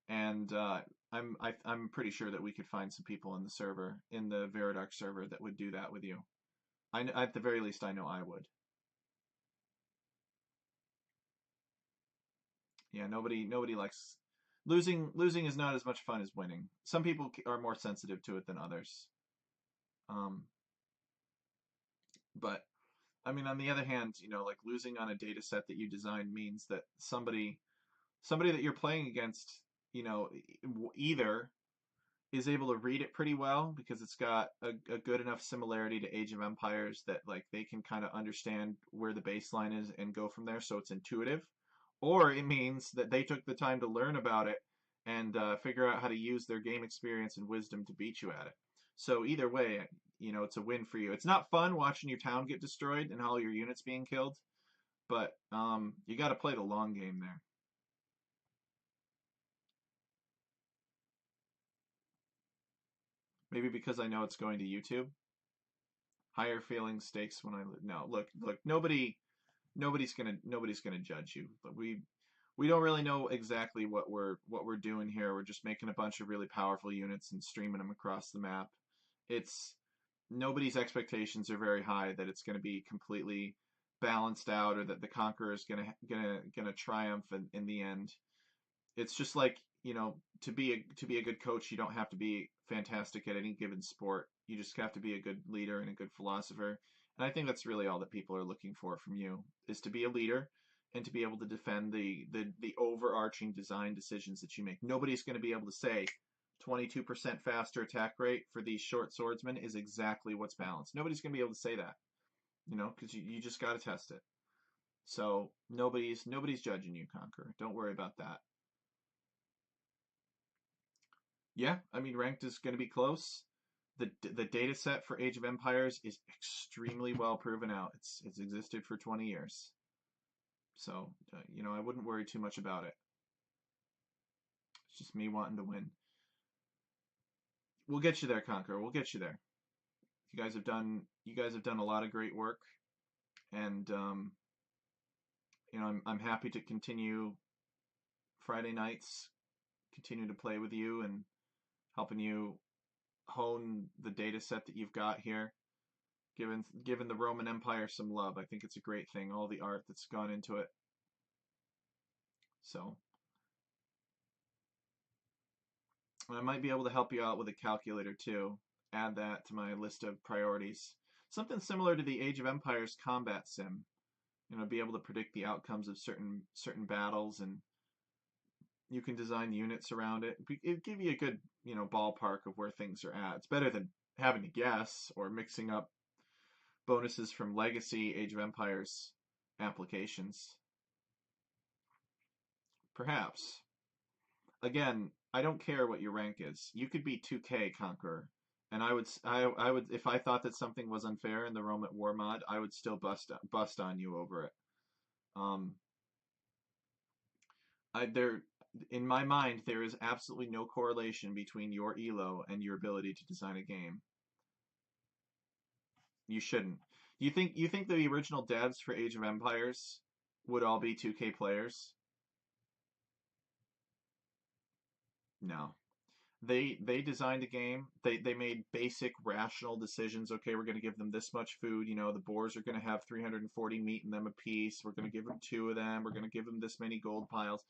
And I'm pretty sure that we could find some people in the server, in the Veridark server, that would do that with you. At the very least, I know I would. Yeah, nobody likes losing. Losing is not as much fun as winning. Some people are more sensitive to it than others. Um, but I mean, on the other hand, like losing on a data set that you designed means that somebody that you're playing against, either is able to read it pretty well because it's got a good enough similarity to Age of Empires that like they can kind of understand where the baseline is and go from there, so it's intuitive, or it means that they took the time to learn about it and figure out how to use their game experience and wisdom to beat you at it. So either way, it's a win for you. It's not fun watching your town get destroyed and all your units being killed, but you got to play the long game there. Maybe because I know it's going to YouTube. Higher feeling stakes when I no look nobody's gonna judge you. But we don't really know exactly what we're doing here. We're just making a bunch of really powerful units and streaming them across the map. It's Nobody's expectations are very high that it's going to be completely balanced out or that the conqueror is gonna triumph in the end. It's just like, to be a good coach, you don't have to be fantastic at any given sport. You just have to be a good leader and a good philosopher. And I think that's really all that people are looking for from you, is to be a leader and to be able to defend the overarching design decisions that you make. Nobody's going to be able to say 22% faster attack rate for these short swordsmen is exactly what's balanced. Nobody's going to be able to say that, because you just got to test it. So nobody's judging you, Conqueror. Don't worry about that. Yeah, I mean, ranked is going to be close. The data set for Age of Empires is extremely well proven out. It's existed for 20 years. So, I wouldn't worry too much about it. It's just me wanting to win. We'll get you there, Conqueror. We'll get you there. You guys have done a lot of great work, and I'm happy to continue Friday nights, continue to play with you and helping you hone the data set that you've got here. Given the Roman Empire some love. I think it's a great thing, all the art that's gone into it. So I might be able to help you out with a calculator too. Add that to my list of priorities. Something similar to the Age of Empires combat sim. Be able to predict the outcomes of certain battles, and you can design units around it. It'd give you a good, ballpark of where things are at. It's better than having to guess or mixing up bonuses from legacy Age of Empires applications. Perhaps. Again, I don't care what your rank is. You could be 2K Conqueror, and I would if I thought that something was unfair in the Rome at War mod, I would still bust on you over it. Um, there in my mind there is absolutely no correlation between your elo and your ability to design a game. You shouldn't. You think the original devs for Age of Empires would all be 2K players? No. They designed a game. They made basic rational decisions. Okay, we're going to give them this much food. The boars are going to have 340 meat in them apiece. We're going to give them 2 of them. We're going to give them this many gold piles.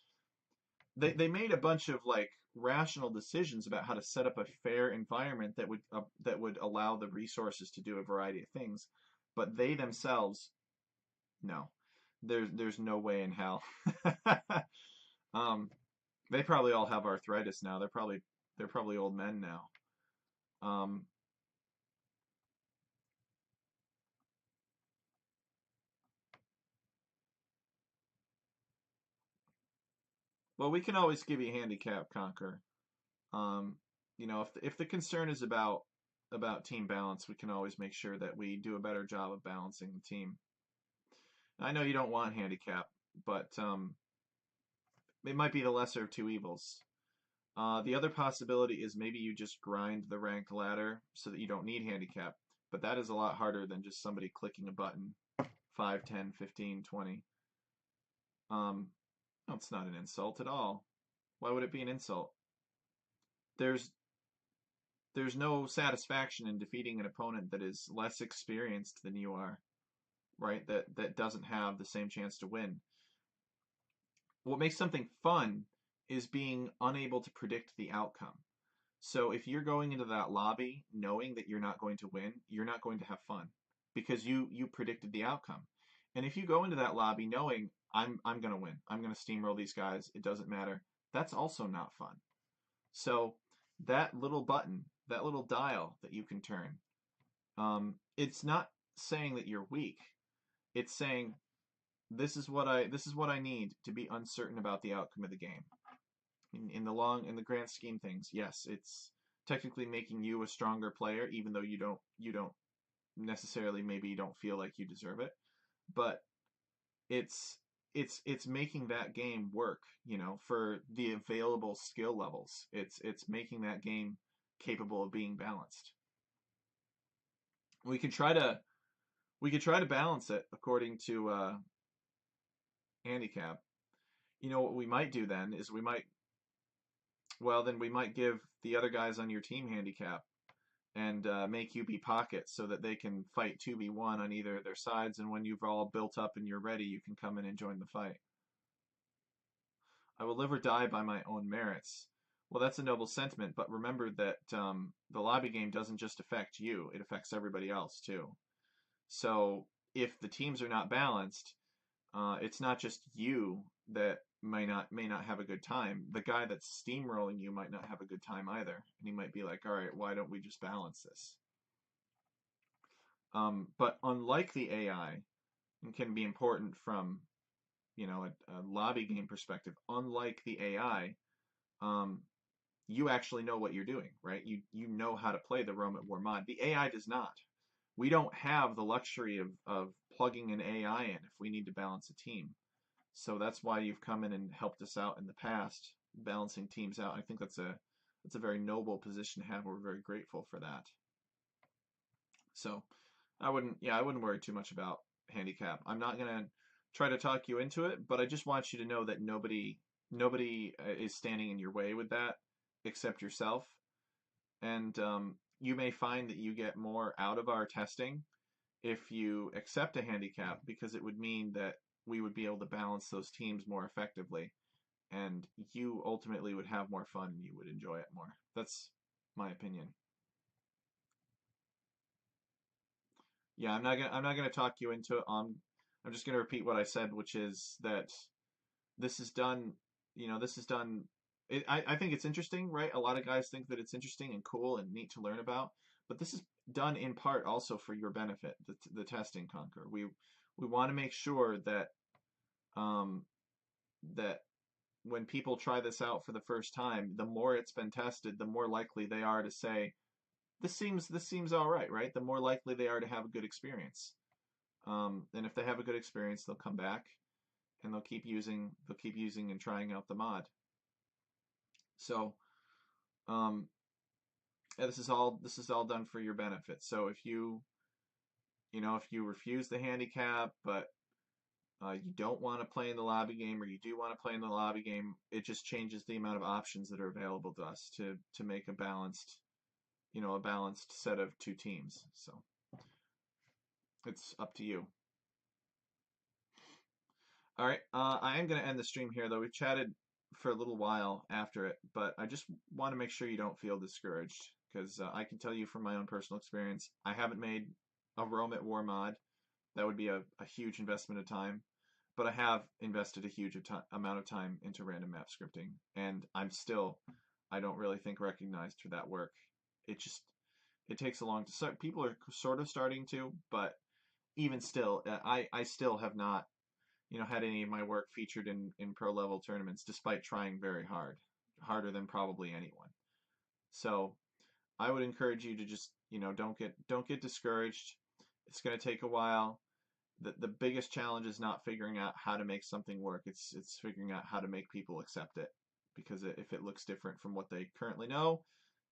They made a bunch of like rational decisions about how to set up a fair environment that would allow the resources to do a variety of things, but they themselves, no, there's no way in hell. um, they probably all have arthritis now. They're probably old men now. Um, well, we can always give you handicap conquer. Um, if the concern is about team balance, we can always make sure that we do a better job of balancing the team. I know you don't want handicap, but it might be the lesser of two evils. The other possibility is maybe you just grind the ranked ladder so that you don't need handicap, but that is a lot harder than just somebody clicking a button 5, 10, 15, 20. No, it's not an insult at all. Why would it be an insult? There's there's no satisfaction in defeating an opponent that is less experienced than you are, right? That doesn't have the same chance to win. What makes something fun is being unable to predict the outcome. So if you're going into that lobby knowing that you're not going to win, you're not going to have fun because you predicted the outcome. And if you go into that lobby knowing I'm going to win, I'm going to steamroll these guys, it doesn't matter, that's also not fun. So that little button, that little dial that you can turn, it's not saying that you're weak. It's saying this is what I need to be uncertain about the outcome of the game. In the grand scheme things, yes, it's technically making you a stronger player, even though you don't necessarily, maybe you don't feel like you deserve it, but it's it's making that game work, for the available skill levels. It's making that game capable of being balanced. We could try to balance it according to handicap. What we might do then is we might give the other guys on your team handicap and make you be pockets so that they can fight 2v1 on either of their sides, and when you've all built up and you're ready, you can come in and join the fight. I will live or die by my own merits. Well, that's a noble sentiment, but remember that the lobby game doesn't just affect you, it affects everybody else too. So if the teams are not balanced, it's not just you that may not have a good time. The guy that's steamrolling you might not have a good time either, and he might be like, "All right, why don't we just balance this?" But unlike the AI, and can be important from a lobby game perspective. Unlike the AI, you actually know what you're doing, right? You know how to play the Rome at War mod. The AI does not. We don't have the luxury of plugging an AI in if we need to balance a team. So that's why you've come in and helped us out in the past, balancing teams out. I think that's a very noble position to have. We're very grateful for that. So I wouldn't worry too much about handicap. I'm not gonna try to talk you into it, but I just want you to know that nobody is standing in your way with that except yourself. And you may find that you get more out of our testing if you accept a handicap, because it would mean that we would be able to balance those teams more effectively. and you ultimately would have more fun and you would enjoy it more. That's my opinion. Yeah, I'm not gonna talk you into it. I'm just gonna repeat what I said, which is that this is done. This is done. I think it's interesting, right? A lot of guys think that it's interesting and cool and neat to learn about, but this is done in part also for your benefit. The testing, Conquer. We want to make sure that um, that when people try this out for the first time, the more it's been tested, the more likely they are to say, this seems all right, right? The more likely they are to have a good experience. And if they have a good experience, they'll come back and they'll keep using and trying out the mod. So um, yeah, this is all done for your benefit. So if you refuse the handicap, but you don't want to play in the lobby game, or you do want to play in the lobby game, it just changes the amount of options that are available to us to make a balanced set of two teams. So it's up to you. All right, I am going to end the stream here, though. We've chatted for a little while after it, but I just want to make sure you don't feel discouraged, because I can tell you from my own personal experience, I haven't made a Rome at War mod. That would be a huge investment of time, but I have invested a huge amount of time into random map scripting, and I don't really think recognized for that work. It takes a long to start. People are sort of starting to, but even still, I still have not had any of my work featured in pro level tournaments, despite trying very hard, harder than probably anyone. So I would encourage you to just don't get discouraged. It's going to take a while. The biggest challenge is not figuring out how to make something work. It's figuring out how to make people accept it, because if it looks different from what they currently know,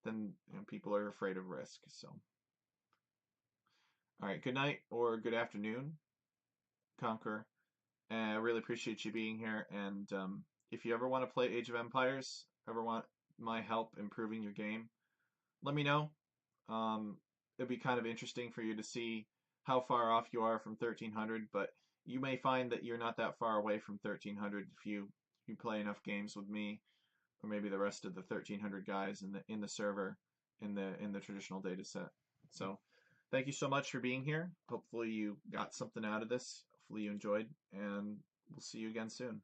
then people are afraid of risk. So all right, good night or good afternoon, Conqueror. And I really appreciate you being here. And if you ever want to play Age of Empires, ever want my help improving your game, let me know. It'd be kind of interesting for you to see how far off you are from 1300, but you may find that you're not that far away from 1300 if you play enough games with me, or maybe the rest of the 1300 guys in the server in the traditional data set. So thank you so much for being here. Hopefully you got something out of this. Hopefully you enjoyed, and we'll see you again soon.